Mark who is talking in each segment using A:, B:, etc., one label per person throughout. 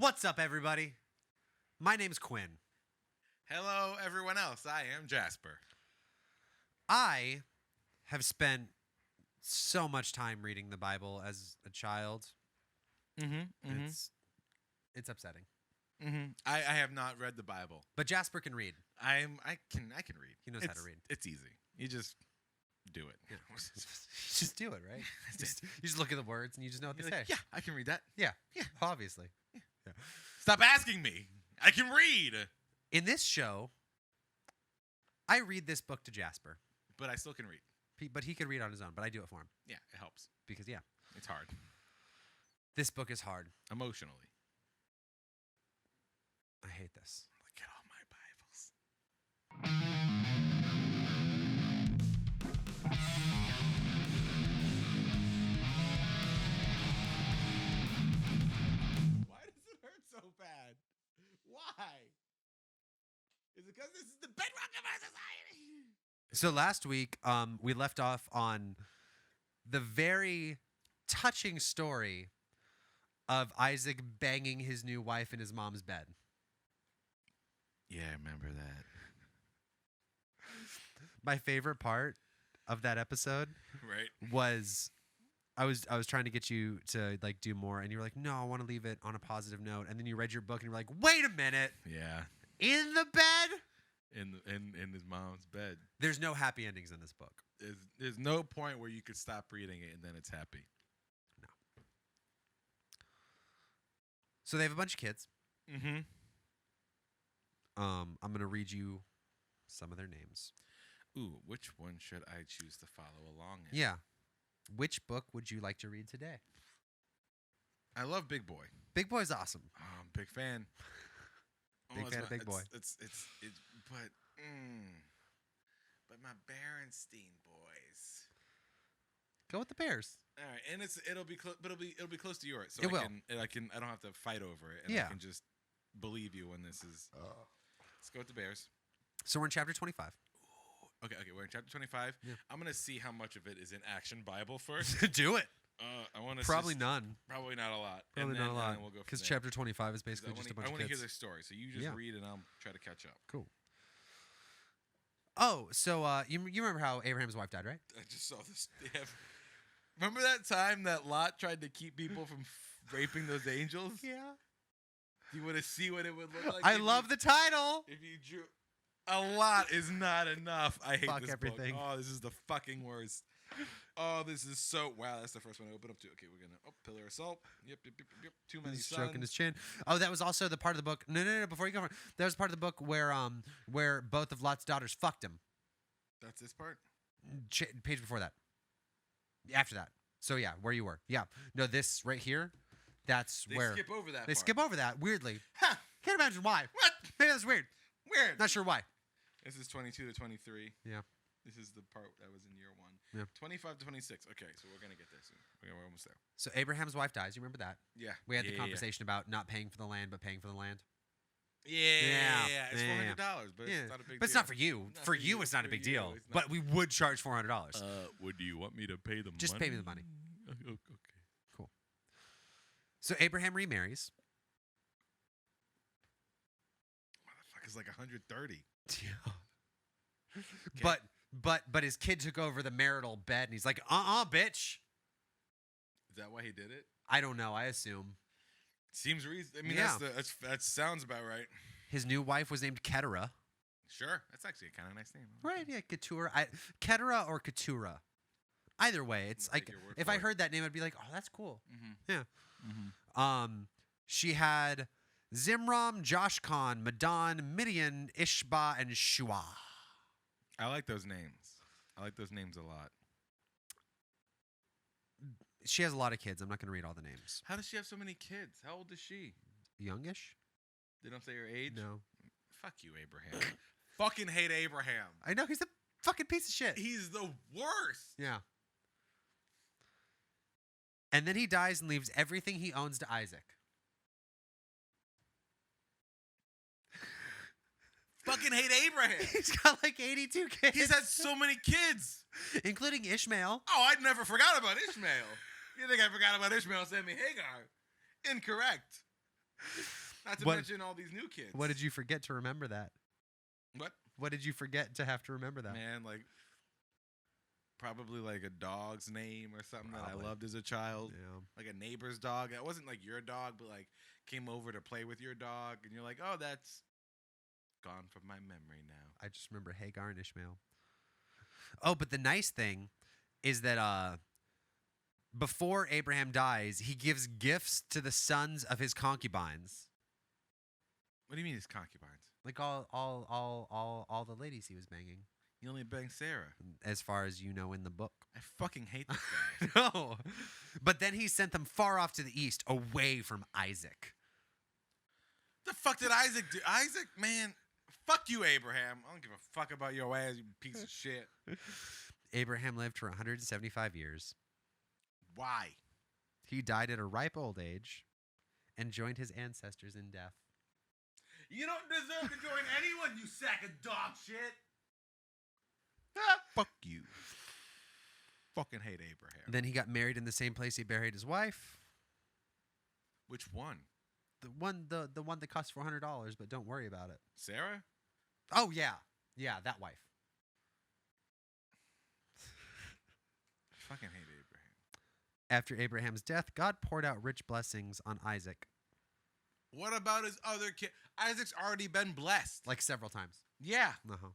A: What's up, everybody? My name's Quin.
B: Hello, everyone else. I am Jasper.
A: I have spent so much time reading the Bible as a child. It's upsetting.
B: I have not read the Bible.
A: But Jasper can read.
B: I can read.
A: He knows how to read.
B: It's easy. You just do it.
A: Yeah. Just do it, right? You just look at the words and you just know what they say.
B: Yeah, I can read that.
A: Yeah,
B: Yeah.
A: Obviously.
B: Yeah. Stop asking me. I can read.
A: In this show, I read this book to Jasper.
B: But I still can read.
A: But he can read on his own, but I do it for him.
B: Yeah, it helps.
A: Because, yeah.
B: It's hard.
A: This book is hard.
B: Emotionally.
A: I hate this.
B: Look at all my Bibles. Why does it hurt so bad? Why? Is it because this is the bedrock of our society?
A: So last week, we left off on the very touching story of Isaac banging his new wife in his mom's bed.
B: Yeah, I remember that.
A: My favorite part of that episode
B: Right.
A: was I was trying to get you to like do more, and you were like, "No, I want to leave it on a positive note." And then you read your book, and you're like, "Wait a minute,
B: Yeah.
A: in the bed."
B: In his mom's bed.
A: There's no happy endings in this book.
B: There's no point where you could stop reading it and then it's happy.
A: No. So they have a bunch of kids.
B: Mm-hmm.
A: I'm gonna read you some of their names.
B: Ooh, which one should I choose to follow along in?
A: Yeah. Which book would you like to read today?
B: I love Big Boy.
A: Big Boy's awesome.
B: I'm a big fan.
A: Big fan of Big Boy.
B: But my Berenstein boys.
A: Go with the Bears.
B: All right, and it'll be close to yours. So
A: It will.
B: I don't have to fight over it, and
A: Yeah.
B: I can just believe you when this is. Let's go with the Bears.
A: So we're in chapter 25.
B: Okay, we're in chapter 25.
A: Yeah.
B: I'm gonna see how much of it is in Action Bible first.
A: Do it.
B: I want to
A: Probably none.
B: Probably not a lot.
A: Probably not a lot.
B: We'll go
A: Because
B: from there.
A: chapter 25 is basically just a bunch
B: I
A: of
B: want to hear
A: kids.
B: their story. So you just
A: Yeah.
B: read and I'll try to catch up.
A: Cool. Oh, so you remember how Abraham's wife died, right?
B: I just saw this. Remember that time that Lot tried to keep people from raping those angels?
A: Yeah.
B: You want to see what it would look like?
A: I love the title.
B: If you drew. A lot is not enough. I hate
A: Fuck
B: this
A: everything.
B: book. Oh, this is the fucking worst. Oh, this is so. Wow, that's the first one I opened up to. Okay, we're gonna. Oh, Pillar of Salt. Yep. Too many
A: He's
B: sons.
A: stroking his chin. Oh, that was also the part of the book. No. Before you go, that was part of the book where both of Lot's daughters fucked him.
B: That's this part.
A: Page before that. After that. So yeah, where you were. Yeah. No, this right here. That's
B: They
A: where
B: skip over that.
A: they
B: part.
A: skip over that. Weirdly.
B: Huh.
A: Can't imagine why.
B: What?
A: Maybe that's weird.
B: Weird.
A: Not sure why.
B: This is 22 to 23.
A: Yeah.
B: This is the part that was in year one.
A: Yeah.
B: 25 to 26. Okay, so we're gonna get there soon. We're almost there.
A: So Abraham's wife dies. You remember that?
B: Yeah.
A: We had
B: yeah,
A: the conversation about not paying for the land, but paying for the land.
B: Yeah. It's
A: Yeah.
B: $400, but
A: Yeah.
B: it's not a big deal.
A: But it's not for you.
B: Not
A: For you, it's not a
B: For
A: big
B: you,
A: deal.
B: it's not.
A: But we would charge $400.
B: Would you want me to pay the
A: Just
B: money?
A: pay me the money.
B: Okay.
A: Cool. So Abraham remarries.
B: Motherfucker's like 130.
A: But his kid took over the marital bed, and he's like, bitch.
B: Is that why he did it?
A: I don't know. I assume
B: Seems reasonable. I mean,
A: Yeah.
B: that sounds about right.
A: his new wife was named Keturah.
B: Sure, that's actually a kind of nice name.
A: Right? Yeah, Keturah. Keturah or Keturah. Either way, it's
B: I'll take
A: like
B: your word
A: if
B: for
A: I
B: it.
A: heard that name, I'd be like, oh, that's cool.
B: Mm-hmm.
A: Yeah.
B: Mm-hmm.
A: She had Zimram, Joshkon, Medan, Midian, Ishba, and Shua.
B: I like those names. I like those names a lot.
A: She has a lot of kids. I'm not going to read all the names.
B: How does she have so many kids? How old is she?
A: Youngish?
B: They don't say her age?
A: No.
B: Fuck you, Abraham. Fucking hate Abraham.
A: I know. He's a fucking piece of shit.
B: He's the worst.
A: Yeah. And then he dies and leaves everything he owns to Isaac.
B: Fucking hate Abraham.
A: He's got like 82 kids.
B: He's had so many kids.
A: including Ishmael.
B: Oh, I never forgot about Ishmael. You think I forgot about Ishmael? Send me Hagar. Incorrect. Not to
A: What-
B: mention all these new kids.
A: What did you forget to remember that?
B: What?
A: What did you forget to have to remember that?
B: Man, like probably like a dog's name or something that
A: Probably.
B: I loved as a child.
A: Yeah.
B: Like a neighbor's dog. That wasn't like your dog, but like came over to play with your dog, and you're like, oh, that's gone from my memory now.
A: I just remember Hagar and Ishmael. Oh, but the nice thing is that before Abraham dies, he gives gifts to the sons of his concubines.
B: What do you mean his concubines?
A: Like all the ladies he was banging,
B: He only banged Sarah.
A: as far as you know in the book.
B: I fucking hate this guy.
A: No. But then he sent them far off to the east, away from Isaac.
B: The fuck did Isaac do? Isaac, man, fuck you, Abraham. I don't give a fuck about your ass, you piece of shit.
A: Abraham lived for 175 years.
B: Why?
A: He died at a ripe old age and joined his ancestors in death.
B: You don't deserve to join anyone, you sack of dog shit. Fuck you. Fucking hate Abraham.
A: Then he got married in the same place he buried his wife.
B: Which one?
A: The one that cost $400, but don't worry about it.
B: Sarah?
A: Oh yeah. Yeah, that wife.
B: Fucking hate Abraham.
A: After Abraham's death, God poured out rich blessings on Isaac,
B: What about his other kid? Isaac's already been blessed.
A: like several times.
B: Yeah.
A: Uh-huh.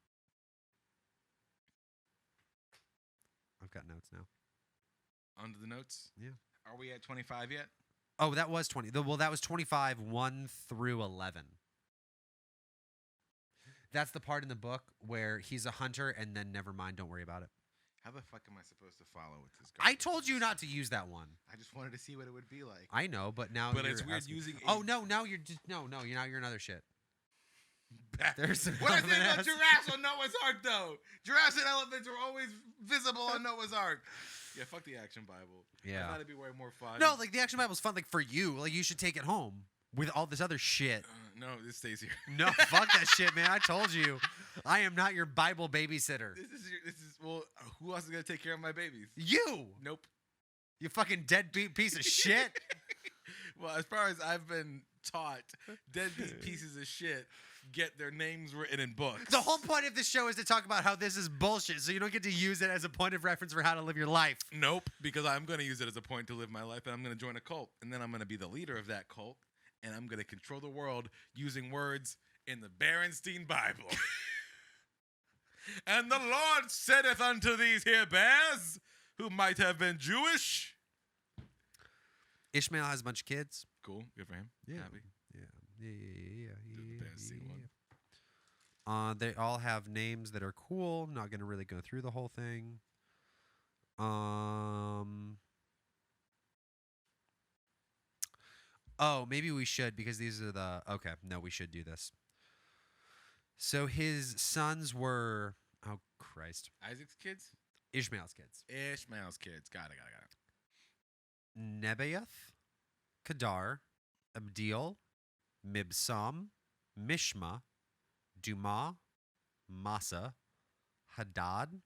A: I've got notes now.
B: Onto the notes?
A: Yeah.
B: Are we at 25 yet?
A: Oh, that was 20. Well, that was 25, 1 through 11. That's the part in the book where he's a hunter and then never mind, don't worry about it.
B: How the fuck am I supposed to follow with this guy?
A: I told you not to use that one.
B: I just wanted to see what it would be like.
A: I know, but now
B: But
A: you're
B: it's weird
A: asking-
B: using
A: Oh, no, now you're just you're another shit. There's
B: What I
A: some
B: think about
A: ass-
B: giraffes on Noah's Ark, though? Giraffes and elephants are always visible on Noah's Ark. Yeah, fuck the Action Bible.
A: Yeah.
B: I thought it'd be way more fun.
A: No, like the Action Bible's fun, like for you. Like you should take it home with all this other shit.
B: No, this stays here.
A: No, fuck that shit, man. I told you, I am not your Bible babysitter.
B: This is well. Who else is gonna take care of my babies?
A: You,
B: Nope.
A: you fucking deadbeat piece of shit.
B: Well, as far as I've been taught, deadbeat pieces of shit get their names written in books.
A: The whole point of this show is to talk about how this is bullshit, so you don't get to use it as a point of reference for how to live your life.
B: Nope, because I'm going to use it as a point to live my life, and I'm going to join a cult, and then I'm going to be the leader of that cult, and I'm going to control the world using words in the Berenstein Bible. And the Lord saideth unto these here bears, who might have been Jewish.
A: Ishmael has a bunch of kids.
B: Cool, good for him.
A: Yeah.
B: Happy.
A: Yeah.
B: The best one.
A: They all have names that are cool. I'm not gonna really go through the whole thing. Oh, maybe we should because these are the okay. No, we should do this. So his sons were Christ,
B: Isaac's kids?
A: Ishmael's kids.
B: Ishmael's kids. Got it.
A: Nebaioth, Kedar, Abdeel, Mibsam, Mishma, Dumah, Massa, Hadad,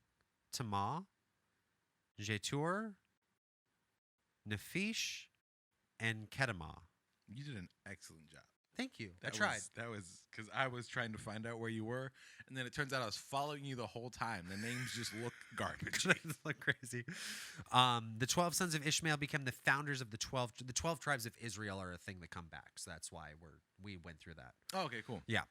A: Tamah, Jetur, Nephish, and Kedemah.
B: You did an excellent job.
A: Thank you. I
B: That
A: tried.
B: That was because I was trying to find out where you were, and then it turns out I was following you the whole time. The names just look garbage.
A: That's like crazy. The 12 sons of Ishmael became the founders of the 12. The 12 tribes of Israel are a thing that come back, so that's why we went through that.
B: Oh, okay, cool.
A: Yeah.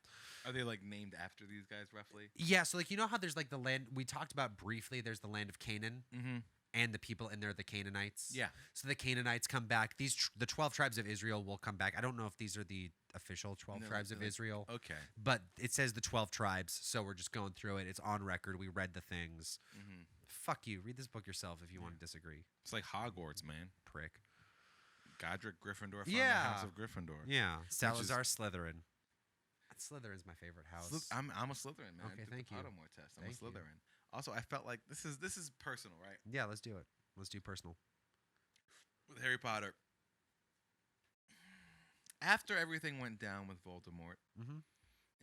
B: Are they like named after these guys roughly?
A: Yeah, so like you know how there's like the land we talked about briefly. There's the land of Canaan.
B: Mm-hmm.
A: And the people in there, the Canaanites.
B: Yeah.
A: So the Canaanites come back. The 12 tribes of Israel will come back. I don't know if these are the official 12
B: No,
A: tribes of
B: like-
A: Israel,
B: Okay.
A: but it says the 12 tribes. So we're just going through it. It's on record. We read the things.
B: Mm-hmm.
A: Fuck you. Read this book yourself if you want to disagree.
B: It's like Hogwarts, man.
A: Prick.
B: Godric Gryffindor from
A: Yeah.
B: the House of Gryffindor.
A: Yeah. Salazar Slytherin. Slytherin's my favorite house.
B: I'm a Slytherin, man.
A: Okay,
B: I took
A: thank
B: the
A: you.
B: Pottermore test. I'm
A: Thank
B: a
A: you.
B: Slytherin. Also, I felt like this is personal, right?
A: Yeah, let's do it. Let's do personal.
B: With Harry Potter. After everything went down with Voldemort
A: Mm-hmm.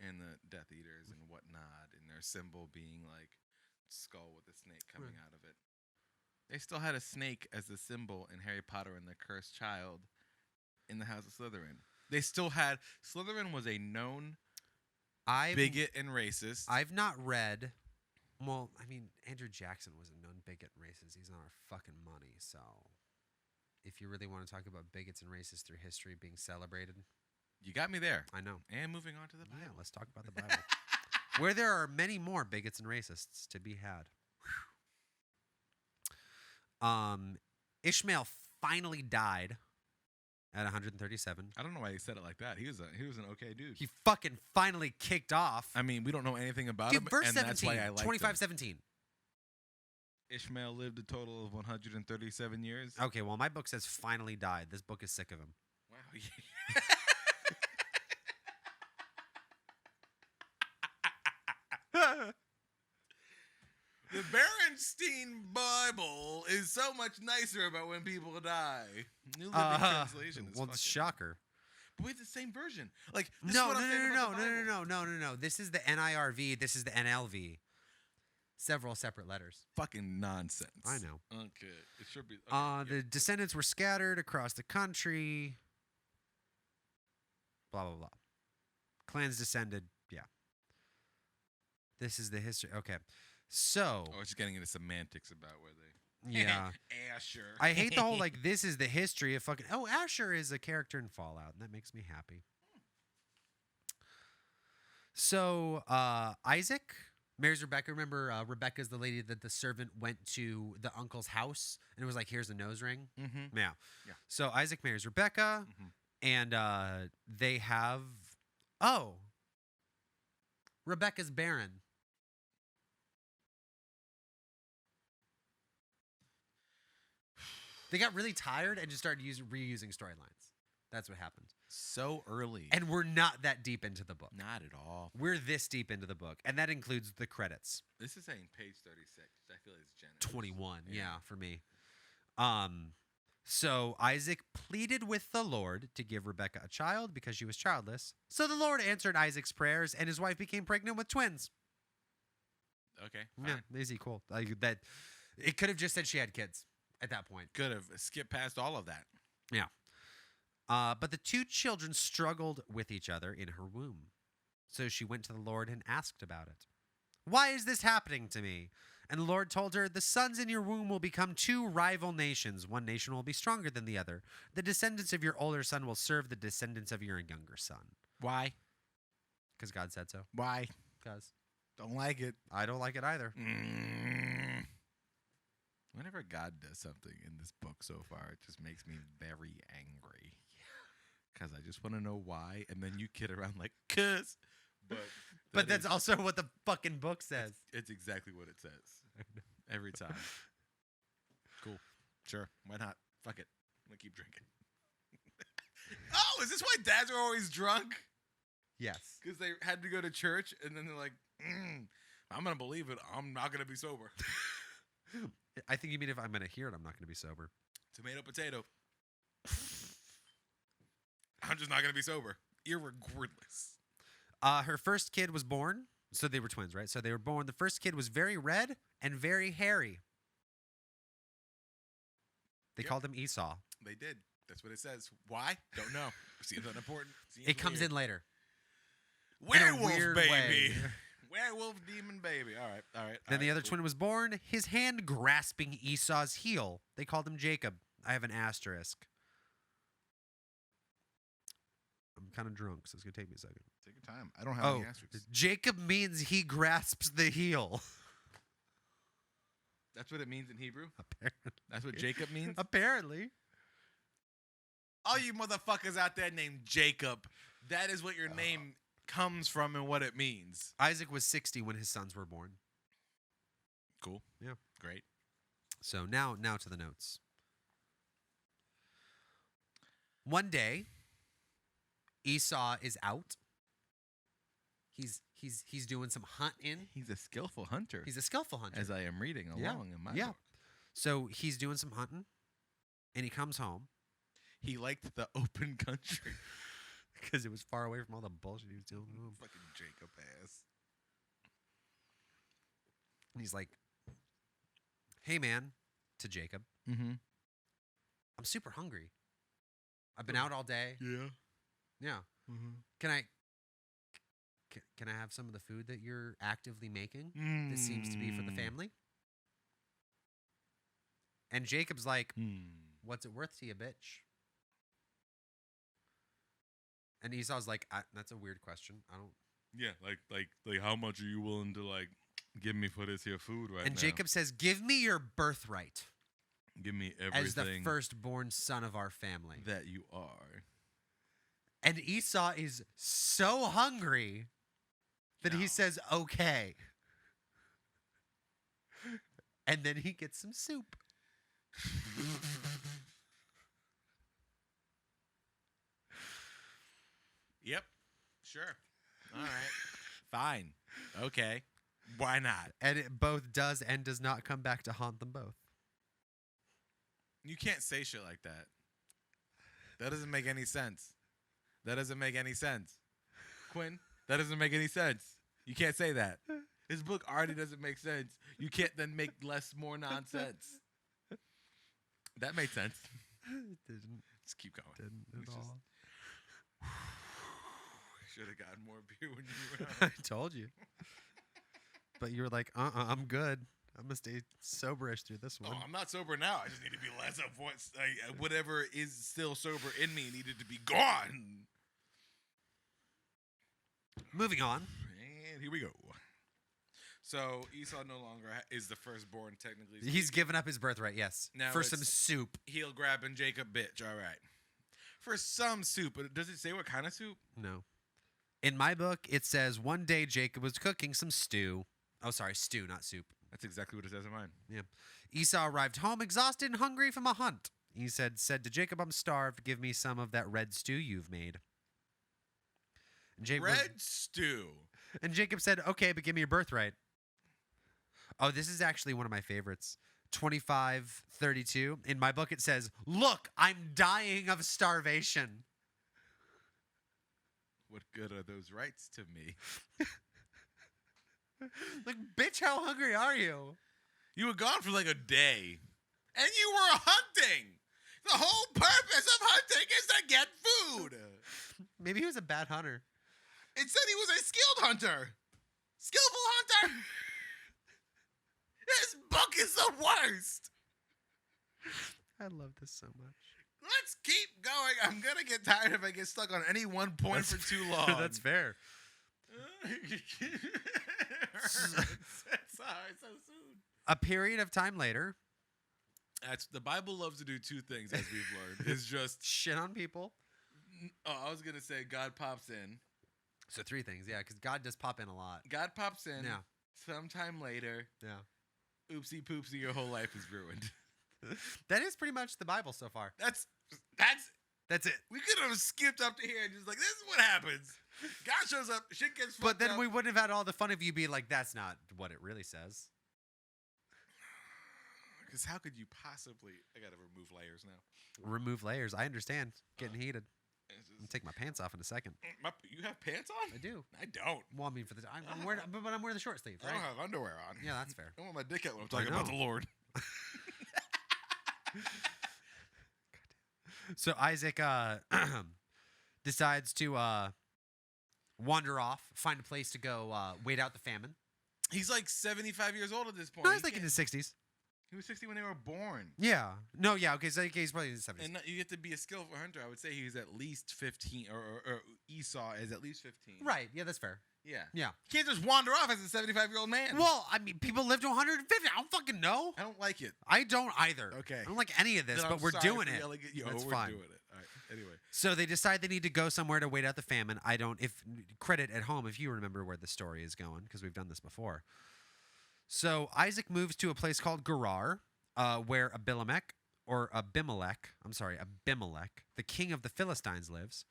B: and the Death Eaters and whatnot, and their symbol being like skull with a snake coming
A: Right.
B: out of it, they still had a snake as the symbol in Harry Potter and the Cursed Child in the House of Slytherin. They still had Slytherin was a known
A: I've
B: bigot and racist.
A: I've not read. Well, I mean, Andrew Jackson was a known bigot and racist. He's on our fucking money. So, if you really want to talk about bigots and racists through history being celebrated,
B: You got me there.
A: I know.
B: And moving on to the Bible.
A: Yeah, let's talk about the Bible, where there are many more bigots and racists to be had. Ishmael finally died at 137.
B: I don't know why he said it like that. He was an okay dude.
A: He fucking finally kicked off.
B: I mean, we don't know anything about
A: Dude,
B: him,
A: verse
B: and
A: 17,
B: that's why I like
A: 25:17.
B: Ishmael lived a total of 137 years.
A: Okay, well, my book says finally died. This book is sick of him.
B: Wow. The Berenstein Bible is so much nicer about when people die. New Living Translation is
A: Well, it's
B: fucking-
A: shocker.
B: But we have the same version. Like, this is
A: No,
B: what I'm saying about the Bible.
A: no. This is the NIRV. This is the NLV. Several separate letters.
B: Fucking nonsense.
A: I know.
B: Okay. It should be. Okay,
A: The descendants were scattered across the country. Blah, blah, blah. Clans descended. Yeah. This is the history. Okay. So.
B: Oh, it's just getting into semantics about where they.
A: Yeah.
B: Asher.
A: I hate the whole, like, this is the history of fucking. Oh, Asher is a character in Fallout, and that makes me happy. So, Isaac marries Rebecca. Remember, Rebecca's the lady that the servant went to the uncle's house, and it was like, here's a nose ring.
B: Mm-hmm.
A: Yeah.
B: Yeah.
A: So, Isaac marries Rebecca, and they have. Oh. Rebecca's barren. They got really tired and just started reusing storylines. That's what happened.
B: So early.
A: And we're not that deep into the book.
B: Not at all.
A: We're this deep into the book, and that includes the credits.
B: This is saying page 36. I feel like it's generous.
A: 21, yeah, for me. So Isaac pleaded with the Lord to give Rebekah a child because she was childless. So the Lord answered Isaac's prayers, and his wife became pregnant with twins.
B: Okay.
A: Yeah,
B: Fine.
A: easy, cool. That it could have just said she had kids at that point.
B: Could have skipped past all of that.
A: Yeah. But the two children struggled with each other in her womb. So she went to the Lord and asked about it. Why is this happening to me? And the Lord told her, the sons in your womb will become two rival nations. One nation will be stronger than the other. The descendants of your older son will serve the descendants of your younger son.
B: Why?
A: Because God said so.
B: Why?
A: Because
B: Don't like it.
A: I don't like it either.
B: Whenever God does something in this book so far, it just makes me very angry. Because I just want to know why, and then you kid around like, "Cuz."
A: But that's also what the fucking book says.
B: It's exactly what it says. Every time. Cool. Sure. Why not? Fuck it. I'm going to keep drinking. Oh, is this why dads are always drunk?
A: Yes.
B: Because they had to go to church, and then they're like, I'm going to believe it. I'm not going to be sober.
A: I think you mean if I'm going to hear it, I'm not going to be sober.
B: Tomato, potato. I'm just not going to be sober. Irregardless.
A: Her first kid was born. So they were twins, right? So they were born. The first kid was very red and very hairy. They called him Esau.
B: They did. That's what it says. Why? Don't know. Seems unimportant. Seems
A: It comes
B: weird.
A: in later.
B: Werewolf
A: weird
B: baby.
A: way.
B: Werewolf demon baby. All right. All right.
A: Then the other
B: cool.
A: twin was born, his hand grasping Esau's heel. They called him Jacob. I have an asterisk. I'm kind of drunk, so it's going to take me a second.
B: Take your time. I don't have
A: Oh,
B: any asterisks.
A: Jacob means he grasps the heel.
B: That's what it means in Hebrew?
A: Apparently.
B: That's what Jacob means?
A: Apparently.
B: All you motherfuckers out there named Jacob, that is what your name comes from and what it means.
A: Isaac was 60 when his sons were born.
B: Cool.
A: Yeah.
B: Great.
A: So now to the notes. One day, Esau is out. He's doing some hunting.
B: He's a skillful hunter.
A: He's a skillful hunter.
B: as I am reading along in my book.
A: So he's doing some hunting, and he comes home
B: He liked the open country.
A: because it was far away from all the bullshit he was doing.
B: Fucking Jacob ass.
A: And he's like, "Hey, man," to Jacob,
B: Mm-hmm.
A: "I'm super hungry. I've been out all day.
B: Yeah.
A: Yeah.
B: Mm-hmm.
A: Can I can I have some of the food that you're actively making? This seems to be for the family. And Jacob's like, what's it worth to you, bitch? And Esau's like, that's a weird question. I don't.
B: Yeah, like how much are you willing to like give me for this here food right
A: And
B: now?
A: Jacob says, give me your birthright
B: Give me everything
A: as the firstborn son of our family.
B: that you are.
A: And Esau is so hungry that he says, okay. And then he gets some soup.
B: Yep. Sure. All right. Fine. Okay. Why not?
A: And it both does and does not come back to haunt them both.
B: You can't say shit like that. That doesn't make any sense. That doesn't make any sense. Quin, that doesn't make any sense. You can't say that. This book already doesn't make sense. You can't then make more nonsense. That made sense.
A: It didn't.
B: Just keep going.
A: Didn't at all.
B: Should have gotten more beer when you were
A: I
B: out.
A: told you. But you were like, I'm good. I'm going to stay soberish through this one.
B: Oh, I'm not sober now. I just need to be less of whatever is still sober in me needed to be gone.
A: Moving on.
B: And here we go. So Esau no longer is the firstborn, technically.
A: He's given up his birthright, yes.
B: Now
A: for
B: it's
A: some soup.
B: Heel grabbing Jacob, bitch. All right. For some soup. But does it say what kind of soup?
A: No. In my book, it says one day Jacob was cooking some stew. Oh, sorry, stew, not soup.
B: That's exactly what it says in mine.
A: Yeah. Esau arrived home exhausted and hungry from a hunt. He said to Jacob, I'm starved. Give me some of that red stew you've made.
B: Red stew.
A: And Jacob said, okay, but give me your birthright. Oh, this is actually one of my favorites. 25:32. In my book, it says, look, I'm dying of starvation.
B: What good are those rights to me?
A: Like, bitch, how hungry are you?
B: You were gone for like a day. And you were hunting. The whole purpose of hunting is to get food.
A: Maybe he was a bad hunter.
B: It said he was a skilled hunter. Skillful hunter. This book is the worst.
A: I love this so much.
B: Let's keep going. I'm going to get tired if I get stuck on any one point for too long.
A: That's fair.
B: Sorry, so soon.
A: A period of time later.
B: The Bible loves to do two things, as we've learned. It's just
A: shit on people.
B: Oh, I was going to say God pops in.
A: So three things, yeah, because God does pop in a lot.
B: God pops in.
A: Yeah.
B: Sometime later.
A: Yeah.
B: Oopsie poopsie, your whole life is ruined.
A: That is pretty much the Bible so far.
B: That's
A: it.
B: We could have skipped up to here and just like, this is what happens. God shows up, shit gets fucked up.
A: But then we wouldn't have had all the fun of you being like, that's not what it really says.
B: Because how could you possibly... I got to remove layers now.
A: Remove layers. I understand. Getting heated. I'm take my pants off in a second.
B: You have pants on?
A: I do.
B: I don't.
A: Well, I mean, I'm wearing the short sleeve, right?
B: I don't have underwear on.
A: Yeah, that's fair.
B: I don't want my dick out when I'm talking about the Lord.
A: So Isaac decides to wander off, find a place to go wait out the famine.
B: He's like 75 years old at this point.
A: No, he's like in his 60s.
B: He was 60 when they were born.
A: Yeah. No, yeah, okay, so he's probably in his 70s.
B: And you get to be a skillful hunter. I would say he's at least 15, or Esau is at least 15.
A: Right, yeah, that's fair.
B: Yeah.
A: Yeah.
B: You can't just wander off as a 75-year-old man.
A: Well, I mean, people live to 150. I don't fucking know.
B: I don't like it.
A: I don't either.
B: Okay.
A: I don't like any of this,
B: Then
A: but
B: I'm
A: we're
B: sorry
A: doing
B: for
A: it.
B: yelling at you.
A: That's
B: we're
A: fine.
B: doing it. All right. Anyway.
A: So they decide they need to go somewhere to wait out the famine. Credit at home if you remember where the story is going, because we've done this before. So Isaac moves to a place called Gerar, where Abimelech, the king of the Philistines, lives.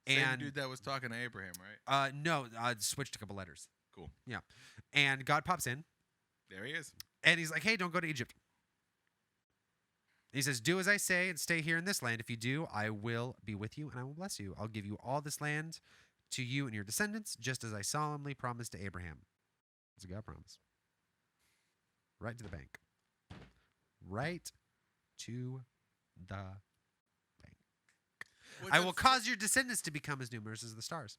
B: Same dude that was talking to Abraham, right?
A: No, switched a couple letters.
B: Cool.
A: Yeah. And God pops in.
B: There he is.
A: And he's like, hey, don't go to Egypt. He says, do as I say and stay here in this land. If you do, I will be with you and I will bless you. I'll give you all this land to you and your descendants, just as I solemnly promised to Abraham. It's a God promise. Right to the bank. Right to the bank.
B: What's
A: I will cause your descendants to become as numerous as the stars.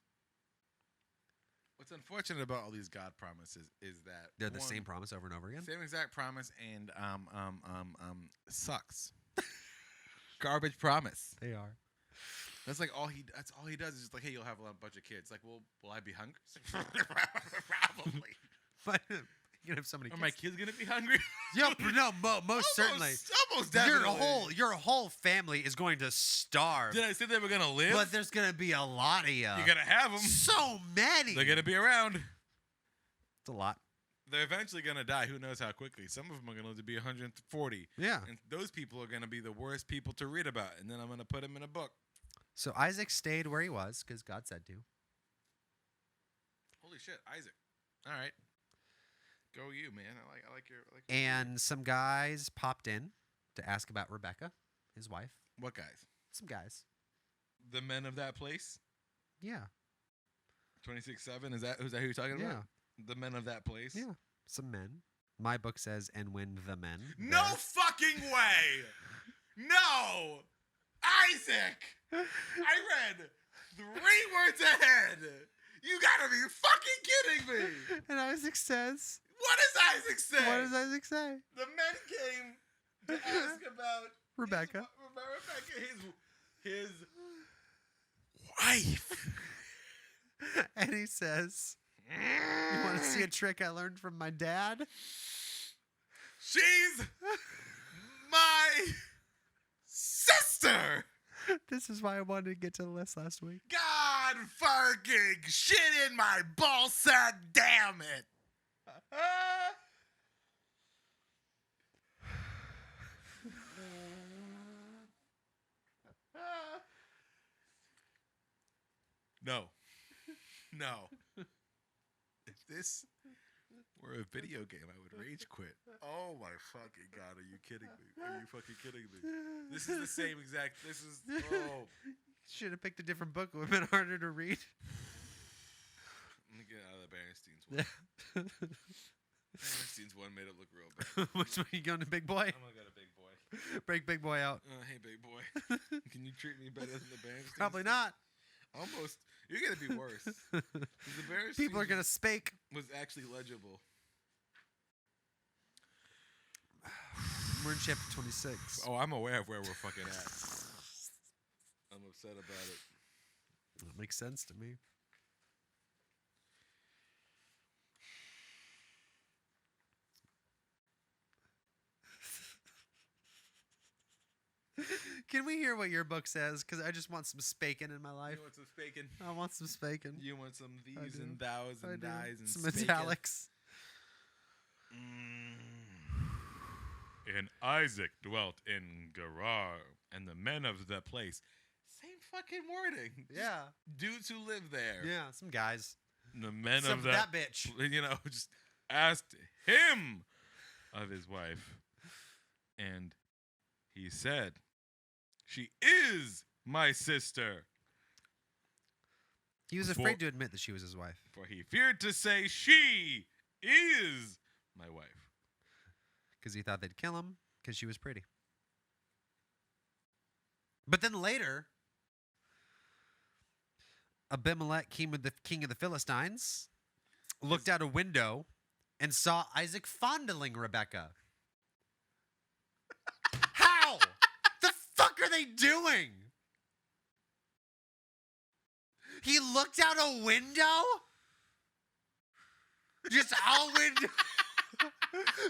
B: What's unfortunate about all these God promises is that
A: They're the same promise over and over again.
B: same exact promise, and sucks. Garbage promise.
A: They are.
B: That's like all he. That's all he does is just like, hey, you'll have a bunch of kids. Like, well, will I be hungry? Probably.
A: But you can have so many
B: Are
A: kids.
B: my kids gonna be hungry?
A: Yeah, no, most certainly.
B: Almost definitely.
A: Your whole family is going to starve.
B: Did I say they were gonna live?
A: But there's gonna be a lot of you.
B: You're gonna have them.
A: So many.
B: They're gonna be around.
A: It's a lot.
B: They're eventually gonna die. Who knows how quickly? Some of them are gonna live to be 140.
A: Yeah.
B: And those people are gonna be the worst people to read about. And then I'm gonna put them in a book.
A: So Isaac stayed where he was because God said to.
B: Holy shit, Isaac! All right, go you, man. I like your.
A: And some guys popped in to ask about Rebecca, his wife.
B: What guys?
A: Some guys.
B: The men of that place.
A: Yeah.
B: 26/7. Is that who you're talking
A: Yeah.
B: about? The men of that place.
A: Yeah. Some men. My book says, and when the men.
B: No fucking way! No! Isaac! I read 3 words ahead! You gotta be fucking kidding me!
A: And Isaac says.
B: What does Isaac say?
A: What does Isaac say?
B: The men came to ask about
A: Rebecca.
B: His wife.
A: And he says, you want to see a trick I learned from my dad?
B: She's my sister.
A: This is why I wanted to get to the list last week.
B: God fucking shit in my ballsack, damn it. No. No. If this were a video game, I would rage quit. Oh my fucking God, are you kidding me? Are you fucking kidding me? This is the same exact, oh.
A: Should have picked a different book. It would have been harder to read.
B: Let me get out of the Berenstein's one. Berenstein's one made it look real bad.
A: Which one are you going to, Big Boy?
B: I'm gonna go to Big Boy.
A: Break Big Boy out.
B: Hey, Big Boy. Can you treat me better than the Berenstein's?
A: Probably not.
B: Almost. You're gonna be worse. The Berenstein's
A: People are gonna spake.
B: was actually legible.
A: We're in chapter 26.
B: Oh, I'm aware of where we're fucking at. I'm upset about it.
A: That makes sense to me. Can we hear what your book says? Because I just want some spaking in my life.
B: You want some spaking?
A: I want some spaking.
B: You want some these
A: do.
B: and thous
A: I
B: and
A: do.
B: dies and
A: Some
B: spaking?
A: italics.
B: And Isaac dwelt in Gerar, and the men of the place. Same fucking wording.
A: Yeah.
B: Dudes who live there.
A: Yeah, some guys.
B: The men
A: Some
B: of
A: that bitch.
B: just asked him of his wife. And he said, she is my sister.
A: He was afraid to admit that she was his wife.
B: For he feared to say, she is my wife.
A: Because he thought they'd kill him because she was pretty. But then later, Abimelech, king of the Philistines, looked out a window and saw Isaac fondling Rebekah. How? The fuck are they doing? He looked out a window? Just a window.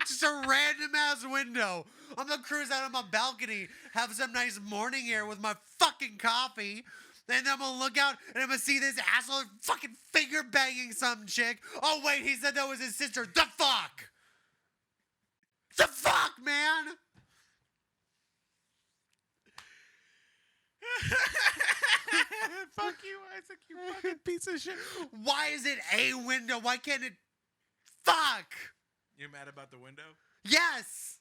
A: Just a random ass window. I'm gonna cruise out on my balcony, have some nice morning air with my fucking coffee. Then I'm gonna look out and I'm gonna see this asshole fucking finger banging some chick. Oh wait, he said that was his sister. The fuck? The fuck, man?
B: Fuck you, Isaac, you fucking piece of shit.
A: Why is it a window? Why can't it? Fuck!
B: You're mad about the window?
A: Yes!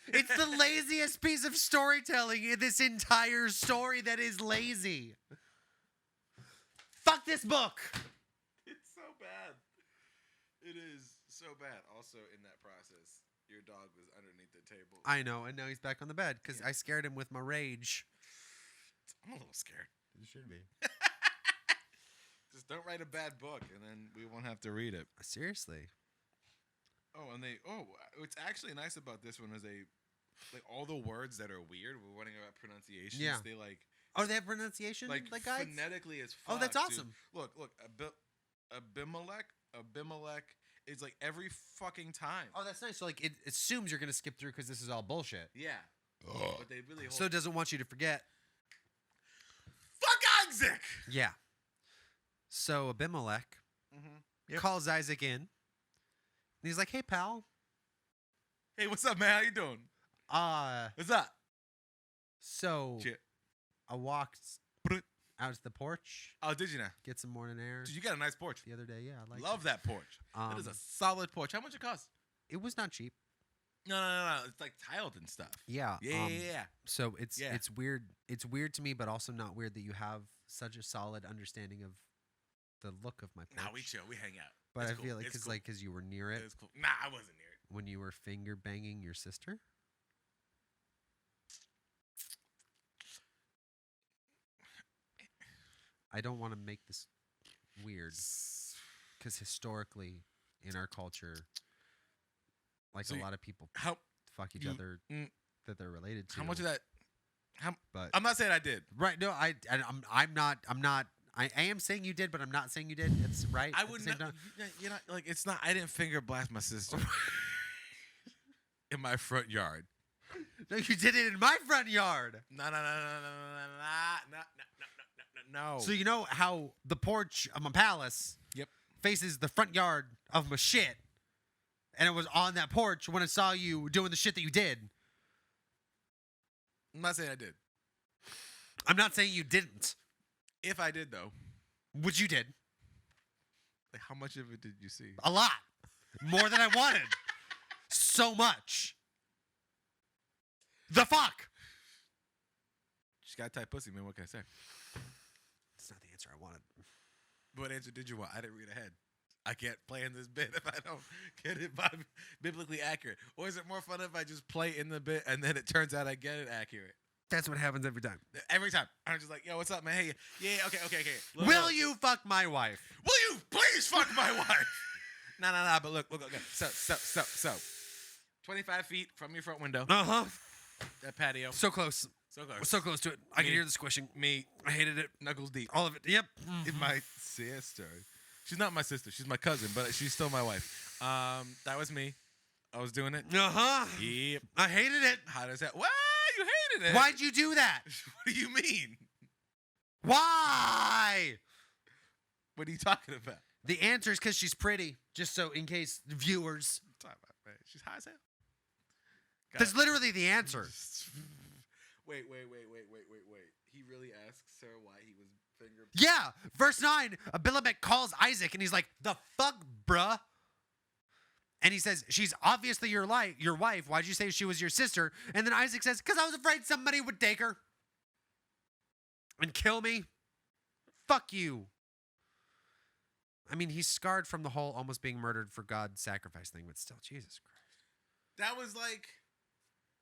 A: It's the laziest piece of storytelling in this entire story that is lazy. Fuck this book!
B: It's so bad. It is so bad. Also, in that process, your dog was underneath the table.
A: I know, and now he's back on the bed because I scared him with my rage.
B: It's I'm a little scared.
A: You should be.
B: Just don't write a bad book, and then we won't have to read it.
A: Seriously.
B: Oh, and what's actually nice about this one is all the words that are weird. We're wondering about pronunciations.
A: Yeah.
B: They like.
A: Oh, they have pronunciation
B: Like
A: guides?
B: phonetically as fuck.
A: Oh, that's awesome.
B: Dude. Look, Abimelech is like every fucking time.
A: Oh, that's nice. So like it assumes you're gonna skip through because this is all bullshit.
B: Yeah. But they really hold.
A: So it doesn't want you to forget.
B: Fuck Isaac!
A: Yeah. So Abimelech
B: Yep.
A: calls Isaac in. And he's like, hey pal.
B: Hey, what's up, man? How you doing? What's up?
A: So
B: Shit.
A: I walked out to the porch,
B: Oh, did you now?
A: get some morning air.
B: Dude, you got a nice porch.
A: The other day, yeah, I like
B: Love that porch. That is a solid porch. How much it cost?
A: It was not cheap.
B: No. It's like tiled and stuff.
A: Yeah.
B: Yeah.
A: So it's
B: Yeah.
A: it's weird. It's weird to me, but also not weird that you have such a solid understanding of the look of my porch.
B: Nah, we chill. We hang out.
A: But
B: It's
A: I
B: cool.
A: feel like
B: It's
A: because
B: cool.
A: because you were near it
B: It's cool. Nah, I wasn't near it.
A: when you were finger banging your sister. I don't want to make this weird because historically in our culture, like
B: So
A: a
B: you-
A: lot of people
B: How
A: fuck each
B: you-
A: other that they're related to.
B: how much of that?
A: But
B: I'm not saying I did.
A: right, no, I'm not. I am saying you did, but I'm not saying you did. It's right.
B: I
A: at the
B: would
A: same
B: not.
A: time.
B: You know, like it's not. I didn't finger blast my sister in my front yard.
A: No, you did it in my front yard.
B: No.
A: So you know how the porch of my palace
B: Yep.
A: faces the front yard of my shit, and it was on that porch when I saw you doing the shit that you did.
B: I'm not saying I did.
A: I'm not saying you didn't,
B: If I did though,
A: which you did
B: like how much of it did you see?
A: a lot, more than I wanted, so much. The fuck.
B: She got tight pussy, man. What can I say?
A: That's not the answer I wanted.
B: What answer did you want? I didn't read ahead. I can't play in this bit if I don't get it biblically accurate. Or is it more fun if I just play in the bit and then it turns out I get it accurate?
A: That's what happens every time.
B: Every time. I'm just like, yo, what's up, man? Hey, yeah, okay. Look,
A: Will you fuck my wife?
B: Will you please fuck my wife? No, but look. Okay. So. 25 feet from your front window.
A: Uh-huh.
B: That patio.
A: So close.
B: So close.
A: So close to it. I can
B: Me.
A: hear the squishing.
B: Me.
A: I hated it.
B: Knuckles deep.
A: All of it. Yep.
B: My sister. She's not my sister. She's my cousin, but she's still my wife. That was me. I was doing it.
A: Uh-huh.
B: Yep.
A: I hated it.
B: How does that? Why you hated it?
A: Why'd you do that?
B: What do you mean?
A: Why?
B: What are you talking about?
A: The answer is because she's pretty. Just so in case the viewers.
B: Talking about, man. She's high as hell.
A: That's literally the answer.
B: Wait. He really asks her why he was finger.
A: Yeah. Verse 9, Abimelech calls Isaac and he's like, the fuck, bruh? And he says, she's obviously your wife. Why'd you say she was your sister? And then Isaac says, because I was afraid somebody would take her and kill me. Fuck you. I mean, he's scarred from the whole almost being murdered for God sacrifice thing, but still, Jesus Christ.
B: That was like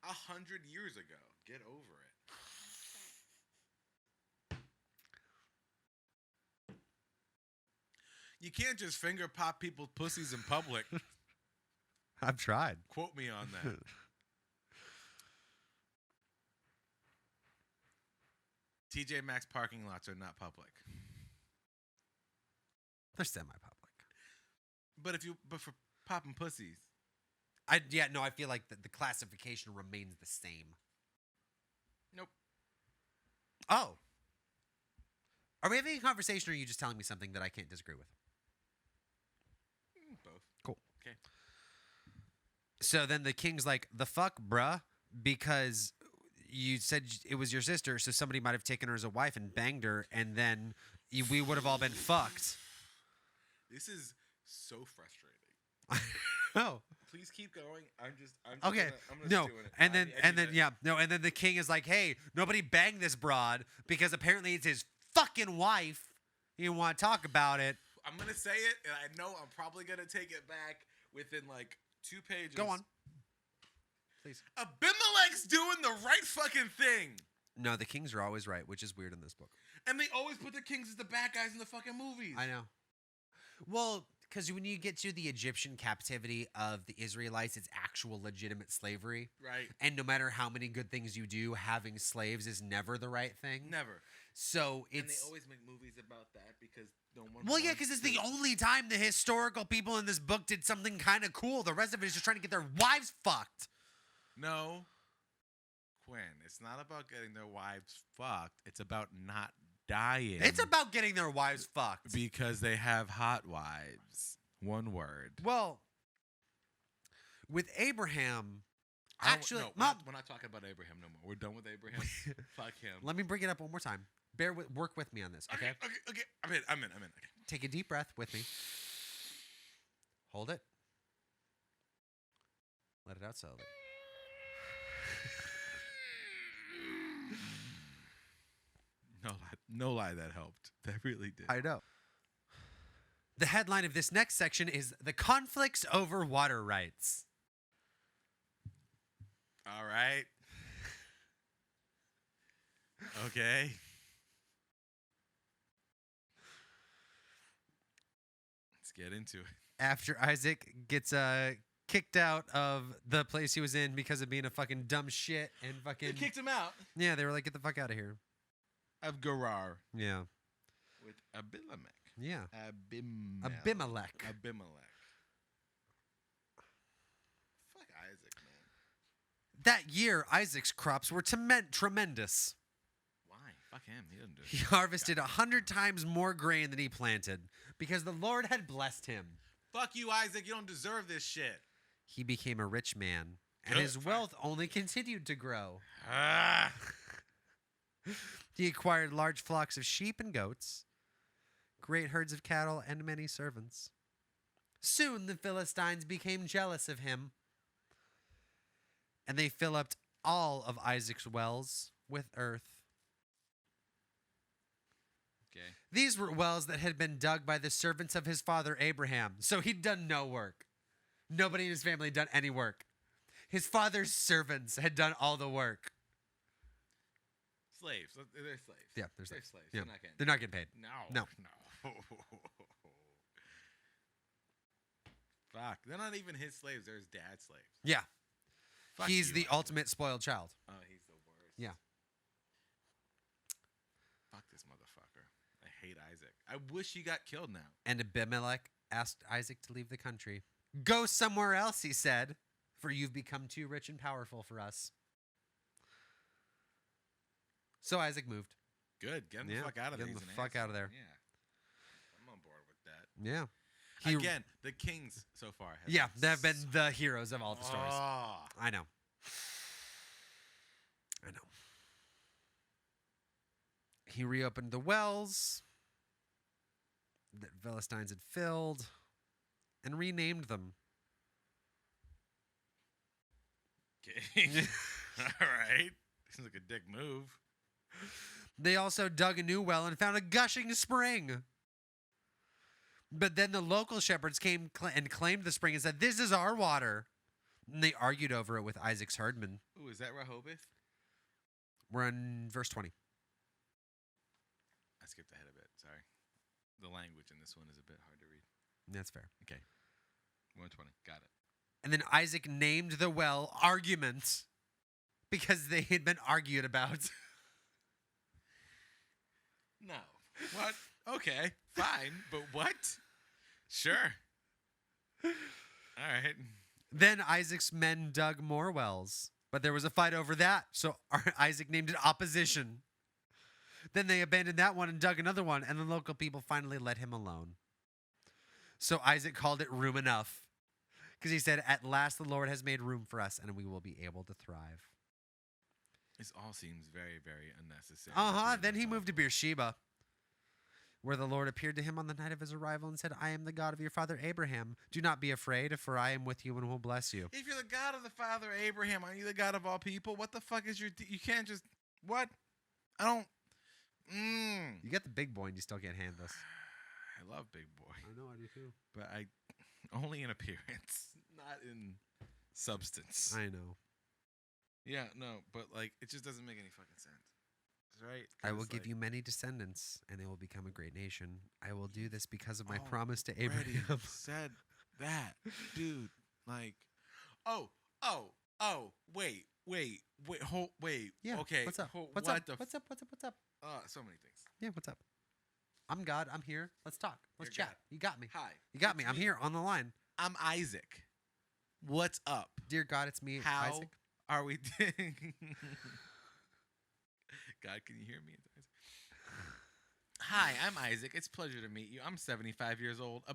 B: 100 years ago. Get over it. You can't just finger pop people's pussies in public.
A: I've tried.
B: Quote me on that. TJ Maxx parking lots are not public.
A: They're semi-public.
B: But for popping pussies.
A: I feel like the classification remains the same.
B: Nope.
A: Oh. Are we having a conversation or are you just telling me something that I can't disagree with?
B: Both.
A: Cool.
B: Okay.
A: So then the king's like, the fuck, bruh? Because you said it was your sister, so somebody might have taken her as a wife and banged her, and then we would have all been fucked.
B: This is so frustrating.
A: Oh.
B: Please keep going. I'm just
A: Okay.
B: I'm just
A: No.
B: doing it.
A: And then the king is like, hey, nobody banged this broad because apparently it's his fucking wife. You don't want to talk about it.
B: I'm gonna say it, and I know I'm probably gonna take it back within like 2 pages.
A: Go on. Please.
B: Abimelech's doing the right fucking thing.
A: No, the kings are always right, which is weird in this book.
B: And they always put the kings as the bad guys in the fucking movies.
A: I know. Well, because when you get to the Egyptian captivity of the Israelites, it's actual legitimate slavery.
B: Right.
A: And no matter how many good things you do, having slaves is never the right thing.
B: Never.
A: So
B: And
A: it's...
B: they always make movies about that because no one.
A: Well, yeah, because it's the only time the historical people in this book did something kind of cool. The rest of it is just trying to get their wives fucked.
B: No. Quinn, it's not about getting their wives fucked. It's about not dying.
A: It's about getting their wives fucked.
B: Because they have hot wives. One word.
A: Well, with Abraham, actually,
B: we're not talking about Abraham no more. We're done with Abraham. Fuck him.
A: let me bring it up one more time. Work with me on this, okay?
B: Okay. I'm in. Okay.
A: Take a deep breath with me. Hold it. Let it out slowly.
B: No lie, that helped. That really did.
A: I know. The headline of this next section is The Conflicts Over Water Rights.
B: All right. Okay. Let's get into it.
A: After Isaac gets kicked out of the place he was in because of being a fucking dumb shit and fucking...
B: They kicked him out.
A: Yeah, they were like, get the fuck out of here.
B: Of Gerar.
A: Yeah.
B: With Abimelech.
A: Yeah.
B: Abimelech. Fuck Isaac, man.
A: That year, Isaac's crops were tremendous.
B: Why? Fuck him. He doesn't do it.
A: He harvested 100 times more grain than he planted because the Lord had blessed him.
B: Fuck you, Isaac. You don't deserve this shit.
A: He became a rich man, and
B: Good.
A: his wealth only continued to grow.
B: Ah.
A: He acquired large flocks of sheep and goats, great herds of cattle, and many servants. Soon the Philistines became jealous of him, and they filled up all of Isaac's wells with earth.
B: Okay.
A: These were wells that had been dug by the servants of his father Abraham, so he'd done no work. Nobody in his family had done any work. His father's servants had done all the work.
B: Slaves. They're slaves.
A: Yeah, they're slaves.
B: Yeah.
A: Yeah. They're not getting paid.
B: No. Fuck. They're not even his slaves. They're his dad's slaves.
A: Yeah.
B: Fuck
A: He's
B: you,
A: the
B: Isaac.
A: ultimate spoiled child.
B: Oh, he's the worst.
A: Yeah.
B: Fuck this motherfucker. I hate Isaac. I wish he got killed now.
A: And Abimelech asked Isaac to leave the country. Go somewhere else, he said, for you've become too rich and powerful for us. So Isaac moved.
B: Good. Get him the fuck out of there.
A: Get him
B: He's
A: the
B: an
A: fuck out of there.
B: Yeah. I'm on board with that.
A: Yeah.
B: Again, the kings so far
A: Yeah, they have been the heroes of all the stories.
B: Oh.
A: I know. He reopened the wells that Philistines had filled and renamed them.
B: Okay. All right. Seems like a dick move.
A: They also dug a new well and found a gushing spring. But then the local shepherds came and claimed the spring and said, "This is our water." And they argued over it with Isaac's herdmen.
B: Ooh, is that Rehoboth?
A: We're in verse 20.
B: I skipped ahead a bit. Sorry. The language in this one is a bit hard to read.
A: That's fair.
B: Okay. 120. Got it.
A: And then Isaac named the well Argument because they had been argued about.
B: No. What? Okay. Fine. But what? Sure. All right.
A: Then Isaac's men dug more wells, but there was a fight over that, so Isaac named it Opposition. Then they abandoned that one and dug another one, and the local people finally let him alone. So Isaac called it Room Enough, because he said, "At last the Lord has made room for us, and we will be able to thrive."
B: This all seems very, very unnecessary.
A: Then he moved to Beersheba, where the Lord appeared to him on the night of his arrival and said, "I am the God of your father Abraham. Do not be afraid, for I am with you and will bless you."
B: If you're the God of the father Abraham, aren't you the God of all people? What the fuck is you can't just, what? I don't,
A: You get the big boy and you still can't handle this.
B: I love Big Boy.
A: I know, I do too.
B: But only in appearance, not in substance.
A: I know.
B: Yeah, no, but like, it just doesn't make any fucking sense. right?
A: I will give you many descendants, and they will become a great nation. I will do this because of my promise to Abraham.
B: Said that, dude. Like, wait, wait.
A: Yeah.
B: Okay.
A: What's up?
B: What's
A: What's
B: what
A: up?
B: the?
A: What's up? What's up? What's up?
B: So many things.
A: Yeah. What's up? I'm God. I'm here. Let's talk. Let's
B: You're
A: chat.
B: God.
A: You got me.
B: Hi.
A: You got
B: it's
A: me. I'm here on the line.
B: I'm Isaac. What's up?
A: Dear God, it's me,
B: How
A: Isaac.
B: are we doing? God, can you hear me? Hi, I'm Isaac. It's a pleasure to meet you. I'm 75 years old.
A: Hi.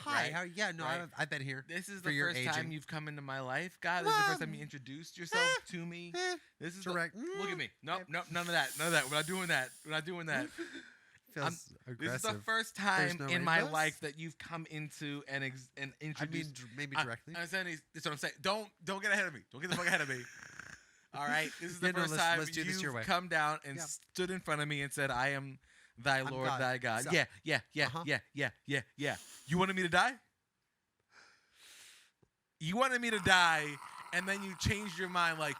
B: Right?
A: How? Yeah. No,
B: Right.
A: I've been here.
B: This is
A: for
B: the
A: your
B: first
A: aging.
B: time you've come into my life. God, this is the first time you introduced yourself to me. This is
A: Direct.
B: Look at me. Nope, none of that. None of that. We're not doing that. We're not doing that.
A: Feels aggressive.
B: This is the first time
A: no
B: in my
A: rainbows?
B: life that you've come into and
A: I
B: introduced.
A: mean, maybe
B: I-
A: directly.
B: I'm saying that's what I'm saying. Don't get ahead of me. Don't get the fuck ahead of me. All right. This is the
A: Yeah, no,
B: first
A: let's-
B: time
A: let's do this your
B: you've
A: way.
B: come down and
A: Yeah.
B: stood in front of me and said, "I am thy
A: I'm
B: Lord,
A: God.
B: thy God."
A: So-
B: Yeah.
A: Uh-huh.
B: Yeah. You wanted me to die? You wanted me to die, and then you changed your mind like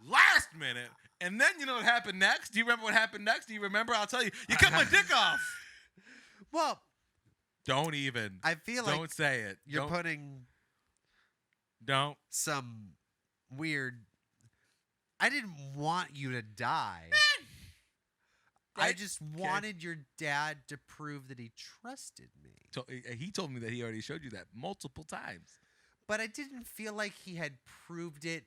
B: last minute. And then you know what happened next? Do you remember what happened next? Do you remember? I'll tell you. You cut my dick off.
A: Well,
B: Don't even.
A: I feel
B: Don't
A: like
B: say it.
A: you're
B: Don't.
A: putting
B: Don't.
A: some weird. I didn't want you to die. I
B: Right?
A: just wanted your dad to prove that he trusted me.
B: He told me that he already showed you that multiple times.
A: But I didn't feel like he had proved it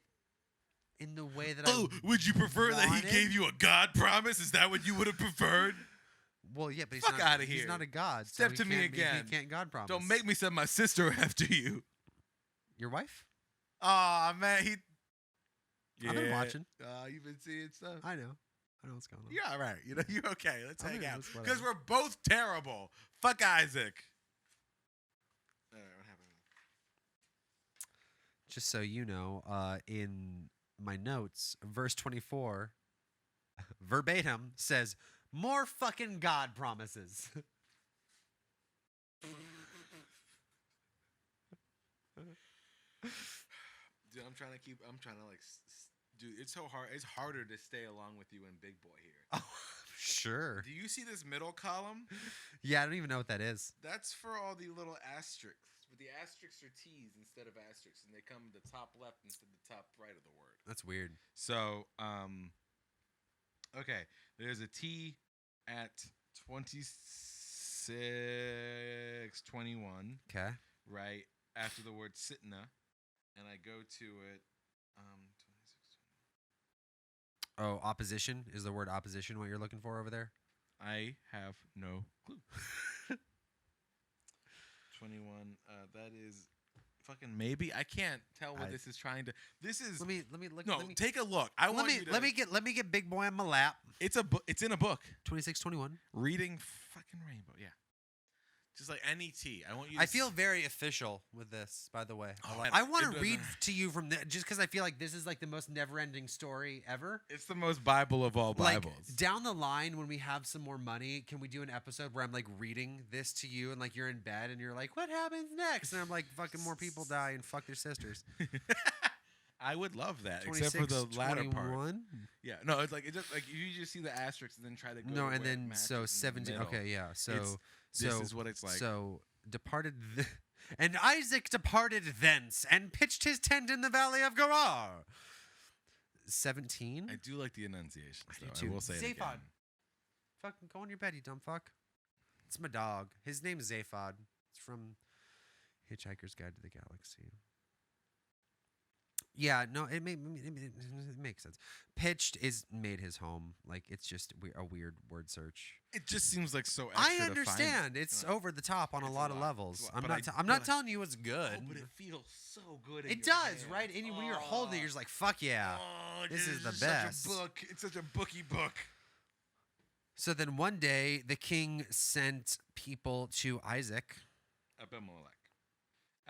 A: in the way that
B: would you prefer that
A: wanted?
B: he gave you a God promise? Is that what you would have preferred?
A: Well, yeah, but he's
B: Fuck
A: not,
B: outta
A: He's
B: here.
A: not a god. so
B: Step
A: he
B: to me
A: can't-
B: again.
A: He can't God promise.
B: Don't make me send my sister after you.
A: Your wife?
B: Aw, man.
A: I've been watching.
B: You've been seeing stuff?
A: I know. I know what's going on.
B: You're all right. You know, you're okay. Let's
A: I
B: hang
A: mean,
B: out.
A: it's whatever.
B: Because we're both terrible. Fuck Isaac. All right, what happened?
A: Just so you know, in my notes, verse 24, verbatim, says, more fucking God promises.
B: Dude, I'm trying to like, dude, it's so hard. It's harder to stay along with you and Big Boy here.
A: Oh, sure.
B: Do you see this middle column?
A: Yeah, I don't even know what that is.
B: That's for all the little asterisks. But the asterisks are T's instead of asterisks, and they come the top left instead of the top right of the word.
A: That's weird.
B: So, okay, there's a T at 26:21,
A: Okay.
B: right after the word sitna, and I go to it. 26.
A: Oh, opposition? Is the word opposition what you're looking for over there?
B: I have no clue. 21. That is fucking maybe. I can't tell what this is trying to. This is.
A: Let me look.
B: No,
A: let me,
B: take a look. I want you to.
A: let me get Big Boy on my lap.
B: It's a book. It's in a book.
A: 2621.
B: Reading fucking Rainbow. Yeah. Just like any T. I want you.
A: I feel very official with this, by the way.
B: Oh,
A: I want
B: it
A: to read
B: doesn't-
A: to you from the, just because I feel like this is like the most never-ending story ever.
B: It's the most Bible of all Bibles.
A: Like down the line, when we have some more money, can we do an episode where I'm like reading this to you and like you're in bed and you're like, "What happens next?" And I'm like, "Fucking more people die and fuck their sisters."
B: I would love that, except for the latter part.
A: 21?
B: Yeah, no, it's like you just see the asterisk and then try to go.
A: No,
B: to
A: and
B: where it
A: then
B: matches
A: so
B: in the
A: 17.
B: middle.
A: Okay, yeah. So
B: This is what it's like.
A: So departed, and Isaac departed thence and pitched his tent in the valley of Gerar. 17.
B: I do like the enunciations,
A: I do
B: though.
A: too.
B: I will say it again.
A: Zaphod. Fucking go on your bed, you dumb fuck. It's my dog. His name's Zaphod. It's from Hitchhiker's Guide to the Galaxy. Yeah, no, it makes sense. Pitched is made his home. Like, it's just a weird word search.
B: It just seems like so extra
A: I
B: to find
A: understand.
B: it.
A: It's
B: You know,
A: over the top on a
B: it's a
A: lot of
B: lot.
A: levels.
B: It's a lot.
A: I'm
B: But
A: not. I'm
B: but
A: not telling you it's good.
B: Oh, but it feels so good. in
A: It
B: your
A: does,
B: hand.
A: right? And when you're holding it, you're just like, "Fuck yeah!"
B: Oh,
A: this is the
B: such
A: best.
B: a book. It's such a booky book.
A: So then one day, the king sent people to Isaac.
B: Abimelech.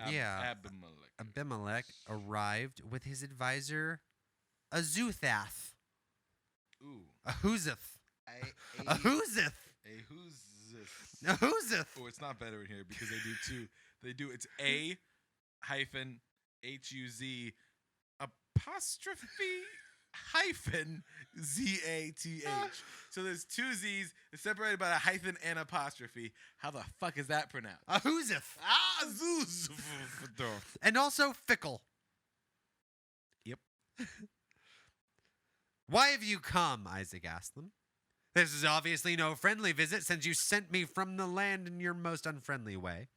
A: Yeah.
B: Abimelech.
A: Abimelech arrived with his advisor, Azuthath.
B: Ooh.
A: Ahuzeth.
B: A
A: Ahuzeth.
B: who's this?
A: Ahuzeth.
B: Oh, it's not better in here because they do two. They do it's A hyphen HUZ apostrophe hyphen Z-A-T-H. So there's two Z's separated by a hyphen and apostrophe. How the fuck is that pronounced?
A: Ahuzith.
B: Zeus.
A: And also fickle.
B: Yep.
A: Why have you come? Isaac asked them. This is obviously no friendly visit since you sent me from the land in your most unfriendly way.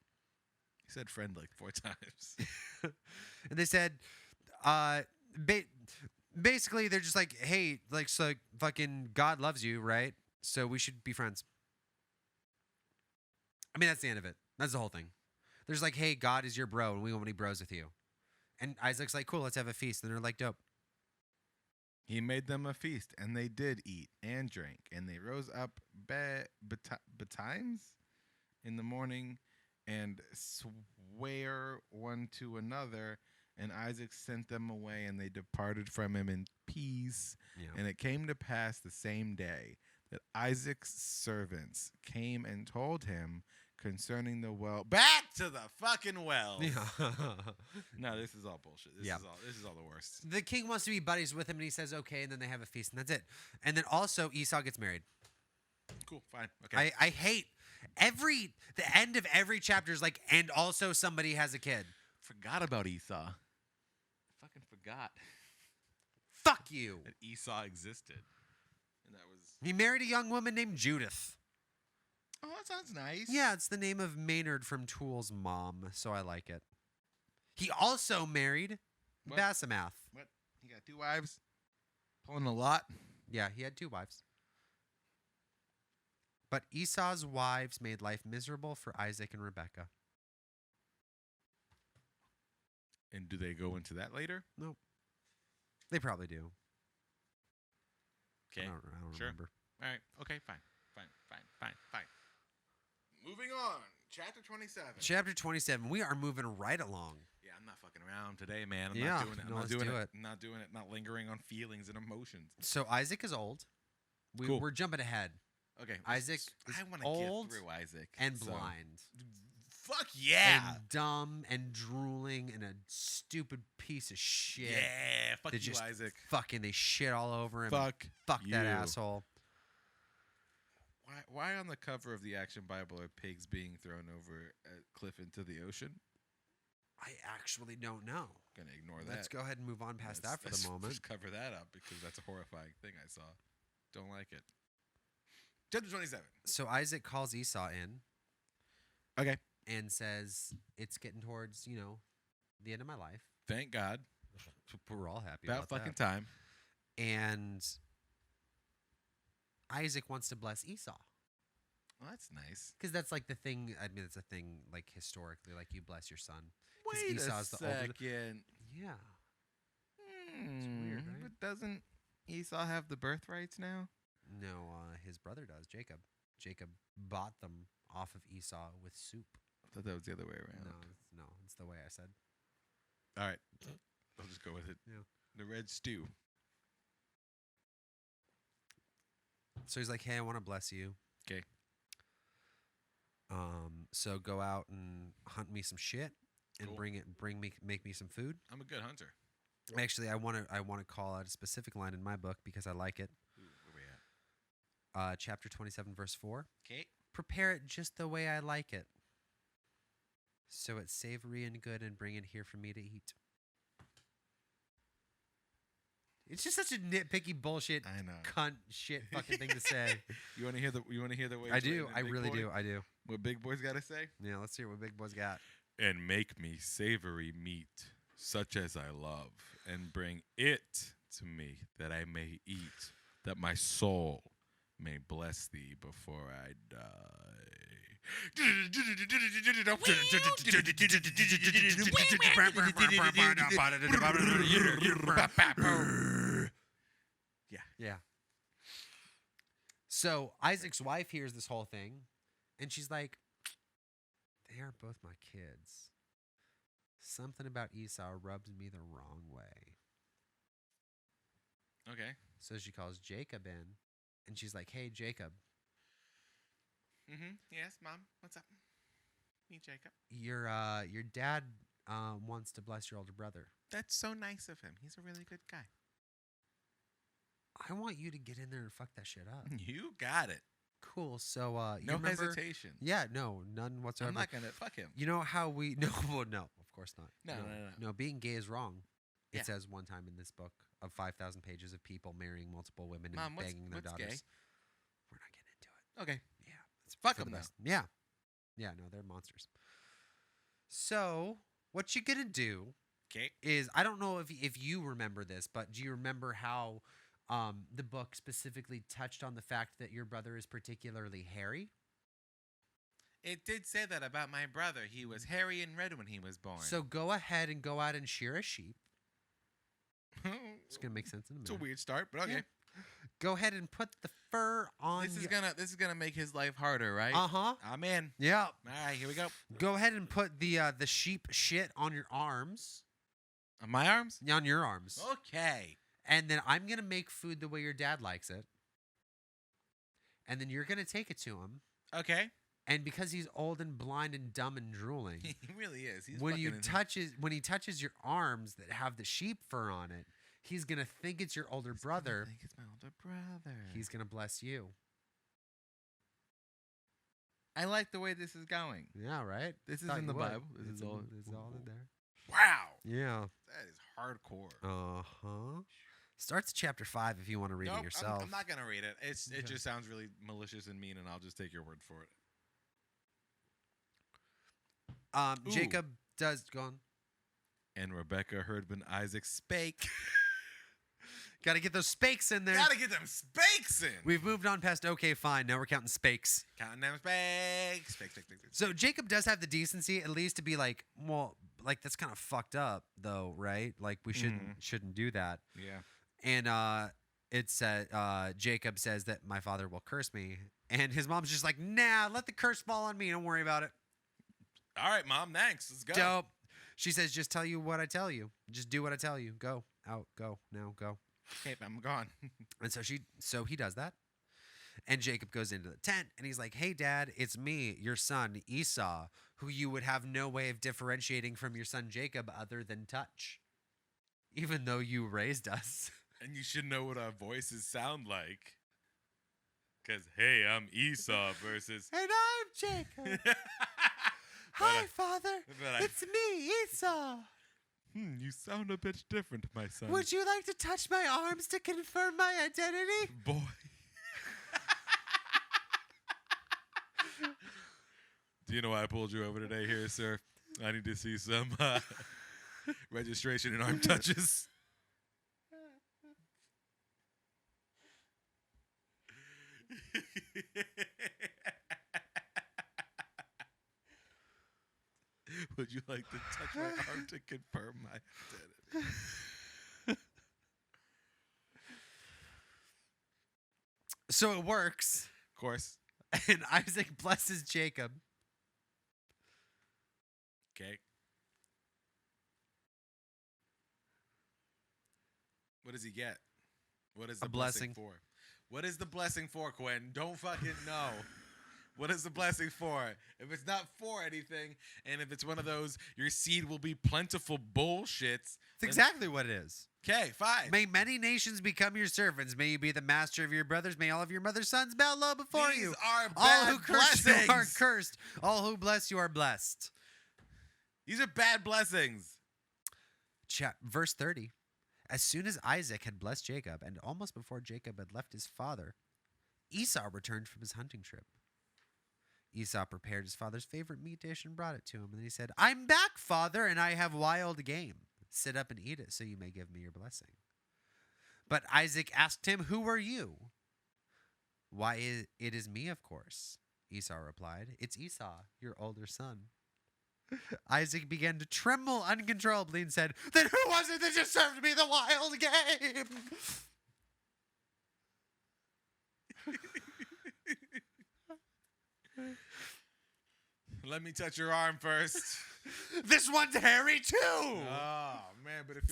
B: He said friend like 4 times.
A: And they said, basically, they're just like, hey, like, so fucking God loves you, right? So we should be friends. I mean, that's the end of it. That's the whole thing. There's like, hey, God is your bro, and we want to be bros with you. And Isaac's like, cool, let's have a feast. And they're like, dope.
B: He made them a feast, and they did eat and drink, and they rose up betimes in the morning and swear one to another. And Isaac sent them away, and they departed from him in peace.
A: Yeah.
B: And it came to pass the same day that Isaac's servants came and told him concerning the well. Back to the fucking well.
A: Yeah.
B: No, this is all bullshit. This
A: Yeah.
B: is all the worst.
A: The king wants to be buddies with him, and he says, okay, and then they have a feast, and that's it. And then also Esau gets married.
B: Cool, fine, okay.
A: I hate the end of every chapter is like, and also somebody has a kid.
B: Forgot about Esau. Fucking forgot
A: Fuck you.
B: that Esau existed, and that was.
A: He married a young woman named Judith.
B: Oh, that sounds nice.
A: Yeah, it's the name of Maynard from Tool's mom, so I like it. He also married
B: What?
A: Basemath.
B: What? He got 2 wives. Pulling a lot.
A: Yeah, he had 2 wives. But Esau's wives made life miserable for Isaac and Rebekah.
B: And do they go into that later?
A: Nope. They probably do.
B: Okay.
A: I don't
B: Sure.
A: remember.
B: All right. Okay. Fine. Moving on. Chapter 27.
A: Chapter 27. We are moving right along.
B: Yeah, I'm not fucking around today, man. I'm
A: Yeah,
B: not doing it.
A: no,
B: I'm
A: let's
B: not doing
A: do
B: it.
A: it.
B: I'm not doing it. Not lingering on feelings and emotions.
A: So Isaac is old.
B: Cool.
A: We're jumping ahead.
B: Okay.
A: Isaac is
B: I want to
A: old
B: get through Isaac.
A: and
B: so-
A: blind.
B: Fuck yeah.
A: And dumb and drooling and a stupid piece of shit.
B: Yeah. Fuck
A: They
B: you,
A: just
B: Isaac.
A: Fucking they shit all over him.
B: Fuck
A: that
B: you.
A: asshole.
B: Why on the cover of the Action Bible are pigs being thrown over a cliff into the ocean?
A: I actually don't know.
B: Gonna ignore that.
A: Let's go ahead and move on past that for the moment.
B: Just cover that up because that's a horrifying thing I saw. Don't like it. Chapter 27.
A: So Isaac calls Esau in
B: Okay.
A: and says, it's getting towards, the end of my life.
B: Thank God.
A: We're all happy
B: About
A: about
B: fucking
A: that.
B: time.
A: And Isaac wants to bless Esau.
B: Well, that's nice.
A: Because that's like the thing, I mean, it's a thing like historically, like you bless your son. 'Cause
B: Wait
A: Esau's
B: a
A: the older-
B: second.
A: Yeah.
B: Weird,
A: right?
B: But doesn't Esau have the birthrights now?
A: No, his brother does, Jacob. Jacob bought them off of Esau with soup.
B: I thought that was the other way around.
A: No, it's the way I said.
B: All right. I'll just go with it.
A: Yeah.
B: The red stew.
A: So he's like, hey, I want to bless you.
B: 'Kay.
A: So go out and hunt me some shit and
B: Cool.
A: make me some food.
B: I'm a good hunter.
A: Actually, I want to call out a specific line in my book because I like it.
B: Ooh, where we at?
A: Chapter 27, verse 4.
B: 'Kay.
A: Prepare it just the way I like it. So it's savory and good and bring it here for me to eat. It's just such a nitpicky bullshit,
B: I know.
A: cunt shit fucking thing to say.
B: You want to hear the way
A: I
B: it's
A: do.
B: written in
A: I
B: Big
A: really
B: Boy?
A: do. I do.
B: What Big Boy's got to say?
A: Yeah, let's hear what Big Boy's got.
B: And make me savory meat, such as I love, and bring it to me that I may eat, that my soul may bless thee before I die.
A: Yeah. So Isaac's wife hears this whole thing, and she's like, they are both my kids. Something about Esau rubs me the wrong way.
B: Okay.
A: So she calls Jacob in, and she's like, hey, Jacob,
B: Yes, Mom. What's up? Me, Jacob.
A: your dad wants to bless your older brother.
B: That's so nice of him. He's a really good guy.
A: I want you to get in there and fuck that shit up.
B: You got it.
A: Cool. So, you
B: No
A: remember?
B: hesitation.
A: Yeah, no, none whatsoever.
B: I'm not gonna fuck him.
A: You know how we? No, well, no, of course not.
B: No.
A: No, being gay is wrong. It
B: Yeah.
A: says one time in this book of 5,000 pages of people marrying multiple women and
B: Mom,
A: banging their
B: what's
A: daughters.
B: gay?
A: We're not getting into it.
B: Okay.
A: Yeah, it's
B: Fuck
A: for the
B: 'em, though.
A: best. Yeah, yeah, no, they're monsters. So, what you gonna do
B: Okay.
A: is, I don't know if you remember this, but do you remember how the book specifically touched on the fact that your brother is particularly hairy?
B: It did say that about my brother. He was hairy and red when he was born.
A: So go ahead and go out and shear a sheep. It's gonna make sense in a minute.
B: it's a weird start, but okay.
A: Yeah. Go ahead and put the fur on.
B: This is gonna make his life harder, right?
A: Uh-huh.
B: I'm in.
A: Yeah.
B: All right, here we go.
A: Go ahead and put the sheep shit on your arms.
B: On my arms?
A: On your arms.
B: Okay.
A: And then I'm gonna make food the way your dad likes it. And then you're gonna take it to him.
B: Okay.
A: And because he's old and blind and dumb and drooling,
B: He really is. He's
A: when
B: fucking
A: he touches your arms that have the sheep fur on it, he's gonna think it's your older brother.
B: I think it's my older brother.
A: He's gonna bless you.
B: I like the way this is going.
A: Yeah, right.
B: This is
A: Thought
B: in
A: you
B: the
A: would.
B: Bible. This is all.
A: It's all in there.
B: Wow.
A: Yeah.
B: That is hardcore.
A: Starts at chapter 5 if you want to read it yourself.
B: I'm not gonna read it.
A: Okay.
B: It just sounds really malicious and mean, and I'll just take your word for it. Ooh.
A: Jacob does go on.
B: And Rebecca heard when Isaac spake.
A: Got to get those spakes in there.
B: Gotta get them spakes in.
A: We've moved on past okay, fine. Now we're counting spakes.
B: Counting them spakes. Spakes.
A: So Jacob does have the decency at least to be like, well, like that's kind of fucked up though, right? Like we shouldn't do that.
B: Yeah.
A: And it said Jacob says that my father will curse me, and his mom's just like, nah, let the curse fall on me. Don't worry about it.
B: All right, Mom. Thanks. Let's go.
A: Dope. She says, just tell you what I tell you. Just do what I tell you. Go out. Go now. Go.
B: Okay, I'm gone.
A: And so he does that. And Jacob goes into the tent and he's like, hey, Dad, it's me, your son, Esau, who you would have no way of differentiating from your son Jacob other than touch, even though you raised us.
B: And you should know what our voices sound like. Because, hey, I'm Esau versus...
A: And I'm Jacob. Hi, Father. It's me, Esau.
B: You sound a bit different, my son.
A: Would you like to touch my arms to confirm my identity?
B: Boy. Do you know why I pulled you over today here, sir? I need to see some registration and arm touches. Would you like to touch my arm to confirm my identity?
A: So it works.
B: Of course.
A: And Isaac blesses Jacob.
B: Okay. What does he get? What is the
A: A
B: blessing
A: blessing.
B: for? What is the blessing for, Quinn? Don't fucking know. What is the blessing for? If it's not for anything, and if it's one of those your seed will be plentiful bullshits.
A: It's exactly what it is.
B: Okay, fine.
A: May many nations become your servants. May you be the master of your brothers. May all of your mother's sons bow low before
B: These
A: you.
B: are
A: All
B: bad
A: who curse
B: blessings.
A: you are cursed. All who bless you are blessed.
B: These are bad blessings.
A: Verse 30. As soon as Isaac had blessed Jacob, and almost before Jacob had left his father, Esau returned from his hunting trip. Esau prepared his father's favorite meat dish and brought it to him. And then he said, I'm back, father, and I have wild game. Sit up and eat it so you may give me your blessing. But Isaac asked him, who are you? Why, it is me, of course. Esau replied, it's Esau, your older son. Isaac began to tremble uncontrollably and said, then who was it that just served me the wild game?
B: Let me touch your arm first.
A: This one's hairy too.
B: Oh, man, but it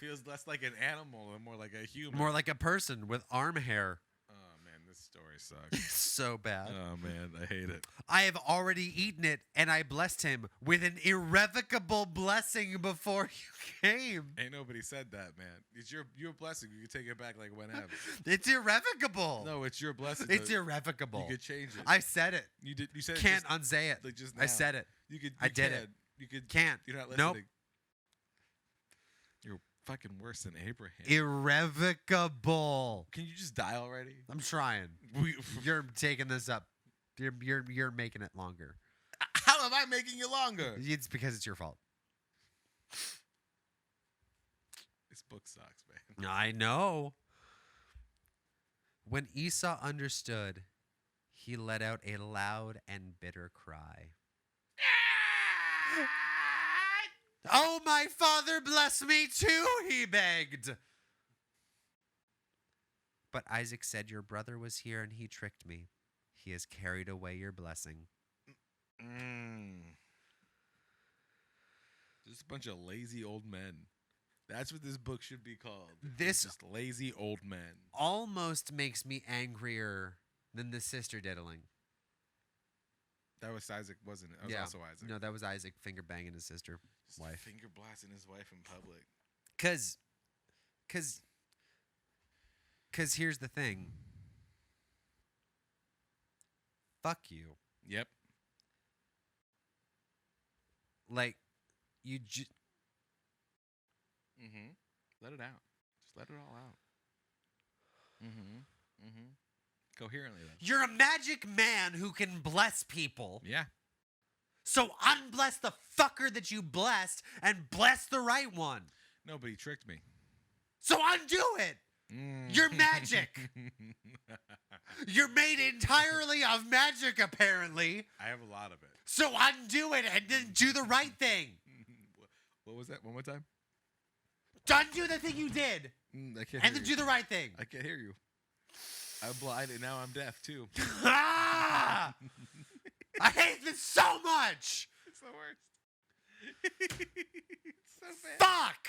B: feels less like an animal and more like a human.
A: More like a person with arm hair.
B: Oh, man, this story sucks.
A: So bad.
B: Oh man, I hate it.
A: I have already eaten it, and I blessed him with an irrevocable blessing before you came.
B: Ain't nobody said that, man. It's your blessing. You can take it back like whenever.
A: It's irrevocable.
B: No, it's your blessing.
A: It's
B: though.
A: irrevocable.
B: You could change it.
A: I said it.
B: You did. You said
A: Can't
B: it just,
A: unsay it.
B: like just now.
A: I said it.
B: You could.
A: I
B: You
A: did
B: can.
A: it.
B: You could.
A: Can't.
B: You're not listening.
A: Nope.
B: You're fucking worse than Abraham.
A: Irrevocable.
B: Can you just die already?
A: I'm trying. You're taking this up. You're making it longer.
B: How am I making it longer?
A: It's because it's your fault.
B: This book sucks, man.
A: I know. When Esau understood, he let out a loud and bitter cry. Oh, my father, bless me too, he begged. But Isaac said, your brother was here and he tricked me. He has carried away your blessing.
B: Just a bunch of lazy old men. That's what this book should be called.
A: This
B: just lazy old men.
A: almost makes me angrier than the sister diddling.
B: That was Isaac, wasn't it? That was also Isaac.
A: No, that was Isaac finger banging his sister.
B: Just
A: Wife.
B: finger blasting his wife in public.
A: Cause here's the thing. Fuck you.
B: Yep.
A: Like, you just...
B: Mm-hmm. Let it out. Just let it all out. Mm-hmm. Mm-hmm. Coherently, though.
A: You're a magic man who can bless people.
B: Yeah.
A: So unbless the fucker that you blessed and bless the right one.
B: Nobody tricked me.
A: So undo it. You're magic. You're made entirely of magic, apparently.
B: I have a lot of it.
A: So undo it and then do the right thing.
B: What was that? One more time?
A: Undo the thing you did.
B: I can't
A: And
B: hear
A: then
B: you.
A: do the right thing.
B: I can't hear you. I'm blind and now I'm deaf too.
A: Ah! I hate this so much.
B: It's the worst. It's so bad.
A: Fuck.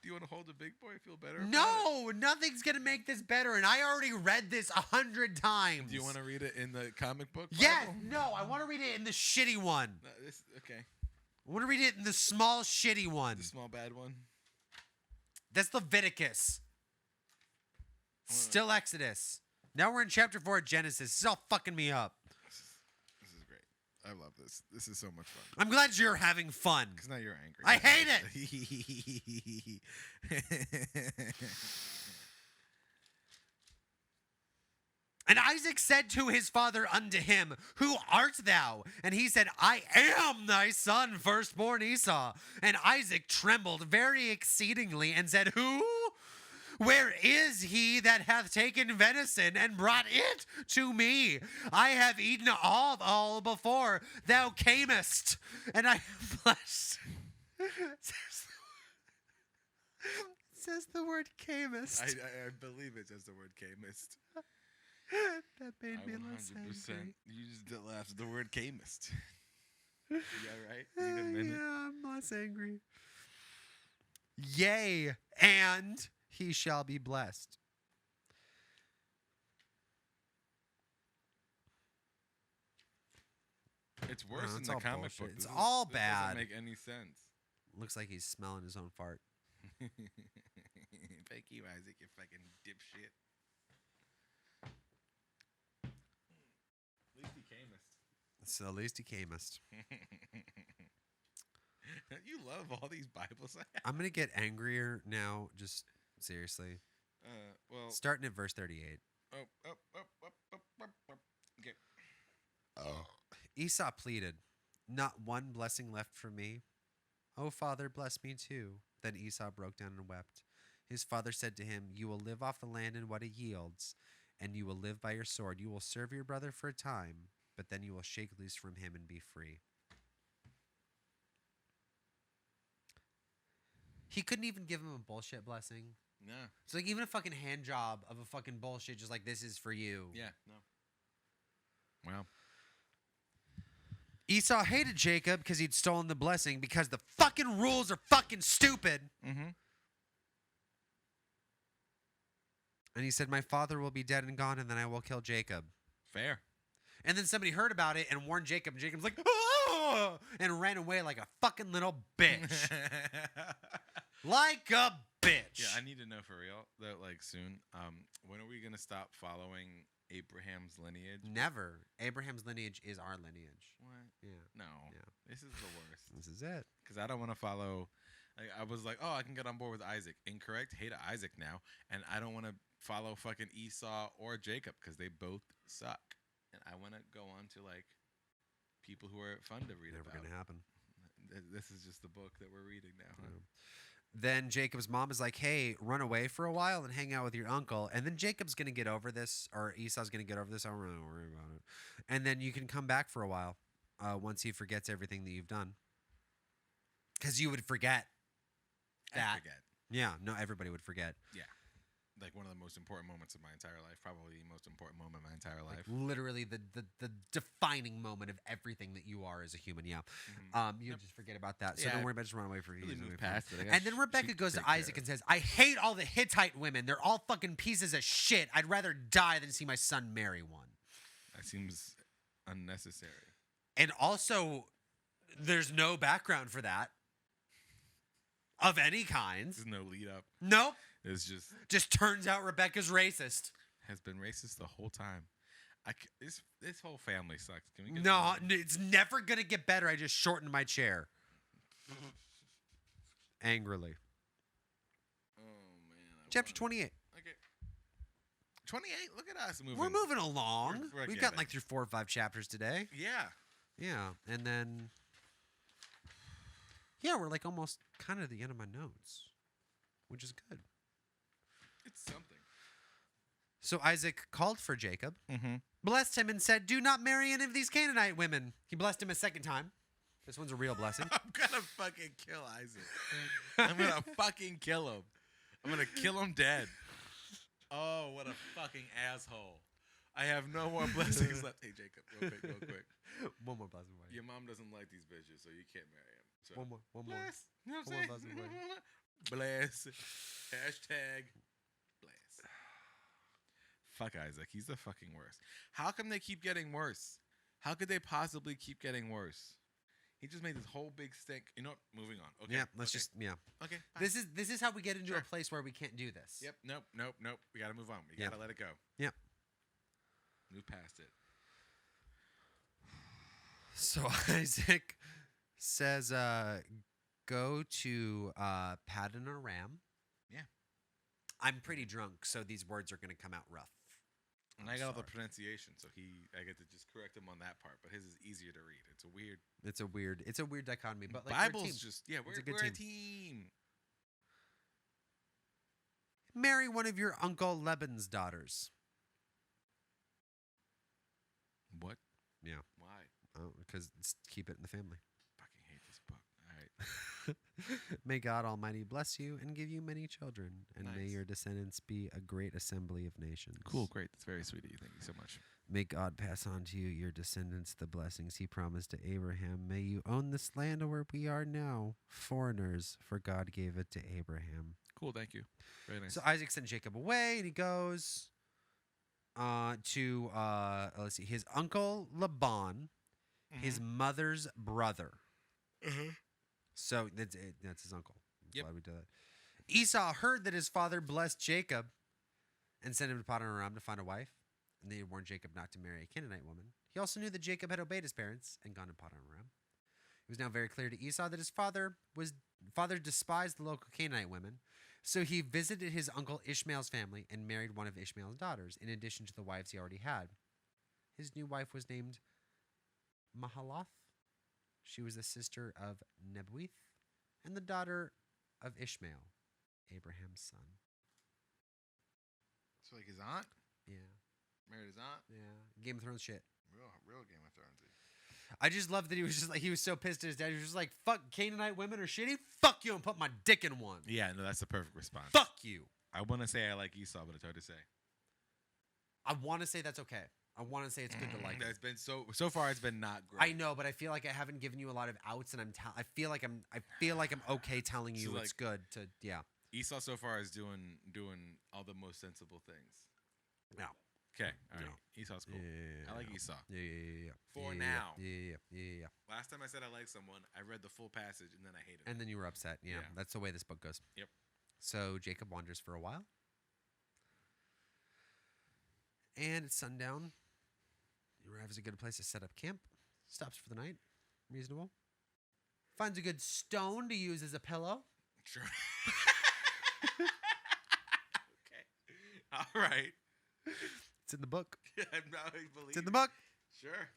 B: Do you want to hold a big boy and feel better? about
A: No, nothing's going to make this better. And I already read this 100 times.
B: it? Do you want to read it in the comic book?
A: Yeah,
B: Bible?
A: no, I want to read it in the shitty one.
B: No, okay.
A: I want to read it in the small shitty one.
B: The small bad one.
A: That's Leviticus. Still Exodus. Now we're in chapter 4 of Genesis. This is all fucking me up.
B: This is great. I love this. This is so much fun.
A: I'm glad you're having fun.
B: Because now you're angry.
A: I hate
B: it.
A: And Isaac said to his father unto him, who art thou? And he said, I am thy son, firstborn Esau. And Isaac trembled very exceedingly and said, who? Where is he that hath taken venison and brought it to me? I have eaten all before thou camest, and I have blessed. Says the word camest.
B: I believe it says the word camest.
A: That made me less angry.
B: You just laughed at the word camest. You right? Need a minute?
A: Yeah, I'm less angry. Yea, and he shall be blessed.
B: It's worse
A: No,
B: in
A: it's
B: the
A: all
B: comic
A: bullshit.
B: book.
A: It's
B: This
A: all
B: this
A: bad.
B: Doesn't make any sense.
A: Looks like he's smelling his own fart.
B: Thank you, Isaac, you fucking dipshit. At least he camest.
A: So at least he camest.
B: You love all these Bibles.
A: I'm going to get angrier now, just seriously.
B: Well.
A: Starting at verse 38.
B: Okay.
A: Esau pleaded, not one blessing left for me. Oh, father, bless me too. Then Esau broke down and wept. His father said to him, you will live off the land and what it yields, and you will live by your sword. You will serve your brother for a time, but then you will shake loose from him and be free. He couldn't even give him a bullshit blessing.
B: No.
A: It's like even a fucking hand job of a fucking bullshit, just like, this is for you.
B: Yeah, no. Wow.
A: Esau hated Jacob because he'd stolen the blessing because the fucking rules are fucking stupid.
B: Mm-hmm.
A: And he said, my father will be dead and gone, and then I will kill Jacob.
B: Fair.
A: And then somebody heard about it and warned Jacob. And Jacob's like, oh! And ran away like a fucking little bitch. Like a bitch.
B: Yeah, I need to know for real that like soon. When are we gonna stop following Abraham's lineage?
A: Never. Abraham's lineage is our lineage.
B: What?
A: Yeah.
B: No.
A: Yeah.
B: This is the worst.
A: This is it.
B: Because I don't want to follow. I was like, oh, I can get on board with Isaac. Incorrect. Hate Isaac now, and I don't want to follow fucking Esau or Jacob because they both suck. And I want to go on to like people who are fun to read
A: Never
B: about.
A: gonna happen.
B: This is just the book that we're reading now. Huh?
A: Yeah. Then Jacob's mom is like, hey, run away for a while and hang out with your uncle. And then Jacob's going to get over this, or Esau's going to get over this. I don't really worry about it. And then you can come back for a while once he forgets everything that you've done. Because you would forget that.
B: I forget.
A: Yeah, no, everybody would forget.
B: Yeah. Like one of the most important moments of my entire life. Probably the most important moment of my entire life.
A: Like literally the defining moment of everything that you are as a human. Yeah. You just forget about that. So
B: Yeah,
A: don't worry about it, just run away for
B: Really
A: years.
B: move past it.
A: And then Rebecca goes to Isaac and says, I hate all the Hittite women. They're all fucking pieces of shit. I'd rather die than see my son marry one.
B: That seems unnecessary.
A: And also, there's no background for that of any kind.
B: There's no lead up.
A: Nope.
B: It's
A: just turns out Rebecca's racist.
B: has been racist the whole time. This whole family sucks. Can we get
A: No, it's never gonna get better. I just shortened my chair. Angrily.
B: Oh man.
A: Chapter 28.
B: Okay. 28. Look at us moving.
A: We're moving along.
B: We're
A: We've
B: getting
A: gotten
B: it.
A: like through 4 or 5 chapters today.
B: Yeah.
A: Yeah, and then yeah, we're like almost kind of at the end of my notes, which is good.
B: It's something.
A: So Isaac called for Jacob,
B: Mm-hmm.
A: blessed him, and said, "Do not marry any of these Canaanite women." He blessed him a second time. This one's a real blessing.
B: I'm gonna fucking kill Isaac. I'm gonna fucking kill him. I'm gonna kill him dead. Oh, what a fucking asshole. I have no more blessings left. Hey, Jacob, real quick.
A: One more blessing for you.
B: Your mom doesn't like these bitches, so you can't marry him. So
A: One more.
B: bless. You know what
A: One
B: I'm
A: more
B: saying?
A: blessing for you.
B: Bless. Hashtag bless. Fuck Isaac. He's the fucking worst. How come they keep getting worse? How could they possibly keep getting worse? He just made this whole big stink. You know what? Moving on. Okay.
A: Yeah, let's
B: okay.
A: just yeah.
B: Okay. Fine.
A: This is how we get into
B: Sure.
A: a place where we can't do this.
B: Yep. Nope. We gotta move on. We
A: Yep.
B: gotta let it go.
A: Yep.
B: Move past it.
A: So Isaac says, "Go to Paddan Aram."
B: Yeah.
A: I'm pretty drunk, so these words are going to come out rough.
B: And
A: I'm
B: I got all the
A: sorry.
B: pronunciation, so I get to just correct him on that part. But his is easier to read. It's a weird dichotomy. But like, Bible's
A: we're a team.
B: just we're
A: a good
B: a
A: team.
B: team.
A: Marry one of your uncle Laban's daughters.
B: What?
A: Yeah.
B: Why?
A: Because keep it in the family.
B: Fucking hate this book. All right.
A: May God Almighty bless you and give you many children, and may
B: Nice.
A: your descendants be a great assembly of nations.
B: Cool. Great. That's very sweet of you. Thank you so much.
A: May God pass on to you, your descendants, the blessings he promised to Abraham. May you own this land where we are now, foreigners, for God gave it to Abraham.
B: Cool. Thank you. Very nice.
A: So Isaac sent Jacob away, and he goes to let's see, his uncle Laban, his mother's brother. So that's it. That's his uncle. That's
B: Yep.
A: why we do that. Esau heard that his father blessed Jacob and sent him to Paddan Aram to find a wife. And they warned Jacob not to marry a Canaanite woman. He also knew that Jacob had obeyed his parents and gone to Paddan Aram. It was now very clear to Esau that his father despised the local Canaanite women. So he visited his uncle Ishmael's family and married one of Ishmael's daughters, in addition to the wives he already had. His new wife was named Mahalath. She was the sister of Nebuith and the daughter of Ishmael, Abraham's son.
B: So like his aunt
A: Yeah,
B: married his aunt.
A: yeah. Game of Thrones shit.
B: Real Game of Thrones.
A: I just love that he was just like, he was so pissed at his dad. He was just like, fuck, Canaanite women are shitty. Fuck you and put my dick in one.
B: Yeah. No, that's the perfect response.
A: Fuck you.
B: I want to say I like Esau, but it's hard to say.
A: I want to say that's okay. I want to say it's good to like it.
B: It's been so far. It's been not great.
A: I know, but I feel like I haven't given you a lot of outs, and I feel like I'm okay telling you
B: So,
A: it's good to yeah.
B: Esau so far is doing all the most sensible things.
A: Yeah.
B: Okay. All right.
A: Yeah.
B: Esau's cool.
A: Yeah.
B: I like Esau.
A: Yeah.
B: For
A: Yeah,
B: now.
A: Yeah.
B: Last time I said I like someone, I read the full passage and then I hated
A: And
B: it.
A: then you were upset. Yeah.
B: Yeah.
A: That's the way this book goes.
B: Yep.
A: So Jacob wanders for a while. And it's sundown. He arrives at a good place to set up camp. Stops for the night. Reasonable. Finds a good stone to use as a pillow.
B: Sure. Okay. All right.
A: It's in the book.
B: I believe
A: It's in the book.
B: Sure.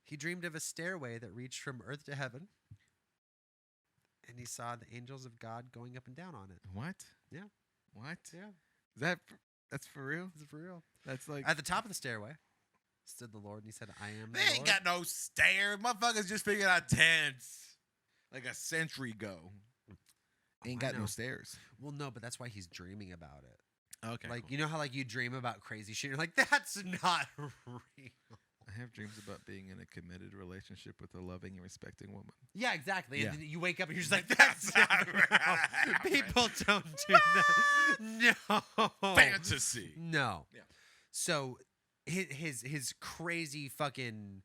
A: He dreamed of a stairway that reached from earth to heaven. And he saw the angels of God going up and down on it.
B: What?
A: Yeah.
B: What?
A: Yeah.
B: That's for real?
A: This is for real.
B: That's like
A: At the top of the stairway stood the Lord, and he said, I am the
B: they ain't
A: Lord.
B: got no stairs. Motherfuckers just figured out tents like a century ago. Ain't
A: I
B: got no
A: know.
B: stairs.
A: Well, no, but that's why he's dreaming about it.
B: Okay.
A: Like,
B: cool.
A: you know how like you dream about crazy shit? You're like, that's not real.
B: I have dreams about being in a committed relationship with a loving and respecting woman.
A: Yeah, exactly.
B: Yeah.
A: And then you wake up and you're just like, that's not real. People don't do that. No.
B: Fantasy.
A: No.
B: Yeah.
A: So his crazy fucking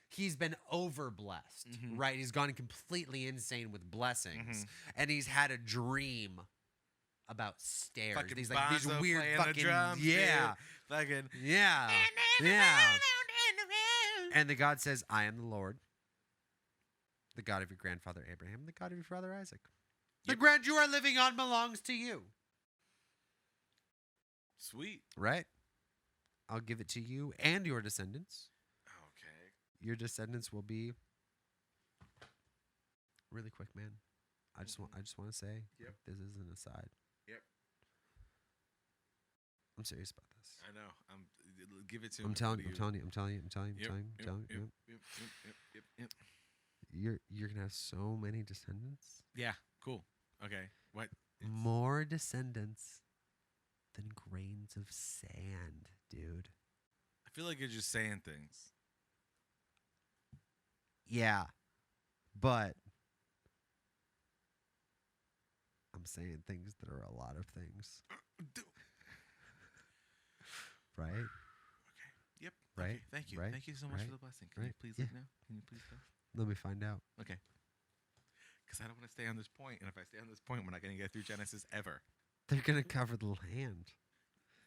A: he's been overblessed,
B: Mhm.
A: right? He's gone completely insane with blessings.
B: Mhm.
A: And he's had a dream about stairs.
B: Fucking
A: These like these
B: Bonzo
A: weird
B: playing the
A: fucking
B: drums,
A: yeah.
B: dude. Fucking
A: Yeah. Yeah. And the God says, I am the Lord, the God of your grandfather Abraham, the God of your father Isaac. The
B: Yep.
A: ground you are living on belongs to you.
B: sweet.
A: Right? I'll give it to you and your descendants.
B: Okay.
A: Your descendants will be really quick, man. I just want to say
B: Yep.
A: this is an aside.
B: Yep.
A: I'm serious about this.
B: I know. Give it to
A: I'm
B: me.
A: telling
B: What
A: you,
B: do
A: I'm telling you.
B: Yep.
A: You're gonna have so many descendants.
B: Yeah. Cool. Okay. What?
A: More descendants than grains of sand, dude.
B: I feel like you're just saying things.
A: Yeah. But I'm saying things that are a lot of things. Right?
B: Okay. Yep.
A: Right?
B: Okay. Thank you.
A: Right?
B: Thank you so much
A: Right?
B: for the blessing. Can you
A: Right?
B: please
A: Yeah.
B: leave now? Can you please go?
A: Let me find out.
B: Okay. Because I don't want to stay on this point, and if I stay on this point, we're not going to get through Genesis ever.
A: They're gonna cover the land.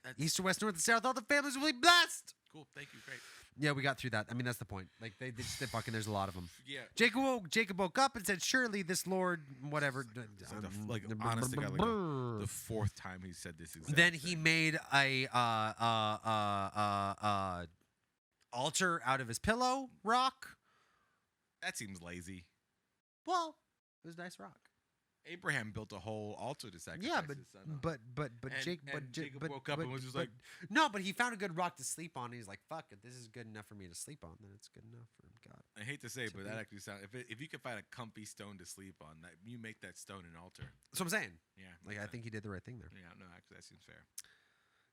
B: That's
A: East to west, north to south, all the families will be blessed.
B: cool. Thank you. Great.
A: Yeah, we got through that. I mean, that's the point. Like they just they fucking. There's a lot of them.
B: Yeah.
A: Jacob woke up and said, "Surely this Lord, whatever."
B: It's like honest to God, like the fourth time he said this exact
A: Then he
B: thing.
A: made a altar out of his pillow rock.
B: That seems lazy.
A: Well, it was a nice rock.
B: Abraham built a whole altar to sacrifice
A: Yeah, but
B: his son on.
A: but
B: And Jacob woke up and was just
A: but-
B: like-
A: no, but he found a good rock to sleep on. And he's like, "Fuck it, this is good enough for me to sleep on. Then it's good enough for God."
B: I hate to say,
A: to
B: but that
A: me.
B: actually sounds. If you can find a comfy stone to sleep on, that you make that stone an altar.
A: That's what I'm saying.
B: Yeah.
A: Like I think he did the right thing there.
B: Yeah. No, actually, that seems fair.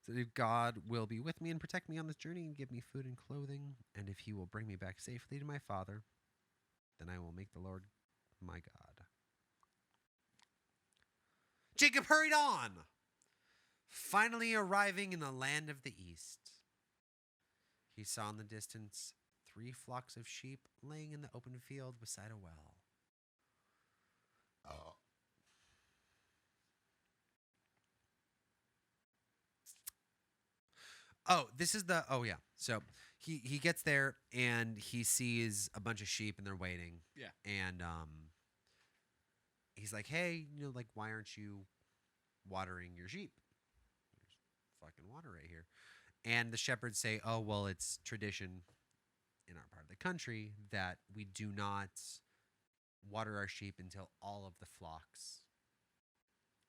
A: So if God will be with me and protect me on this journey and give me food and clothing, and if he will bring me back safely to my father, then I will make the Lord my God. Jacob hurried on, finally arriving in the land of the east. He saw in the distance 3 flocks of sheep laying in the open field beside a well. Oh, this is the yeah. So he gets there and he sees a bunch of sheep and they're waiting.
B: Yeah.
A: And he's like, "Hey, like why aren't you watering your sheep? There's fucking water right here." And the shepherds say, "Oh, well, it's tradition in our part of the country that we do not water our sheep until all of the flocks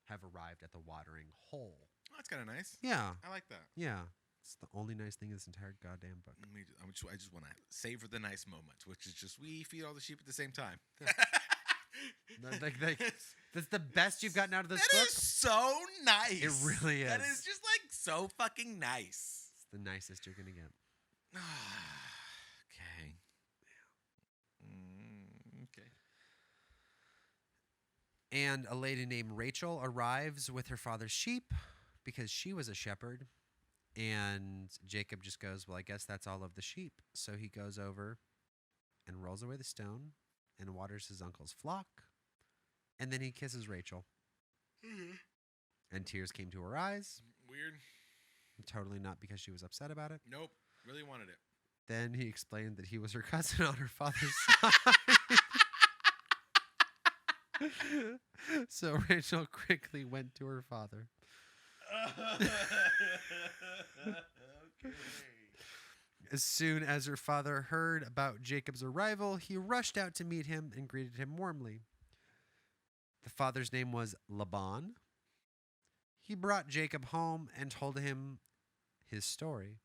A: have arrived at the watering hole."
B: Oh, that's kind of nice.
A: Yeah.
B: I like that.
A: Yeah. It's the only nice thing in this entire goddamn book.
B: I just want to savor the nice moments, which is just we feed all the sheep at the same time.
A: That's the best you've gotten out of this
B: That
A: book.
B: is so nice.
A: It really is.
B: That is just like so fucking nice.
A: It's the nicest you're gonna get.
B: Okay. Okay.
A: And a lady named Rachel arrives with her father's sheep because she was a shepherd. And Jacob just goes, well, I guess that's all of the sheep. So he goes over and rolls away the stone and waters his uncle's flock. And then he kisses Rachel. And tears came to her eyes.
B: Weird.
A: Totally not because she was upset about it.
B: Nope. Really wanted it.
A: Then he explained that he was her cousin on her father's side. So Rachel quickly went to her father.
B: Okay.
A: As soon as her father heard about Jacob's arrival, he rushed out to meet him and greeted him warmly. The father's name was Laban. He brought Jacob home and told him his story.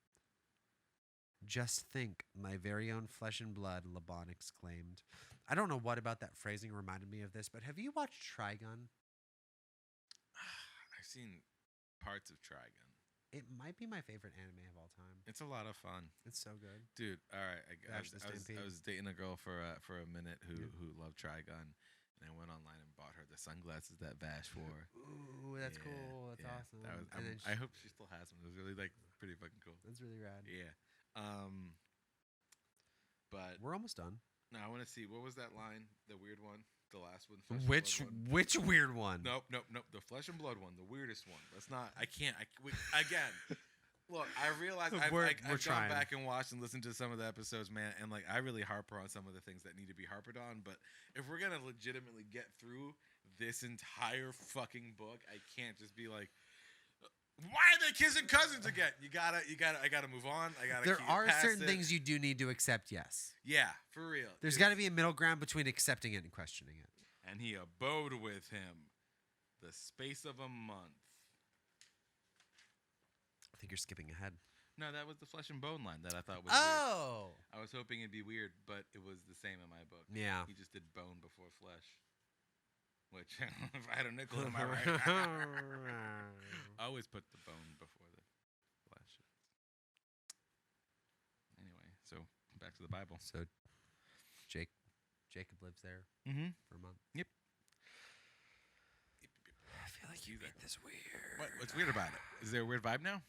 A: Just think, my very own flesh and blood, Laban exclaimed. I don't know what about that phrasing reminded me of this, but have you watched Trigun?
B: I've seen parts of Trigun.
A: It might be my favorite anime of all time.
B: It's a lot of fun,
A: It's so good.
B: dude. All right,
A: Gosh, the Stampede.
B: I was dating a girl for a minute who loved Trigun, and I went online and bought her the sunglasses that Vash wore.
A: Ooh, that's
B: Yeah,
A: cool. That's
B: yeah.
A: awesome.
B: That was,
A: And then
B: I hope she still has them. It was really pretty fucking cool.
A: that's really rad.
B: Yeah. But
A: We're almost done.
B: no, I want to see what was that line, the weird one, the last one.
A: Which weird one?
B: Nope. The flesh and blood one, the weirdest one. Let's not. I can't. Again. Look, I realize I've
A: We're
B: gone
A: trying.
B: back and watched and listened to some of the episodes, man, and like I really harp on some of the things that need to be harped on. But if we're gonna legitimately get through this entire fucking book, I can't just be like, why are they kissing cousins again? I gotta move on.
A: There
B: keep
A: are
B: past
A: certain
B: it.
A: things you do need to accept, yes.
B: Yeah, for real.
A: There's
B: Dude.
A: got to be a middle ground between accepting it and questioning it.
B: And he abode with him the space of a month.
A: I think you're skipping ahead.
B: No, that was the flesh and bone line that I thought was weird.
A: Oh!
B: I was hoping it'd be weird, but it was the same in my book.
A: Yeah.
B: He just did bone before flesh. Which, if I had a nickel in my right, I always put the bone before the flesh. Anyway, so back to the Bible.
A: So Jacob lives there
B: Mm-hmm.
A: for a month.
B: Yep.
A: I feel like you
B: Excuse
A: made this weird.
B: What's weird about it? Is there a weird vibe now?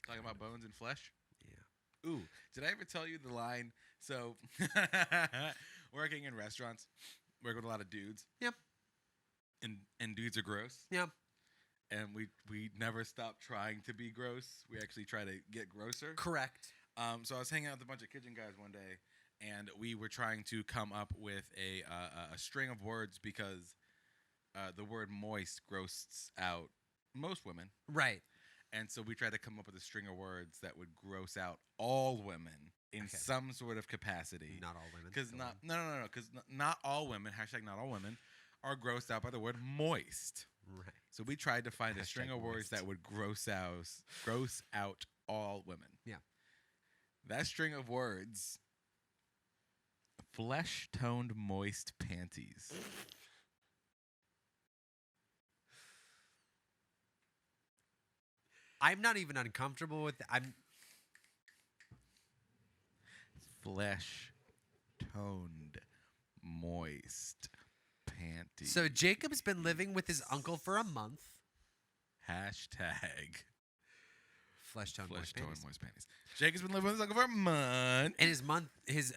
B: Talking about bones and flesh?
A: Yeah.
B: Ooh, did I ever tell you the line? So, working in restaurants, work with a lot of dudes.
A: Yep.
B: And dudes are gross.
A: Yep.
B: And we never stop trying to be gross. We actually try to get grosser.
A: Correct.
B: So I was hanging out with a bunch of kitchen guys one day, and we were trying to come up with a string of words because the word moist grosses out most women.
A: Right.
B: And so we tried to come up with a string of words that would gross out all women in
A: Okay.
B: some sort of capacity.
A: Not all women.
B: Because
A: Go on.
B: no, because not all women, hashtag not all women, are grossed out by the word moist.
A: Right.
B: So we tried to find a
A: Hashtag
B: string of words
A: moist.
B: that would gross out all women.
A: Yeah.
B: That string of words, flesh-toned moist panties.
A: I'm not even uncomfortable with I'm
B: Flesh-toned moist panties.
A: So Jacob's been living with his uncle for a month.
B: Hashtag
A: Flesh tone moist
B: flesh-toned
A: panties.
B: moist panties. Jacob's been living with his uncle for a month.
A: And his month
B: His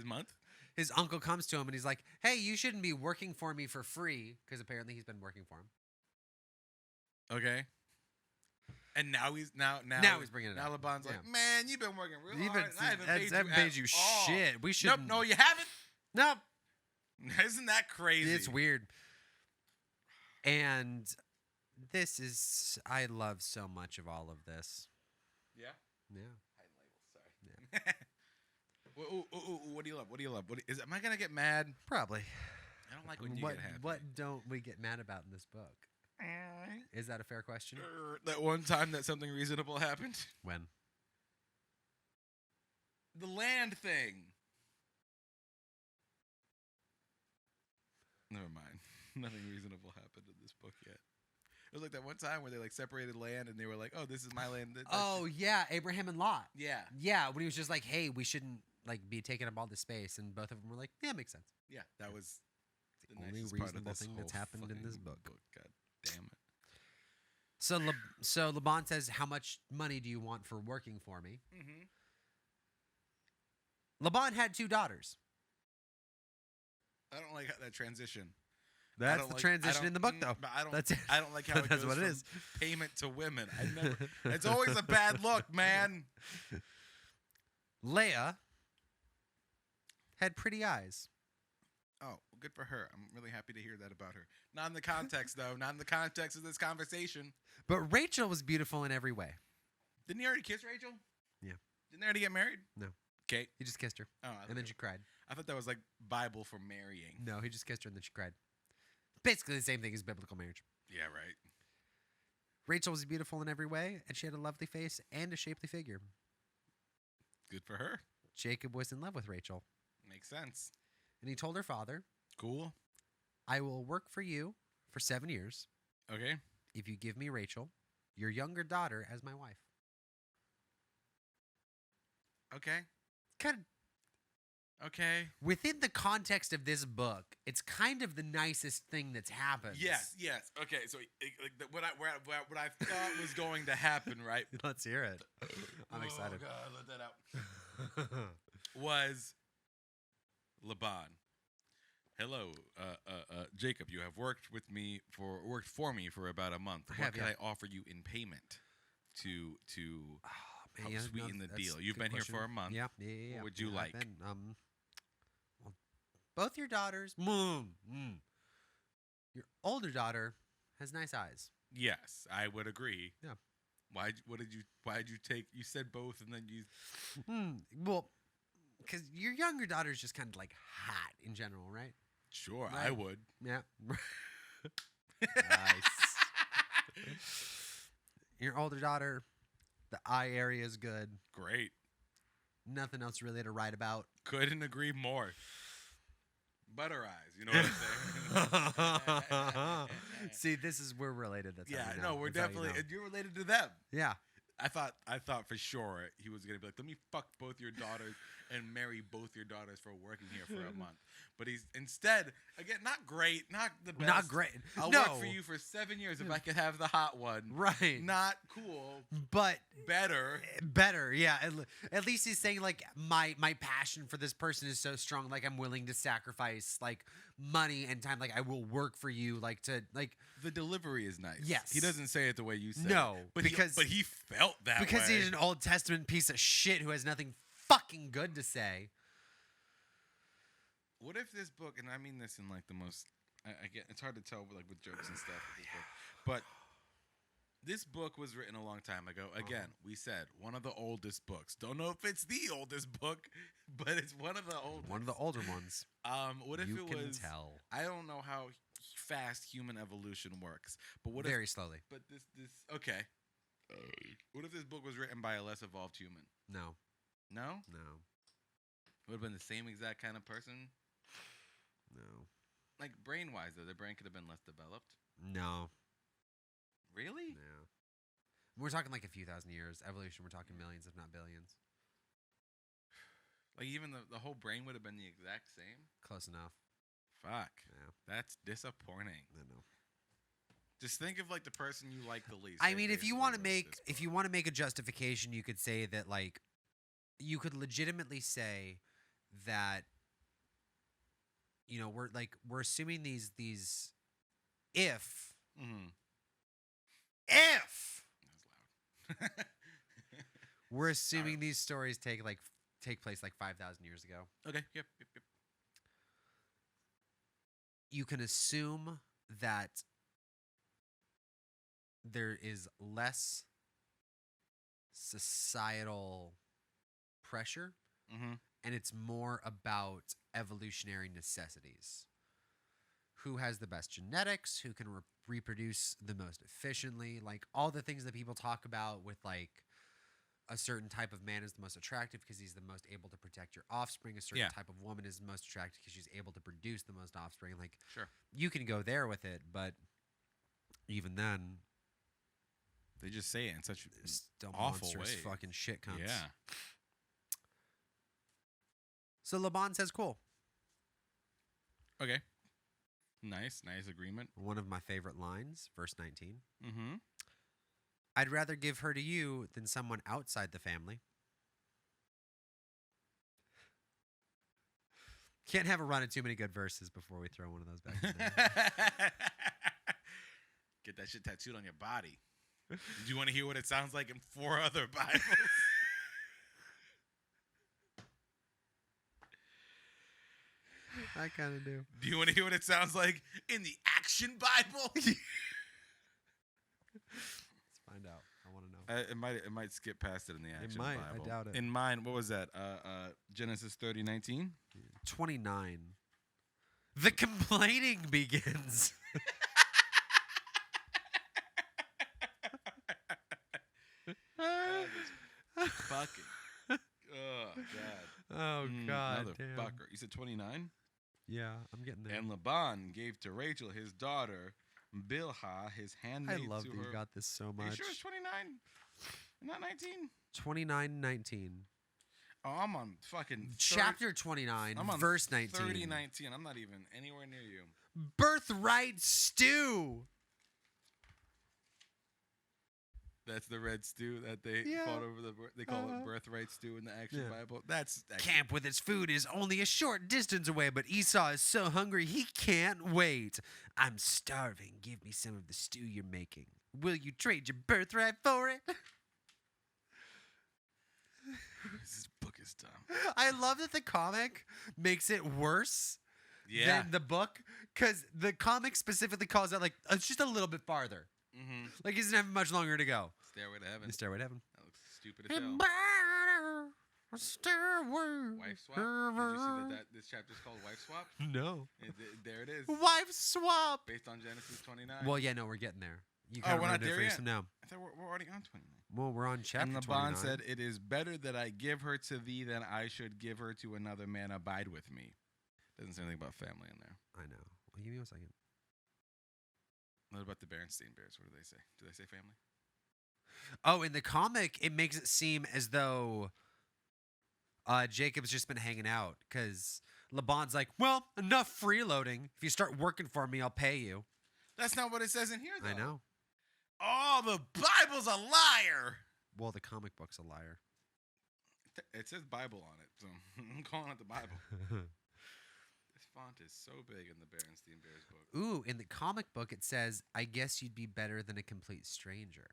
B: month?
A: his uncle comes to him and he's like, "Hey, you shouldn't be working for me for free," because apparently he's been working for him.
B: Okay. And now he's now
A: he's bringing it
B: now
A: up.
B: Laban's like,
A: Yeah.
B: man, you've been working real
A: You've
B: hard.
A: been-
B: and I haven't
A: that's-
B: paid
A: I
B: you,
A: haven't paid
B: at
A: you
B: all."
A: shit. We
B: Nope,
A: shouldn't.
B: no, you haven't.
A: Nope.
B: Isn't that crazy?
A: It's weird. And this is I love so much of all of this.
B: Yeah.
A: Yeah.
B: Hiding labels. Sorry. What do you love? What do you love? Am I gonna get mad?
A: Probably.
B: I don't like when you
A: What
B: get happy.
A: what don't we get mad about in this book? Is that a fair question?
B: That one time that something reasonable happened.
A: When?
B: The land thing. Never mind. Nothing reasonable happened in this book yet. It was like that one time where they like separated land and they were like, "Oh, this is my land."
A: Oh yeah, Abraham and Lot.
B: yeah,
A: Yeah, when he was just like, "Hey, we shouldn't like be taking up all this space," and both of them were like, "Yeah, makes sense."
B: yeah. That was
A: the only reasonable thing that's happened in this book.
B: God damn it.
A: So Laban says, "How much money do you want for working for me?"
B: Mm-hmm.
A: Laban had 2 daughters.
B: I don't like that transition.
A: That's the transition in the book, though.
B: But I don't.
A: That's it.
B: I don't like how it
A: That's
B: goes
A: what it
B: from
A: is.
B: payment to women. It's always a bad look, man.
A: Leia had pretty eyes.
B: Oh, good for her. I'm really happy to hear that about her. Not in the context, though. Not in the context of this conversation.
A: But Rachel was beautiful in every way.
B: Didn't he already kiss Rachel?
A: Yeah.
B: Didn't they already get married?
A: No.
B: Okay.
A: He just kissed her,
B: Oh,
A: and then she cried.
B: I thought that was like Bible for marrying.
A: No, he just kissed her, and then she cried. Basically the same thing as biblical marriage.
B: Yeah, right.
A: Rachel was beautiful in every way, and she had a lovely face and a shapely figure.
B: Good for her.
A: Jacob was in love with Rachel,
B: Makes sense.
A: and he told her father,
B: Cool.
A: "I will work for you for 7 years
B: Okay.
A: if you give me Rachel, your younger daughter, as my wife."
B: Okay.
A: Kind of
B: Okay.
A: within the context of this book, it's kind of the nicest thing that's happened.
B: Yes. Okay. So, what I thought was going to happen, right?
A: Let's hear it. I'm excited.
B: Oh God, let that out. Was Laban. Hello, Jacob. You have worked for me for about a month. What can I offer you in payment to help sweeten the deal? You've been here for a month.
A: Yeah.
B: What would you like?
A: Well, both your daughters. Your older daughter has nice eyes.
B: Yes, I would agree.
A: Yeah.
B: Why did you take? You said both, and then you.
A: Well, because your younger daughter is just kind of like hot in general, right?
B: Sure,
A: Right.
B: I would.
A: Yeah. Nice. Your older daughter, the eye area is good.
B: Great.
A: Nothing else really to write about.
B: Couldn't agree more. Butter eyes, you know what I'm saying?
A: See, this is we're related. That's how
B: Yeah,
A: you know.
B: no, we're
A: That's how you
B: definitely.
A: know.
B: And you're related to them.
A: Yeah.
B: I thought for sure he was gonna be like, let me fuck both your daughters and marry both your daughters for working here for a month. But he's instead, again, not great, not the best.
A: Not great.
B: I'll
A: no.
B: work for you for 7 years if I could have the hot one.
A: Right.
B: Not cool.
A: But
B: Better.
A: better, yeah. At least he's saying like my passion for this person is so strong, like I'm willing to sacrifice like money and time, like I will work for you, like to like.
B: The delivery is nice.
A: Yes.
B: He doesn't say it the way you say
A: No,
B: it. But
A: because
B: he felt that
A: because
B: way.
A: he's an Old Testament piece of shit who has nothing fucking good to say.
B: What if this book, and I mean this in like the most, I get, it's hard to tell like with jokes and stuff with this book, but this book was written a long time ago. Again, we said one of the oldest books. Don't know if it's the oldest book, but it's one of the oldest.
A: One of the older ones.
B: What if
A: you
B: it
A: can
B: was?
A: tell.
B: I don't know how fast human evolution works, but what
A: Very
B: if?
A: slowly.
B: But this okay. What if this book was written by a less evolved human?
A: No.
B: No,
A: No.
B: would have been the same exact kind of person.
A: No.
B: Like brain wise though, their brain could have been less developed.
A: No.
B: Really?
A: No. We're talking like a few thousand years. Evolution, we're talking millions, if not billions.
B: Like even the whole brain would have been the exact same.
A: Close enough.
B: Fuck.
A: Yeah.
B: That's disappointing.
A: I know.
B: Just think of like the person you like the least.
A: I
B: They
A: mean, if you
B: basically
A: want to
B: wrote
A: make
B: this
A: a justification, you could say that like you could legitimately say that we're assuming these if
B: book. Mhm.
A: if
B: That was loud.
A: we're assuming these stories take place like 5,000 years ago,
B: Okay. Yep.
A: you can assume that there is less societal pressure
B: Mm-hmm.
A: and it's more about evolutionary necessities. Who has the best genetics, who can reproduce the most efficiently, like all the things that people talk about with like a certain type of man is the most attractive because he's the most able to protect your offspring. A certain
B: Yeah.
A: type of woman is the most attractive because she's able to produce the most offspring. Like,
B: Sure.
A: you can go there with it, but even then,
B: They just say it in such
A: still
B: awful
A: monstrous
B: ways.
A: fucking shit cunts.
B: Yeah.
A: So Laban says, cool.
B: Okay. Nice agreement.
A: One of my favorite lines, verse 19.
B: Mm-hmm.
A: I'd rather give her to you than someone outside the family. Can't have a run of too many good verses before we throw one of those back in there.
B: Get that shit tattooed on your body. Do you want to hear what it sounds like in 4 other Bibles?
A: I kind of do.
B: Do you want to hear what it sounds like in the Action Bible?
A: Let's find out. I want to know.
B: It might skip past it in the Action
A: might.
B: Bible.
A: I doubt it.
B: In mine, what was that? Genesis 30:19.
A: 29. The complaining begins.
B: Fucking. Oh God.
A: Oh God.
B: Motherfucker. You said 29.
A: Yeah, I'm getting there.
B: And Laban gave to Rachel his daughter Bilhah his handmaid.
A: I love
B: to
A: that
B: her.
A: you got this so much.
B: Are you sure it's 29? Not 19?
A: 29:19.
B: Oh, I'm on fucking
A: Chapter 29,
B: I'm on
A: verse 19.
B: 30:19. I'm not even anywhere near you.
A: Birthright stew.
B: That's the red stew that they
A: Yeah.
B: fought over. They call it birthright stew in the Action Bible. That's
A: Camp with its food is only a short distance away, but Esau is so hungry he can't wait. I'm starving. Give me some of the stew you're making. Will you trade your birthright for it?
B: This book is dumb.
A: I love that the comic makes it worse
B: Yeah.
A: than the book, because the comic specifically calls out, like, it's just a little bit farther.
B: Mm-hmm.
A: Like, he doesn't have much longer to go.
B: Stairway to Heaven.
A: Stairway to Heaven.
B: That looks stupid as hell.
A: Stairway.
B: Wife swap. Did you see that this chapter is called Wife Swap?
A: No.
B: There it is.
A: Wife swap.
B: Based on Genesis 29.
A: Well, yeah, no, we're getting there. You
B: Oh,
A: kind
B: we're
A: of
B: not
A: ruined it
B: there
A: for
B: yet?
A: yourself now.
B: I thought we're already on 29.
A: Well, we're on chapter
B: And Laban
A: 29.
B: said, "It is better that I give her to thee than I should give her to another man. Abide with me." Doesn't say anything about family in there.
A: I know. Well, give me 1 second.
B: What about the Berenstain Bears? What do they say? Do they say family?
A: Oh, in the comic, it makes it seem as though Jacob's just been hanging out, because Laban's like, well, enough freeloading. If you start working for me, I'll pay you.
B: That's not what it says in here, though.
A: I know.
B: Oh, the Bible's a liar.
A: Well, the comic book's a liar.
B: It says Bible on it, so I'm calling it the Bible. This font is so big in the Berenstain Bears book.
A: Ooh, in the comic book, it says, I guess you'd be better than a complete stranger.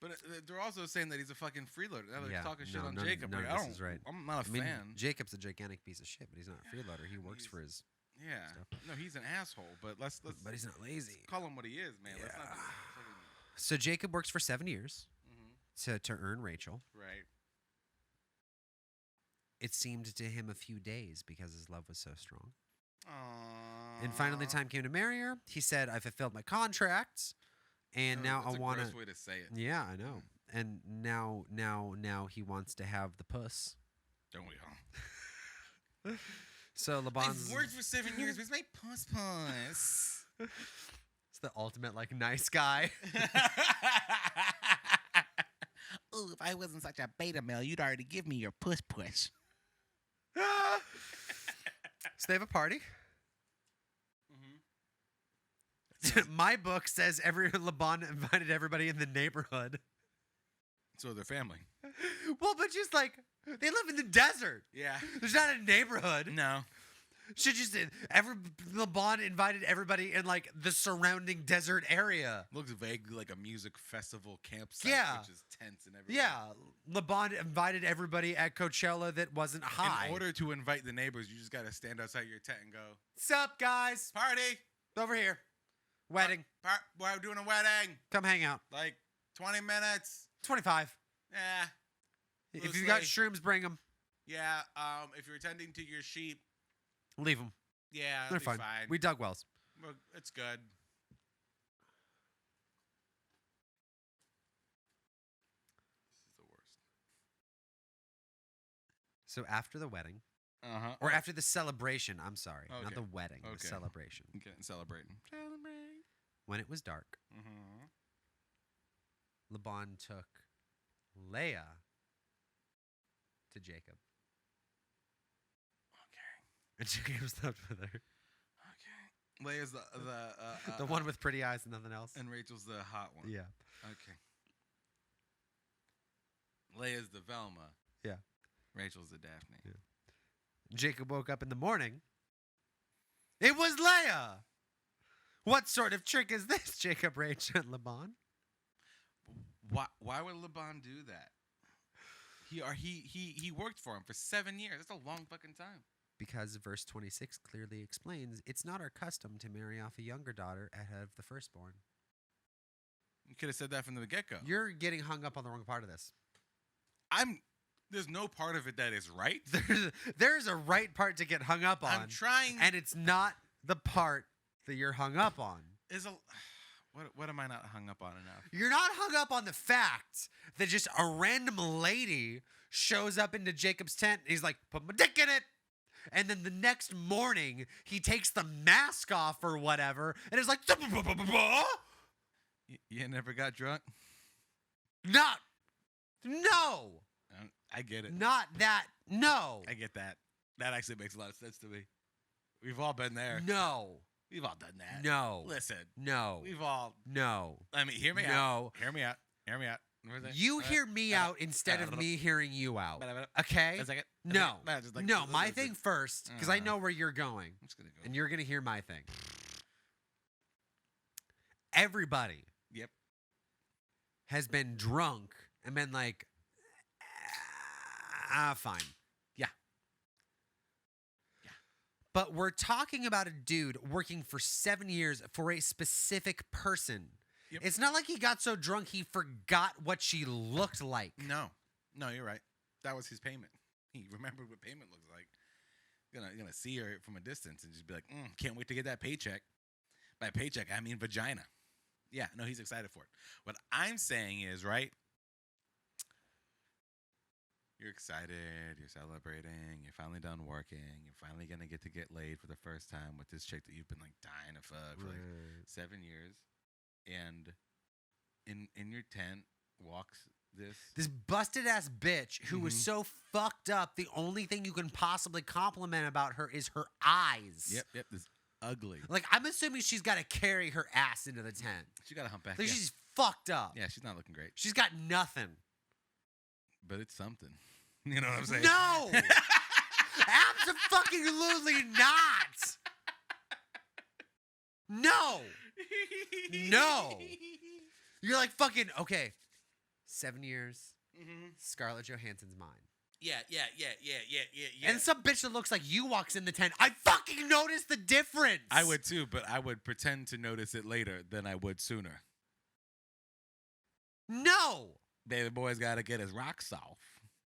B: But they're also saying that he's a fucking freeloader. Now they're talking shit on
A: none,
B: Jacob.
A: None
B: Like,
A: of this is right.
B: I'm not a fan.
A: Jacob's a gigantic piece of shit, but he's not a freeloader. He works for his
B: Yeah.
A: stuff.
B: No, he's an asshole, but let's
A: But he's not lazy.
B: call him what he is, man.
A: Yeah.
B: Let's not
A: So Jacob works for 7 years
B: mm-hmm.
A: to earn Rachel.
B: Right.
A: It seemed to him a few days because his love was so strong.
B: Aww.
A: And finally, the time came to marry her. He said, I fulfilled my contracts, and now I want
B: That's a gross way to say it.
A: Yeah, I know. And now he wants to have the puss.
B: Don't we all?
A: So Laban's...
B: I've worked for 7 years. Where's my puss?
A: It's the ultimate, like, nice guy.
B: Oh, if I wasn't such a beta male, you'd already give me your puss.
A: So they have a party.
B: Mm-hmm.
A: My book says Laban invited everybody in the neighborhood.
B: So they're family.
A: Well, but just like, they live in the desert.
B: Yeah.
A: There's not a neighborhood.
B: No.
A: Should just Laban invited everybody in like the surrounding desert area.
B: Looks vaguely like a music festival campsite,
A: Yeah.
B: which is tents and everything.
A: Yeah, Laban invited everybody at Coachella that wasn't high.
B: In order to invite the neighbors, you just got to stand outside your tent and go,
A: Sup, guys?
B: party!
A: Over here. Wedding.
B: We're doing a wedding.
A: Come hang out.
B: Like 20 minutes.
A: 25.
B: Yeah.
A: If you got shrooms, bring them.
B: Yeah. If you're tending to your sheep,
A: Leave them.
B: yeah,
A: They're
B: be
A: fine.
B: fine.
A: We dug wells.
B: Well, it's good. This is the worst.
A: So after the wedding,
B: Uh-huh.
A: or after the celebration, I'm sorry, not
B: Okay.
A: the wedding, the
B: Okay.
A: celebration.
B: Okay, celebrating. Celebrate.
A: When it was dark,
B: Mm-hmm.
A: Laban took Leah to Jacob. And Jacob slept with her.
B: Okay. Leia's
A: The one with pretty eyes and nothing else.
B: and Rachel's the hot one.
A: Yeah.
B: Okay. Leia's the Velma.
A: Yeah.
B: Rachel's the Daphne.
A: Yeah. Jacob woke up in the morning. It was Leia! What sort of trick is this? Jacob raged at Laban.
B: Why would Laban do that? He worked for him for 7 years. That's a long fucking time.
A: Because verse 26 clearly explains it's not our custom to marry off a younger daughter ahead of the firstborn.
B: You could have said that from the get-go.
A: You're getting hung up on the wrong part of this.
B: There's no part of it that is right.
A: There's a right part to get hung up on.
B: I'm trying.
A: And it's not the part that you're hung up on.
B: What am I not hung up on enough?
A: You're not hung up on the fact that just a random lady shows up into Jacob's tent and he's like, put my dick in it. And then the next morning, he takes the mask off or whatever and is like,
B: You never got drunk?
A: No.
B: I get it.
A: Not that. No.
B: I get that. That actually makes a lot of sense to me. We've all been there.
A: No.
B: We've all done that.
A: No.
B: Listen.
A: No.
B: We've all.
A: No.
B: I mean, hear me out.
A: No.
B: Hear me out. Hear me out.
A: You hear me out instead of me hearing you out. Okay?
B: A second.
A: No.
B: Just like-
A: No, my thing first, because I know where you're going,
B: I'm just gonna go.
A: and you're going to hear my thing. Everybody
B: Yep.
A: has been drunk and been like, fine.
B: Yeah.
A: But we're talking about a dude working for 7 years for a specific person.
B: Yep.
A: It's not like he got so drunk he forgot what she looked like.
B: No, you're right. That was his payment. He remembered what payment looks like. Gonna see her from a distance and just be like, can't wait to get that paycheck. By paycheck, I mean vagina. Yeah, no, he's excited for it. What I'm saying is, right? You're excited. You're celebrating. You're finally done working. You're finally gonna get to get laid for the first time with this chick that you've been like dying to fuck for like 7 years. And in your tent walks this
A: busted ass bitch who was so fucked up. The only thing you can possibly compliment about her is her eyes.
B: Yep, this ugly.
A: Like, I'm assuming she's got to carry her ass into the tent.
B: She got a humpback.
A: Like,
B: yeah.
A: she's fucked up.
B: Yeah, she's not looking great.
A: She's got nothing.
B: But it's something. You know what I'm saying?
A: No! Absolutely not! No! No! You're like, fucking, okay, 7 years, Scarlett Johansson's mine.
B: Yeah.
A: And some bitch that looks like you walks in the tent. I fucking noticed the difference.
B: I would too, but I would pretend to notice it later than I would sooner.
A: No!
B: Baby boy's got to get his rocks off.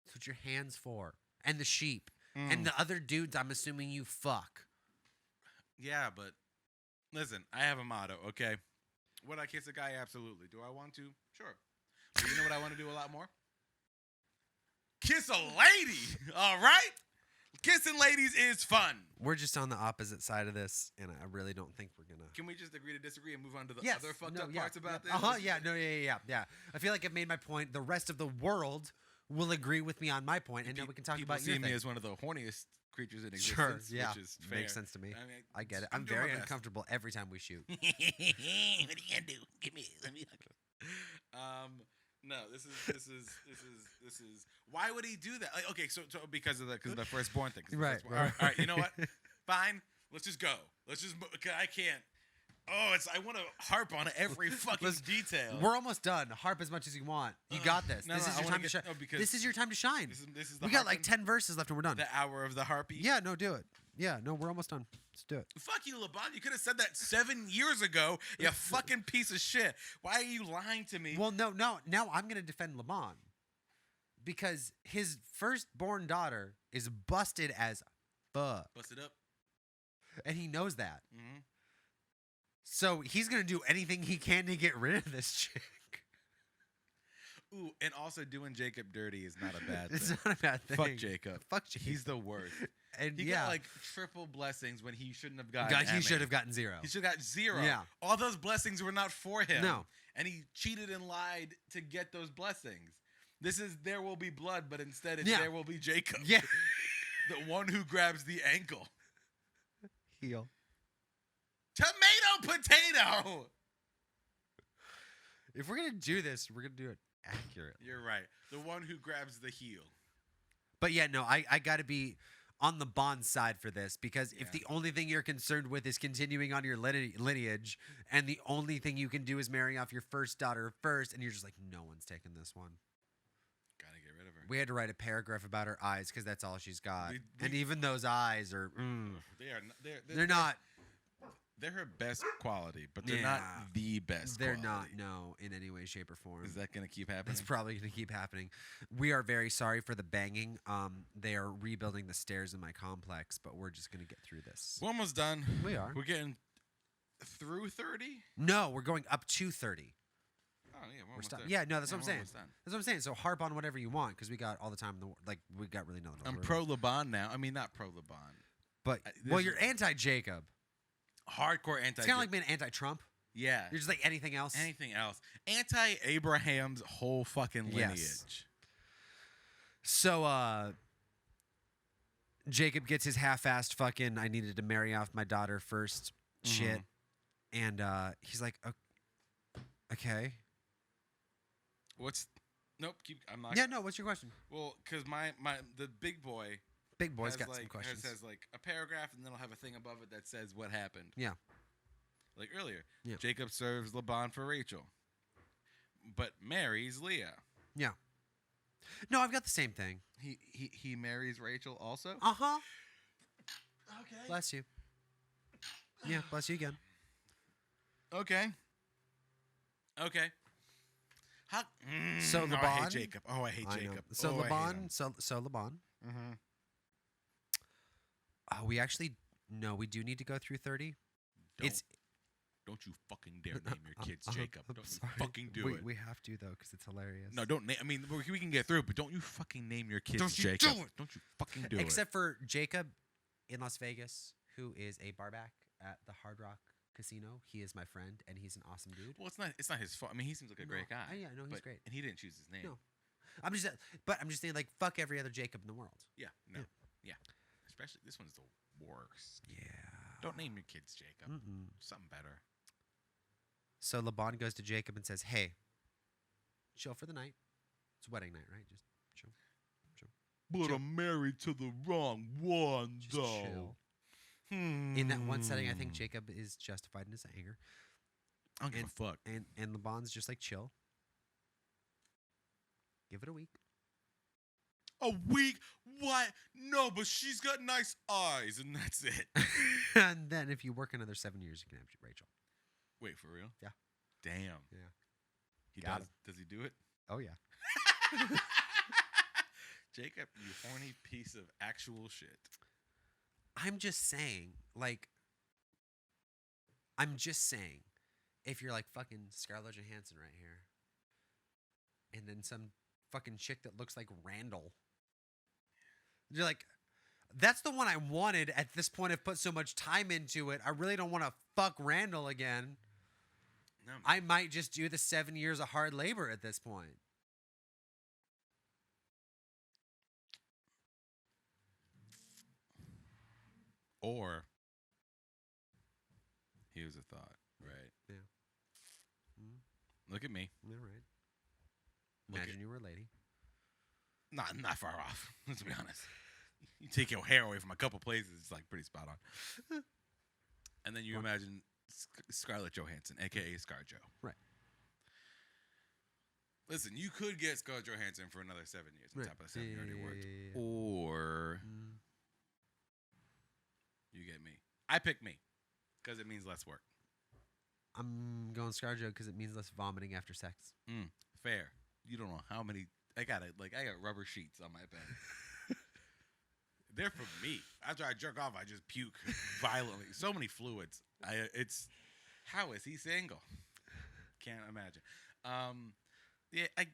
A: That's what your hand's for. And the sheep. And the other dudes, I'm assuming you fuck.
B: Yeah, but listen, I have a motto, okay? Would I kiss a guy? Absolutely. Do I want to? Sure. But you know what I want to do a lot more? Kiss a lady, all right? Kissing ladies is fun.
A: We're just on the opposite side of this, and I really don't think we're going to.
B: Can we just agree to disagree and move on to the
A: Yes.
B: other fucked
A: No,
B: up
A: yeah,
B: parts about this?
A: Yeah. I feel like I've made my point. The rest of the world will agree with me on my point, and then we can talk
B: People
A: about
B: see
A: your
B: me
A: thing.
B: as one of the horniest creatures in
A: Sure,
B: existence,
A: yeah.
B: which is fair.
A: Makes sense to me.
B: I mean,
A: I get it.
B: I'm
A: I'm
B: doing
A: very
B: my best.
A: uncomfortable every time we shoot.
B: What are you gonna do? Let me. No, this is. Why would he do that? Like, okay, so because of the firstborn thing. 'Cause the
A: Right,
B: firstborn-
A: right.
B: All right. You know what? Fine. Let's just go. Let's just. I can't. Oh, I want to harp on every fucking detail.
A: We're almost done. Harp as much as you want. You got this.
B: No,
A: This
B: no,
A: is
B: I
A: your
B: wanna
A: time to
B: get-
A: shine.
B: no, because
A: This is your time to shine.
B: This is the
A: We got like
B: harping-
A: 10 verses left and we're done.
B: the hour of the harpy.
A: Yeah, no, do it. Yeah, no, we're almost done. Let's do it.
B: Fuck you, LeBron. You could have said that 7 years ago. You fucking piece of shit. Why are you lying to me?
A: Well, no. Now I'm going to defend Lamont because his firstborn daughter is busted as fuck.
B: Bust it up.
A: And he knows that.
B: Mm-hmm.
A: So he's going to do anything he can to get rid of this chick.
B: Ooh, and also doing Jacob dirty is not a bad
A: It's
B: thing.
A: not a bad thing.
B: Fuck Jacob.
A: Fuck Jacob.
B: He's the worst.
A: And
B: He
A: yeah.
B: got like triple blessings when he shouldn't have gotten.
A: God, he
B: any.
A: should have gotten 0.
B: He should have got 0.
A: Yeah.
B: All those blessings were not for him.
A: No.
B: And he cheated and lied to get those blessings. This is There Will Be Blood, but instead it's
A: Yeah.
B: There Will Be Jacob.
A: Yeah.
B: The one who grabs the ankle.
A: heel.
B: Tomato potato.
A: If we're gonna do this, we're gonna do it accurately.
B: You're right. The one who grabs the heel.
A: But yeah, no, I gotta be on the Bond side for this because if
B: Yeah.
A: the only thing you're concerned with is continuing on your lineage, and the only thing you can do is marry off your first daughter first, and you're just like, no one's taking this one.
B: Gotta get rid of her.
A: We had to write a paragraph about her eyes because that's all she's got,
B: We-
A: and even those eyes are.
B: They are.
A: They're not.
B: They're her best quality, but they're
A: Yeah.
B: not the best.
A: They're
B: quality.
A: not. No, in any way, shape, or form.
B: Is that gonna keep happening?
A: It's probably going to keep happening. We are very sorry for the banging. They are rebuilding the stairs in my complex, but we're just going to get through this.
B: We're almost done.
A: We are.
B: We're getting through 30.
A: No, we're going up to 30.
B: Oh yeah, we're
A: We're
B: almost
A: stop-
B: there.
A: Yeah, no, that's what I'm
B: we're
A: saying.
B: almost done.
A: That's what I'm saying. So harp on whatever you want because we got all the time in the like. We got really nothing.
B: I'm
A: else.
B: pro LeBon now. I mean, not pro LeBon.
A: But
B: this
A: well,
B: is-
A: you're anti-Jacob.
B: Hardcore anti.
A: It's kind of like being anti-Trump.
B: yeah.
A: You're just like anything else.
B: Anything else? Anti-Abraham's whole fucking lineage.
A: Yes. So Jacob gets his half-assed fucking I needed to marry off my daughter first shit. And he's like, okay.
B: What's? Nope. I'm not.
A: Yeah, no, what's your question?
B: Well, because the big boy
A: Big boy's
B: has
A: got
B: like
A: some questions.
B: says like a paragraph, and then I'll have a thing above it that says what happened.
A: Yeah.
B: Like earlier,
A: Yeah.
B: Jacob serves Laban for Rachel, but marries Leah.
A: Yeah. No, I've got the same thing.
B: He marries Rachel also.
A: Uh-huh.
B: Okay.
A: Bless you. Yeah, bless you again.
B: Okay. Okay. How?
A: So
B: I hate
A: Laban-
B: Jacob. Oh, I hate
A: I know.
B: Jacob.
A: So
B: Oh, I hate
A: Laban,
B: him.
A: so Laban.
B: Mhm.
A: We actually no, we do need to go through 30.
B: Don't you fucking dare name your kids
A: I'm
B: Jacob. Don't you fucking do it.
A: We have to though because it's hilarious.
B: No, don't name. I mean, we can get through, but don't you fucking name your kids
A: Don't you
B: Jacob.
A: do it.
B: Don't you fucking do
A: Except for Jacob in Las Vegas, who is a barback at the Hard Rock Casino. He is my friend, and he's an awesome dude.
B: it. Well, it's not his fault. I mean, he seems like a great guy.
A: Yeah, no, he's
B: but-
A: great.
B: And he didn't choose his name.
A: No. I'm just saying, like, fuck every other Jacob in the world.
B: Yeah, no.
A: Yeah.
B: Yeah. Especially this one's the worst.
A: Yeah.
B: Don't name your kids Jacob.
A: Mm-mm.
B: Something better.
A: So Laban goes to Jacob and says, "Hey, chill for the night. It's wedding night, right? Just chill.
B: But
A: Chill.
B: I'm married to the wrong one,
A: Just chill." In that one setting, I think Jacob is justified in his anger,
B: I don't give a fuck.
A: and Laban's just like, chill. Give it a week.
B: A week? What? No, but she's got nice eyes, and that's it.
A: And then if you work another 7 years, you can have Rachel.
B: Wait, for real?
A: Yeah.
B: Damn.
A: Yeah.
B: He
A: Got
B: does. Does he do it?
A: Oh yeah.
B: Jacob, you horny piece of actual shit.
A: I'm just saying, if you're like fucking Scarlett Johansson right here, and then some fucking chick that looks like Randall, you're like, that's the one I wanted at this point. I've put so much time into it. I really don't want to fuck Randall again.
B: No,
A: I might just do the 7 years of hard labor at this point.
B: or here's a thought, right?
A: Yeah. Mm,
B: Look at me.
A: all right.
B: Look
A: Imagine
B: at,
A: you were a lady.
B: not far off. Let's be honest. You take your hair away from a couple places, it's like pretty spot on. And then you
A: Well-
B: imagine Scarlett Johansson, aka ScarJo.
A: Right.
B: Listen, you could get Scarlett Johansson for another 7 years on
A: Right.
B: top of the 7 you already worked.
A: Yeah.
B: Or
A: Mm.
B: you get me. I pick me because it means less work.
A: I'm going ScarJo because it means less vomiting after sex.
B: Fair. You don't know how many. I got rubber sheets on my bed. They're for me. After I jerk off, I just puke violently. So many fluids. How is he single? Can't imagine. Yeah, I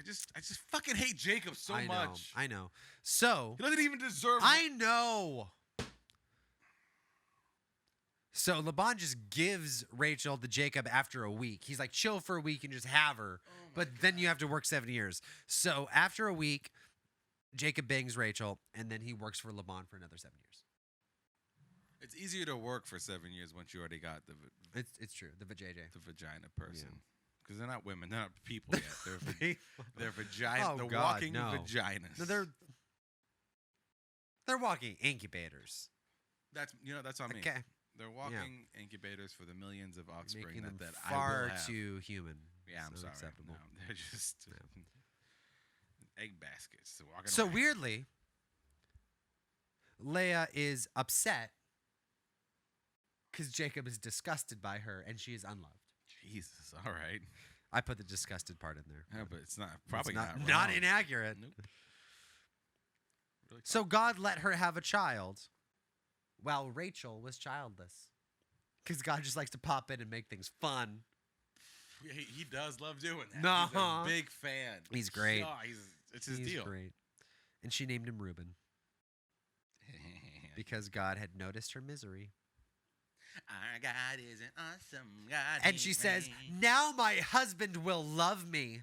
B: just fucking hate Jacob so
A: I know,
B: much.
A: I know. So
B: He doesn't even deserve.
A: I know. So Laban just gives Rachel to Jacob after a week. He's like, chill for a week and just have her. But then you have to work 7 years. So after a week, Jacob bangs Rachel, and then he works for Laban for another 7 years.
B: It's easier to work for 7 years once you already got
A: It's true. The vajayjay.
B: the vagina person. Because they're not women. They're not people yet. They're vagina.
A: Oh,
B: they're
A: God,
B: walking
A: no.
B: vaginas.
A: No, they're walking incubators.
B: That's what I mean.
A: Okay.
B: They're walking incubators for the millions of offspring
A: Making them
B: that I
A: far
B: will have.
A: too human.
B: Yeah, I'm
A: It's
B: sorry.
A: unacceptable.
B: No, they're just egg baskets walking
A: So
B: around.
A: weirdly, Leia is upset because Jacob is disgusted by her and she is unloved.
B: Jesus, all right.
A: I put the disgusted part in there.
B: Yeah, but it's not probably
A: It's
B: not
A: not inaccurate.
B: Nope. Really
A: So God let her have a child while Rachel was childless. Because God just likes to pop in and make things fun.
B: He does love doing that.
A: Nuh-uh.
B: He's a big fan.
A: He's great.
B: Oh, it's his
A: He's
B: deal.
A: great. And she named him Reuben because God had noticed her misery.
B: Our God is an awesome God.
A: And she says, now my husband will love me.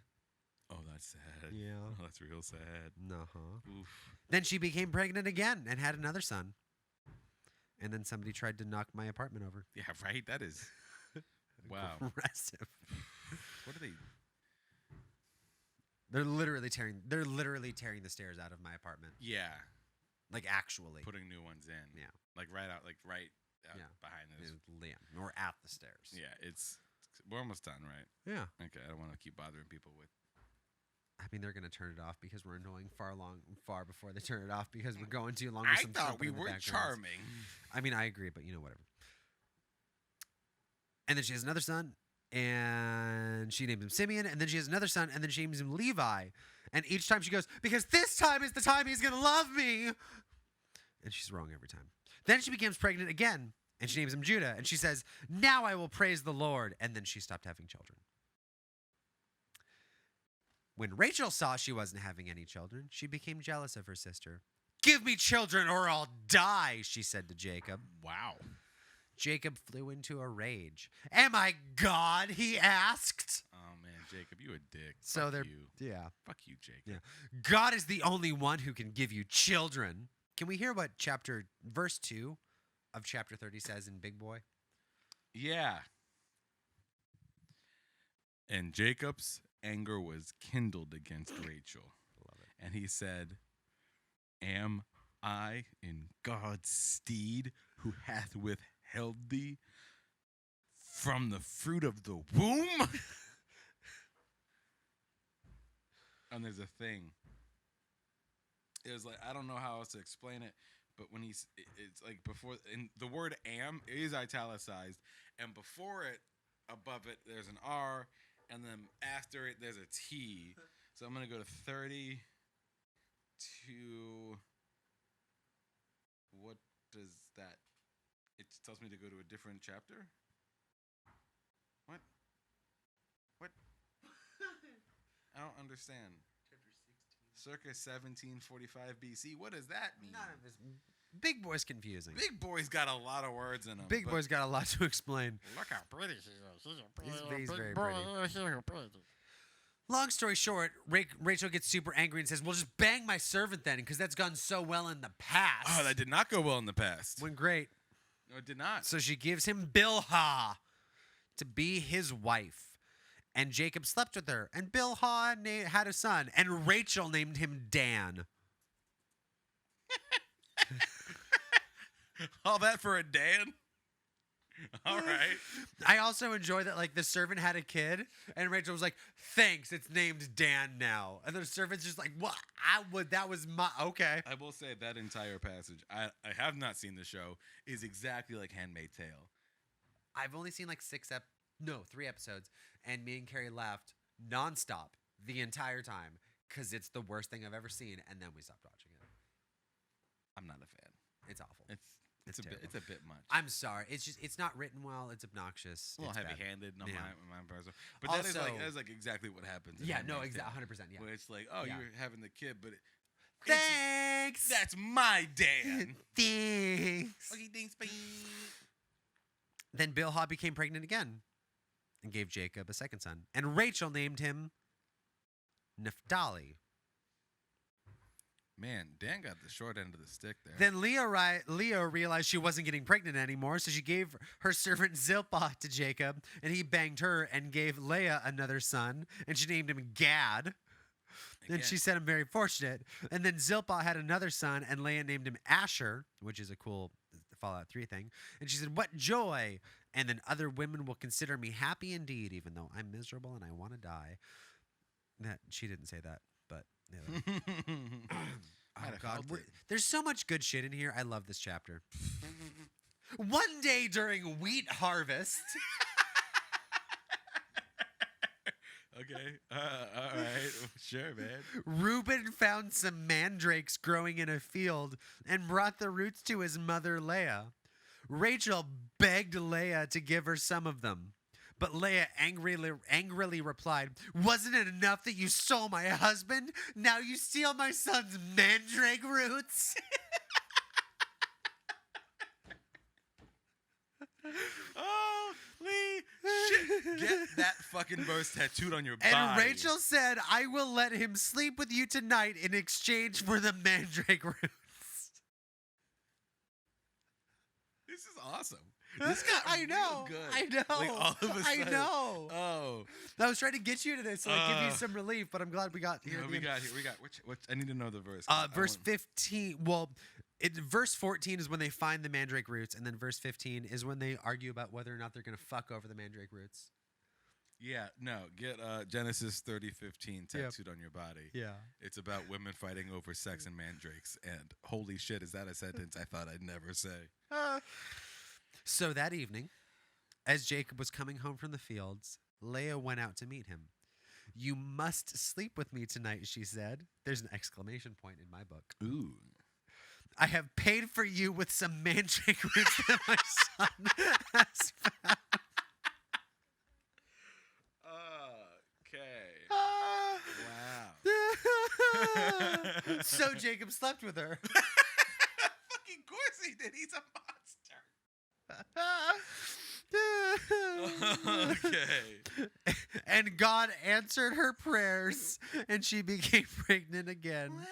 B: Oh, that's sad.
A: Yeah.
B: Oh, that's real sad.
A: Uh-huh.
B: Oof.
A: Then she became pregnant again and had another son. And then somebody tried to knock my apartment over.
B: Yeah, right? That is. Wow.
A: Aggressive.
B: What are they?
A: They're literally tearing the stairs out of my apartment.
B: Yeah.
A: Like actually.
B: Putting new ones in.
A: Yeah.
B: Like right out
A: Yeah.
B: behind us.
A: Liam. We're at the stairs.
B: Yeah, we're almost done, right?
A: Yeah.
B: Okay, I don't want to keep bothering people with.
A: I mean, they're going to turn it off because we're annoying far before they turn it off because we're going too long with
B: I
A: some
B: thought
A: trumpet
B: we
A: in the
B: were
A: background.
B: charming.
A: I mean, I agree, but whatever. And then she has another son, and she names him Simeon, and then she has another son, and then she names him Levi. And each time she goes, because this time is the time he's going to love me. And she's wrong every time. Then she becomes pregnant again, and she names him Judah, and she says, now I will praise the Lord. And then she stopped having children. When Rachel saw she wasn't having any children, she became jealous of her sister. Give me children or I'll die, she said to Jacob.
B: Wow.
A: Jacob flew into a rage. Am I God? He asked.
B: Oh man, Jacob, you a dick.
A: So
B: Fuck
A: they're
B: you.
A: yeah.
B: Fuck you, Jacob.
A: Yeah. God is the only one who can give you children. Can we hear what verse 2 of chapter 30 says in Big Boy?
B: Yeah. And Jacob's anger was kindled against Rachel.
A: Love it.
B: And he said, am I in God's stead who hath withheld thee from the fruit of the womb? And there's a thing. It was like, I don't know how else to explain it, but when it's like before, and the word am is italicized, and before it, above it, there's an R, and then after it, there's a T. So I'm going to go to 30 to, what does that, it tells me to go to a different chapter? What? I don't understand. Circa 1745 BC. What does that mean?
A: None of this. Big Boy's confusing.
B: Big Boy's got a lot of words in him.
A: Big Boy's got a lot to explain.
B: Look how pretty she is.
A: He's very pretty. Long story short, Rachel gets super angry and says, well, just bang my servant then, because that's gone so well in the past.
B: Oh, that did not go well in the past.
A: Went great.
B: No, it did not.
A: So she gives him Bilhah to be his wife. And Jacob slept with her. And Bilhah had a son. And Rachel named him Dan.
B: All that for a Dan? All right.
A: I also enjoy that, like, the servant had a kid. And Rachel was like, thanks, it's named Dan now. And the servant's just like, what? That was my, okay.
B: I will say that entire passage, I have not seen the show, is exactly like Handmaid's Tale.
A: I've only seen like 3 episodes. And me and Carrie laughed nonstop the entire time because it's the worst thing I've ever seen. And then we stopped watching it.
B: I'm not a fan.
A: It's awful.
B: It's a bit much.
A: I'm sorry. It's not written well. It's obnoxious.
B: A little
A: It's bad.
B: heavy-handed on
A: Yeah.
B: my part. But that is
A: Also-
B: like exactly what happens. in
A: Yeah, no,
B: Handmaid's Tale.
A: 100%. Yeah.
B: Where it's like, oh,
A: Yeah.
B: you're having the kid, but
A: Thanks.
B: that's my Dan.
A: Thanks.
B: Okay, thanks, bye.
A: Then Bilhah became pregnant again and gave Jacob a second son. And Rachel named him Naphtali.
B: Man, Dan got the short end of the stick there.
A: Then Leah realized she wasn't getting pregnant anymore, so she gave her servant Zilpah to Jacob, and he banged her and gave Leah another son, and she named him Gad. And she said, I'm very fortunate. And then Zilpah had another son, and Leah named him Asher, which is a cool Fallout 3 thing. And she said, what joy! And then other women will consider me happy indeed, even though I'm miserable and I want to die. That she didn't say that, but yeah. Oh, God. There's so much good shit in here. I love this chapter. One day during wheat harvest.
B: Okay. All right. Sure, man.
A: Reuben found some mandrakes growing in a field and brought the roots to his mother Leah. Rachel begged Leah to give her some of them. But Leah angrily replied, wasn't it enough that you stole my husband? Now you steal my son's mandrake roots?
B: Oh, Lee, shit. Get that fucking verse tattooed on your body.
A: And Rachel said, I will let him sleep with you tonight in exchange for the mandrake roots.
B: This is awesome. This got
A: I know.
B: real good.
A: I know.
B: Like all of a sudden.
A: I know.
B: Oh.
A: I was trying to get you to this, so give you some relief, but I'm glad we got here.
B: No, we got. Which, I need to know the verse.
A: Verse 15. Well, verse 14 is when they find the mandrake roots, and then verse 15 is when they argue about whether or not they're going to fuck over the mandrake roots.
B: Yeah, no. Get Genesis 30:15 tattooed on your body.
A: Yeah.
B: It's about women fighting over sex and mandrakes. And holy shit, is that a sentence I thought I'd never say?
A: So that evening, as Jacob was coming home from the fields, Leah went out to meet him. You must sleep with me tonight, she said. There's an exclamation point in my book.
B: Ooh. I
A: have paid for you with some mandrake roots that my son has found.
B: Okay.
A: Wow. So Jacob slept with her.
B: Fucking course he did. He's a monster. Okay.
A: And God answered her prayers, and she became pregnant again.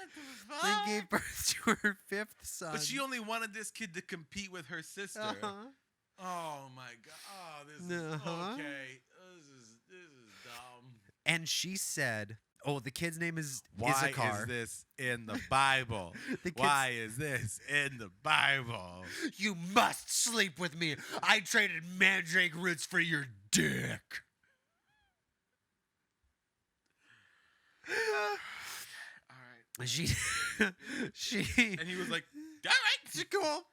A: Then gave birth to her fifth son.
B: But she only wanted this kid to compete with her sister. Oh my God. Oh, this is okay. This is dumb.
A: And she said, "Oh, the kid's name is
B: Why
A: Issachar.
B: is this in the Bible? Why is this in the Bible?
A: You must sleep with me. I traded mandrake roots for your dick."
B: All right.
A: She.
B: And he was like, "All right,
A: cool.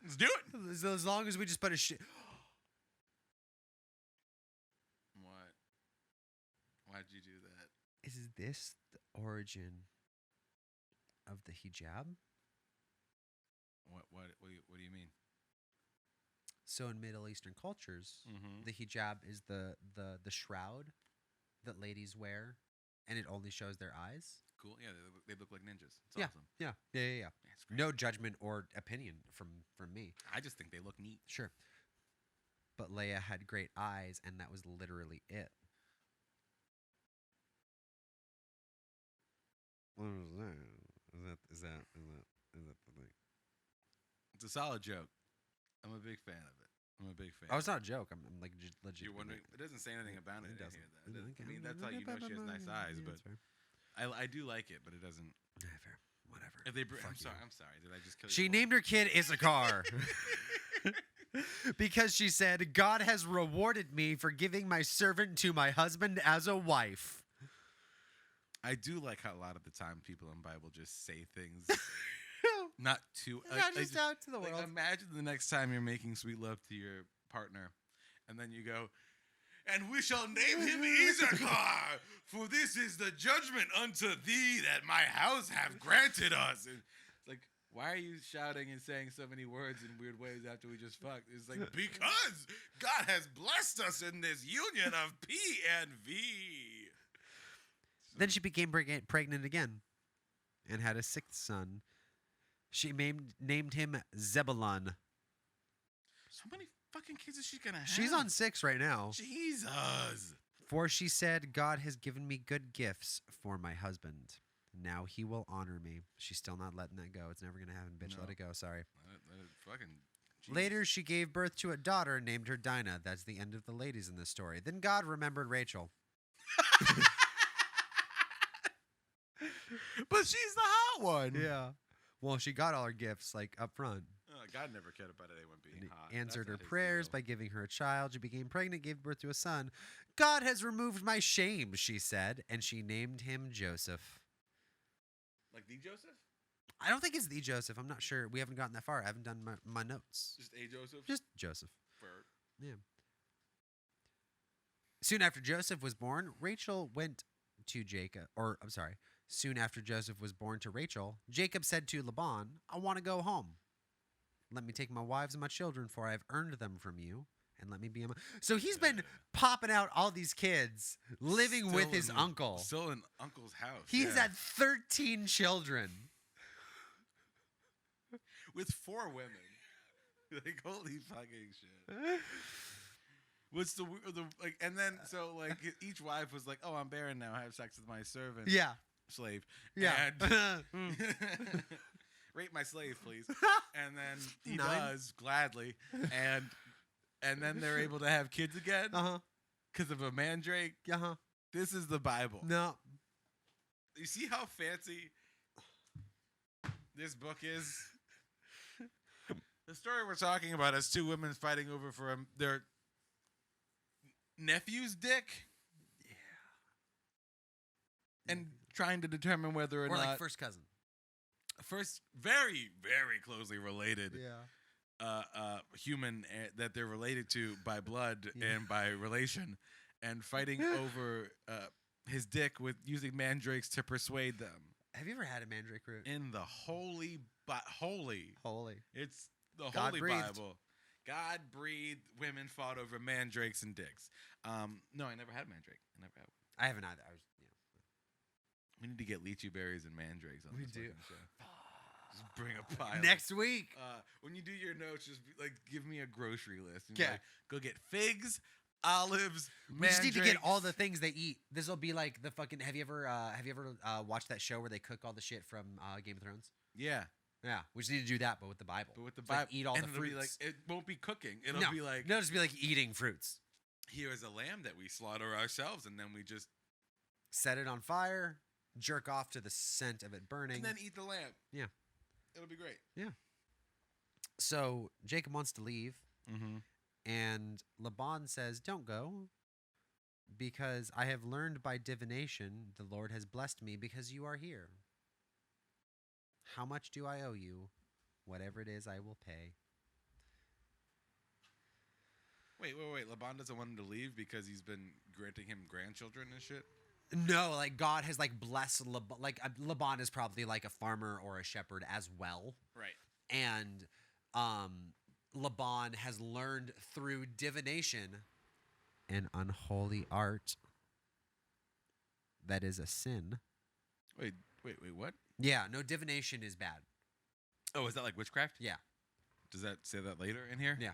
B: Let's do it."
A: As long as we just put a shit.
B: What? Why'd you do that?
A: Is this the origin of the hijab?
B: What do you mean?
A: So in Middle Eastern cultures, the hijab is the shroud that ladies wear, and it only shows their eyes.
B: Cool. Yeah, they look like ninjas. It's awesome.
A: Yeah.
B: It's great.
A: No judgment or opinion from me.
B: I just think they look neat.
A: Sure. But Leia had great eyes, and that was literally it. What was that? Is that the thing?
B: It's a solid joke. I'm a big fan of it. I'm a big fan.
A: Oh, it's not a joke. I'm like legit.
B: You're wondering. It doesn't say anything about it.
A: It doesn't.
B: I mean, that's how you know she has nice eyes. But I do like it, but it doesn't.
A: Yeah, fair. Whatever.
B: If they, I'm sorry. Did I just kill you?
A: She named her kid Issachar because she said, "God has rewarded me for giving my servant to my husband as a wife."
B: I do like how a lot of the time people in Bible just say things not too
A: just out to the world.
B: Like, imagine the next time you're making sweet love to your partner, and then you go, "And we shall name him Issachar, for this is the judgment unto thee that my house have granted us." And it's like, why are you shouting and saying so many words in weird ways after we just fucked? It's like, because God has blessed us in this union of P and V.
A: Then she became pregnant again and had a sixth son. She named him Zebulun.
B: How many fucking kids is she gonna have?
A: She's on 6 right now.
B: Jesus.
A: For she said, "God has given me good gifts for my husband." Now he will honor me. She's still not letting that go. It's never going to happen, bitch.
B: No.
A: Let it go. Sorry.
B: Let it fucking. Jesus.
A: Later, she gave birth to a daughter and named her Dinah. That's the end of the ladies in this story. Then God remembered Rachel.
B: But she's the hot one.
A: Yeah. Well, she got all her gifts, like, up front.
B: God never cared about anyone being
A: And
B: hot.
A: he answered
B: That's
A: her
B: not his
A: prayers
B: deal.
A: by giving her a child. She became pregnant, gave birth to a son. God has removed my shame, she said, and she named him Joseph.
B: Like the Joseph?
A: I don't think it's the Joseph. I'm not sure. We haven't gotten that far. I haven't done my notes.
B: Just a Joseph?
A: Just Joseph.
B: For
A: Yeah. Soon after Joseph was born, Rachel went to Jacob. Or, I'm sorry. Soon after Joseph was born to Rachel, Jacob said to Laban, I want to go home. Let me take my wives and my children, for I have earned them from you. And let me be a So he's been popping out all these kids, living with his uncle.
B: Still in uncle's house.
A: He's had 13 children.
B: With 4 women. Like, holy fucking shit. What's the like? And then so like each wife was like, "Oh, I'm barren now. I have sex with my servant,
A: Yeah.
B: slave,
A: Yeah.
B: and rape my slave, please." And then he
A: 9.
B: does gladly, and then they're able to have kids again
A: Uh-huh.
B: because of a mandrake.
A: Uh-huh.
B: This is the Bible.
A: No.
B: You see how fancy this book is? The story we're talking about is 2 women fighting over for their nephew's dick. Yeah. And trying to determine whether or
A: Or
B: not
A: like first cousin.
B: first very, very closely related
A: Yeah.
B: human that they're related to by blood
A: Yeah.
B: and by relation, and fighting over his dick with using mandrakes to persuade them.
A: Have you ever had a mandrake root?
B: In the holy.
A: Holy.
B: It's the
A: God
B: Holy
A: breathed.
B: Bible. God breathed. Women fought over mandrakes and dicks. No, I never had a mandrake. I never had one.
A: I haven't either.
B: We need to get lychee berries and mandrakes on
A: We
B: this
A: do.
B: fucking show. Just bring a pile.
A: Next week.
B: When you do your notes, just give me a grocery list. And
A: Yeah.
B: like, go get figs, olives,
A: We just need to get all the
B: mandrakes.
A: things they eat. This will be like the fucking. Have you ever watched that show where they cook all the shit from Game of Thrones?
B: Yeah,
A: Yeah, we just need to do that, but with the Bible.
B: but with the
A: It's like
B: Bible,
A: eat all
B: and
A: the
B: it'll be
A: fruits.
B: like it won't be cooking. It'll
A: no,
B: be like
A: no, just be like eating fruits.
B: here is a lamb that we slaughter ourselves, and then we just
A: Set it on fire, jerk off to the scent of it burning.
B: and then eat the lamb.
A: Yeah.
B: It'll be great.
A: So Jacob wants to leave,
B: Mm-hmm.
A: and Laban says, "Don't go, because I have learned by divination the Lord has blessed me because you are here. How much do I owe you? Whatever it is, I will pay."
B: Wait. Laban doesn't want him to leave because he's been granting him grandchildren and shit.
A: No, like God has like blessed Laban. Like Laban is probably like a farmer or a shepherd as well,
B: Right.
A: and Laban has learned through divination an unholy art that is a sin.
B: Wait. What?
A: Yeah, no, divination is bad.
B: Oh, is that like witchcraft?
A: Yeah.
B: Does that say that later in here?
A: Yeah.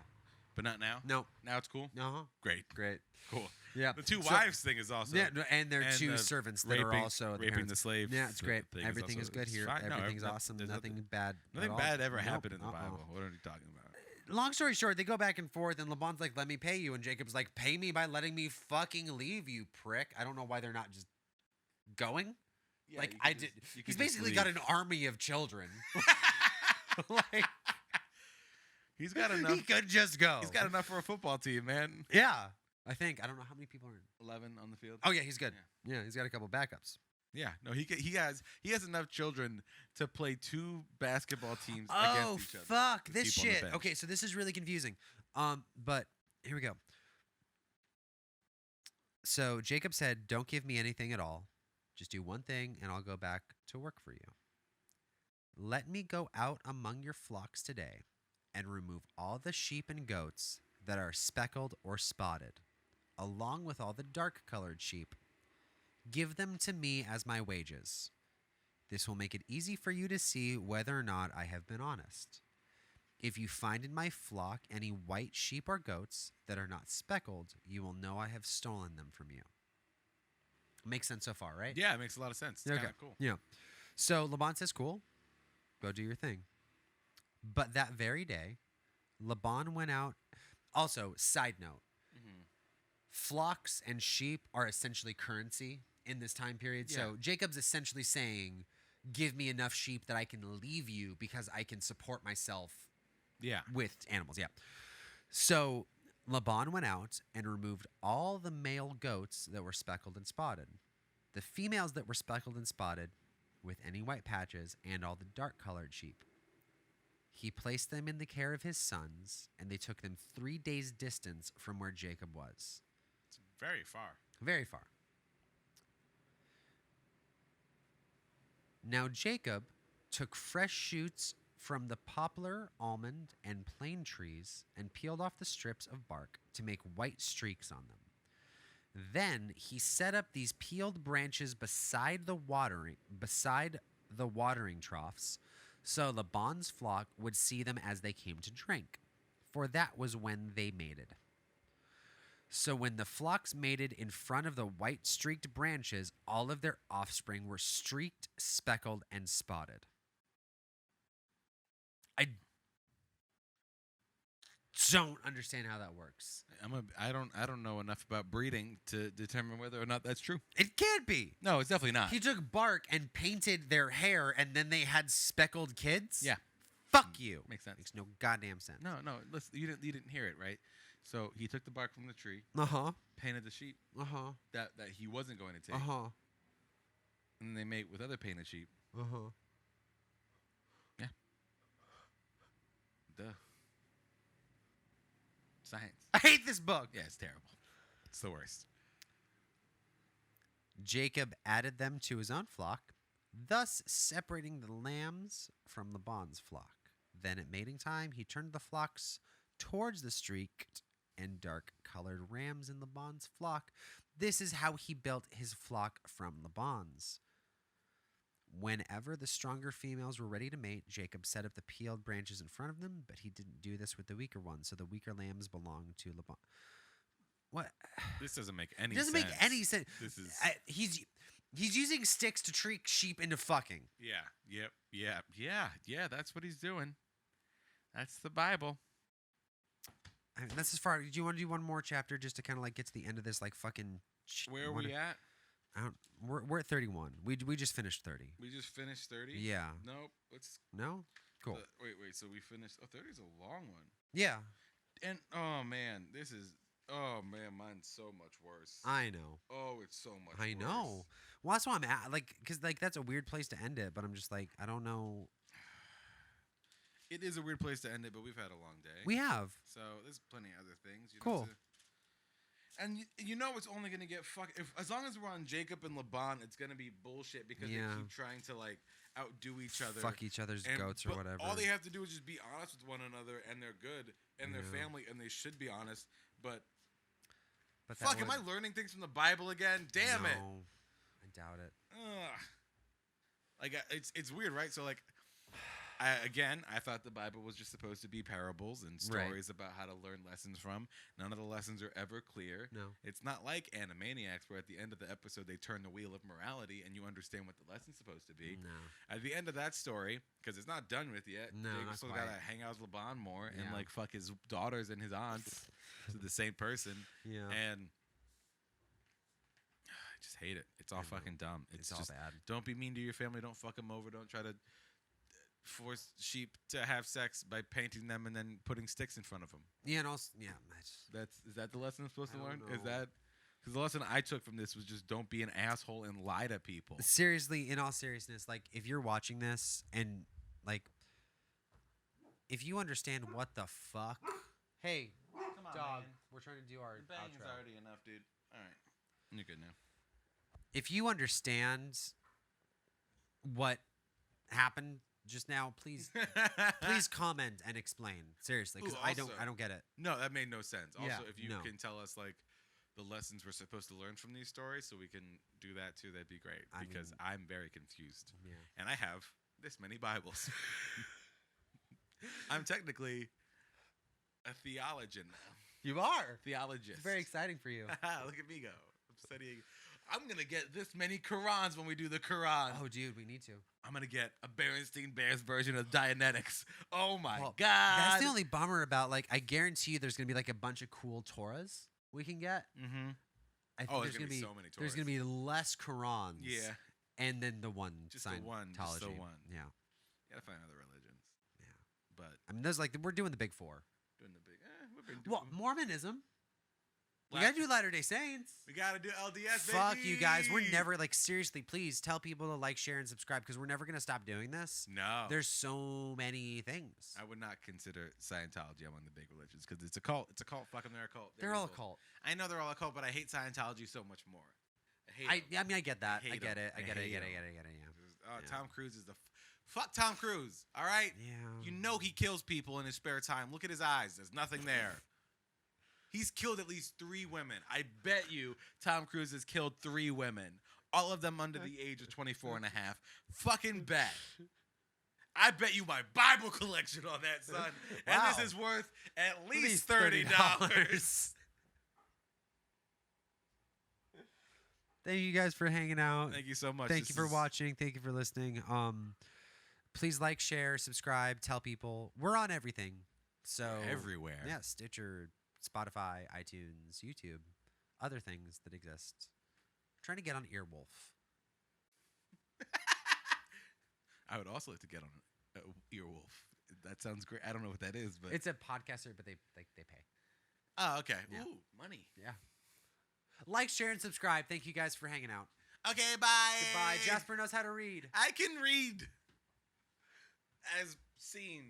B: But not now.
A: No.
B: Now it's cool.
A: Uh-huh.
B: Great.
A: Great.
B: Cool.
A: Yeah.
B: The 2
A: So-
B: wives thing is also.
A: Yeah, no, and their
B: and
A: 2
B: the
A: servants that are
B: raping-
A: also the
B: raping
A: parents.
B: the slave.
A: Yeah, it's great.
B: thing
A: Everything
B: also-
A: is good
B: it's
A: here.
B: fine. No,
A: Everything's
B: no,
A: awesome.
B: there's
A: Nothing bad.
B: Nothing
A: at
B: bad
A: all.
B: ever
A: Nope.
B: happened in the
A: Uh-uh.
B: Bible. What are you talking about?
A: Long story short, they go back and forth, and Laban's like, "Let me pay you," and Jacob's like, "Pay me by letting me fucking leave, you prick." I don't know why they're not just going.
B: Yeah,
A: like
B: you
A: I
B: could
A: did.
B: just- you
A: He's
B: could just
A: basically got
B: leave.
A: an army of children. Like
B: He's got enough.
A: he could just go.
B: He's got enough for a football team, man.
A: Yeah, I think I don't know how many people are in.
B: 11 on the field.
A: Oh yeah, he's good. Yeah, he's got a couple backups.
B: Yeah, no, he has enough children to play 2 basketball teams
A: Oh
B: against each other.
A: fuck
B: to
A: this
B: keep on the
A: shit.
B: bench.
A: Okay, so this is really confusing. But here we go. So Jacob said, "Don't give me anything at all. Just do one thing, and I'll go back to work for you. Let me go out among your flocks today, and remove all the sheep and goats that are speckled or spotted, along with all the dark-colored sheep. Give them to me as my wages. This will make it easy for you to see whether or not I have been honest. If you find in my flock any white sheep or goats that are not speckled, you will know I have stolen them from you." Makes sense so far, right?
B: Yeah, it makes a lot of sense. It's
A: Okay.
B: kind of cool.
A: Yeah. So Laban says, cool, go do your thing. But that very day, Laban went out. Also, side note,
B: Mm-hmm.
A: flocks and sheep are essentially currency in this time period.
B: Yeah.
A: So Jacob's essentially saying, give me enough sheep that I can leave you because I can support myself
B: Yeah.
A: with animals. Yeah. So Laban went out and removed all the male goats that were speckled and spotted, the females that were speckled and spotted with any white patches, and all the dark colored sheep. He placed them in the care of his sons, and they took them 3 days' distance from where Jacob was.
B: It's very far.
A: Very far. Now Jacob took fresh shoots from the poplar, almond, and plane trees and peeled off the strips of bark to make white streaks on them. Then he set up these peeled branches beside the watering troughs, so Laban's flock would see them as they came to drink, for that was when they mated. So when the flocks mated in front of the white streaked branches, all of their offspring were streaked, speckled, and spotted. I don't understand how that works.
B: I don't know enough about breeding to determine whether or not that's true.
A: It can't be.
B: No, it's definitely not.
A: He took bark and painted their hair, and then they had speckled kids?
B: Yeah.
A: Fuck you.
B: Makes sense.
A: Makes no goddamn sense.
B: No, listen, you didn't hear it, right? So he took the bark from the tree,
A: Uh-huh.
B: painted the sheep
A: Uh-huh.
B: that he wasn't going to take,
A: Uh-huh.
B: and then they mate with other painted sheep.
A: Uh-huh.
B: Yeah. Duh. Science.
A: I hate this book.
B: Yeah, it's terrible. It's the worst.
A: Jacob added them to his own flock, thus separating the lambs from Laban's flock. Then at mating time, he turned the flocks towards the streaked and dark-colored rams in Laban's flock. This is how he built his flock from Laban's. Whenever the stronger females were ready to mate, Jacob set up the peeled branches in front of them, but he didn't do this with the weaker ones, so the weaker lambs belonged to Laban. What?
B: This doesn't make any
A: It doesn't
B: sense.
A: make any sense.
B: This is
A: He's using sticks to trick sheep into fucking.
B: Yeah. Yep. Yeah, that's what he's doing. That's the Bible.
A: I mean, that's as far. Do you want to do one more chapter just to kind of like get to the end of this like fucking?
B: Where are we at?
A: We're at 31. We just finished 30.
B: We just finished 30?
A: Yeah.
B: Nope. Let's
A: No. Cool.
B: wait, so we finished 30 is a long one.
A: Yeah.
B: And mine's so much worse.
A: I know.
B: Oh, it's so much
A: I
B: worse.
A: know. Well, that's why I'm at. Like, because like that's a weird place to end it. But I'm just like, I don't know.
B: It is a weird place to end it, but we've had a long day.
A: We have.
B: So there's plenty of other things.
A: Cool.
B: And you know it's only gonna get as long as we're on Jacob and Laban, it's gonna be bullshit because they keep trying to like outdo each other,
A: Fuck each other's goats or
B: but
A: whatever.
B: All they have to do is just be honest with one another, and they're good, and their family, and they should be honest. But fuck, am I learning things from the Bible again? Damn it!
A: I doubt it.
B: Ugh. Like it's weird, right? So like. I thought the Bible was just supposed to be parables and stories about how to learn lessons from. None of the lessons are ever clear.
A: No.
B: It's not like Animaniacs where at the end of the episode they turn the wheel of morality and you understand what the lesson's supposed to be.
A: No.
B: At the end of that story, because it's not done with yet,
A: No,
B: Jacob's
A: not
B: still
A: quite.
B: got to hang out with Laban more and
A: Yeah.
B: like fuck his daughters and his aunts to the same person.
A: Yeah.
B: And I just hate it. It's all fucking dumb.
A: It's all
B: just,
A: bad.
B: Don't be mean to your family. Don't fuck them over. Don't try to force sheep to have sex by painting them and then putting sticks in front of them.
A: Yeah, and also,
B: Is that the lesson I'm supposed to
A: I
B: learn?
A: don't
B: Is
A: know.
B: that because the lesson I took from this was just don't be an asshole and lie to people.
A: Seriously, in all seriousness, like if you're watching this and like if you understand what the fuck, hey,
B: Come on,
A: dog,
B: man.
A: we're trying to do our
B: The banging's
A: outro.
B: already enough, dude. All right, you're good now.
A: If you understand what happened just now, please comment and explain. Seriously, because
B: Ooh,
A: I
B: also-
A: don't get it.
B: No, that made no sense. Also,
A: Yeah,
B: if you
A: no.
B: can tell us like the lessons we're supposed to learn from these stories, so we can do that too, that'd be great.
A: I
B: Because
A: mean-
B: I'm very confused,
A: Yeah.
B: and I have this many Bibles. I'm technically a theologian now.
A: You are.
B: Theologist.
A: It's very exciting for you.
B: Look at me go. I'm studying. I'm going to get this many Qurans when we do the Quran.
A: Oh, dude, we need to.
B: I'm going to get a Berenstein Bears version of Dianetics. Oh, my
A: Well,
B: God.
A: That's the only bummer about, like, I guarantee you there's going to be, like, a bunch of cool Torahs we can get.
B: Mm-hmm.
A: I think
B: There's going to be so many Torahs.
A: There's going to be less Qurans.
B: Yeah.
A: And then the one
B: Just the one. Just the one.
A: Yeah.
B: You got to find other religions.
A: Yeah.
B: But
A: I mean, there's, like, we're doing the big four.
B: doing the big... we've been doing...
A: Well, Mormonism. We got to do Latter-day Saints.
B: We got to do LDS, baby.
A: Fuck you guys. We're never, like, seriously, please tell people to like, share, and subscribe because we're never going to stop doing this.
B: No.
A: There's so many things.
B: I would not consider Scientology among the big religions because it's a cult. It's a cult. Fuck them, they're a cult.
A: They're all a cult.
B: I know they're all a cult, but I hate Scientology so much more. I hate 'em.
A: I mean, I get that. I
B: hate
A: get
B: 'em.
A: it. I
B: I
A: get it. I
B: hate
A: get it. I
B: 'em.
A: get it. I get it. Yeah. Yeah.
B: Tom Cruise is the... Fuck Tom Cruise, all right?
A: Yeah.
B: You know he kills people in his spare time. Look at his eyes. There's nothing there. He's killed at least 3 women. I bet you Tom Cruise has killed 3 women. All of them under the age of 24 and a half. Fucking bet. I bet you my Bible collection on that, son. And
A: Wow.
B: this is worth at least $30.
A: Thank you guys for hanging out.
B: Thank you so much.
A: Thank you for watching. Thank you for listening. Please like, share, subscribe, tell people. We're on everything. So
B: everywhere.
A: Yeah, Stitcher, Spotify, iTunes, YouTube, other things that exist. I'm trying to get on Earwolf.
B: I would also like to get on Earwolf. That sounds great. I don't know what that is, but
A: It's a podcaster, but they pay.
B: oh, okay.
A: Yeah.
B: Ooh, money.
A: Yeah. Like, share, and subscribe. Thank you guys for hanging out.
B: Okay, bye.
A: Goodbye. Jasper knows how to read.
B: I can read. As seen.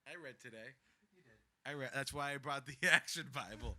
B: I read today.
A: You did.
B: I read. That's why I brought the Action Bible.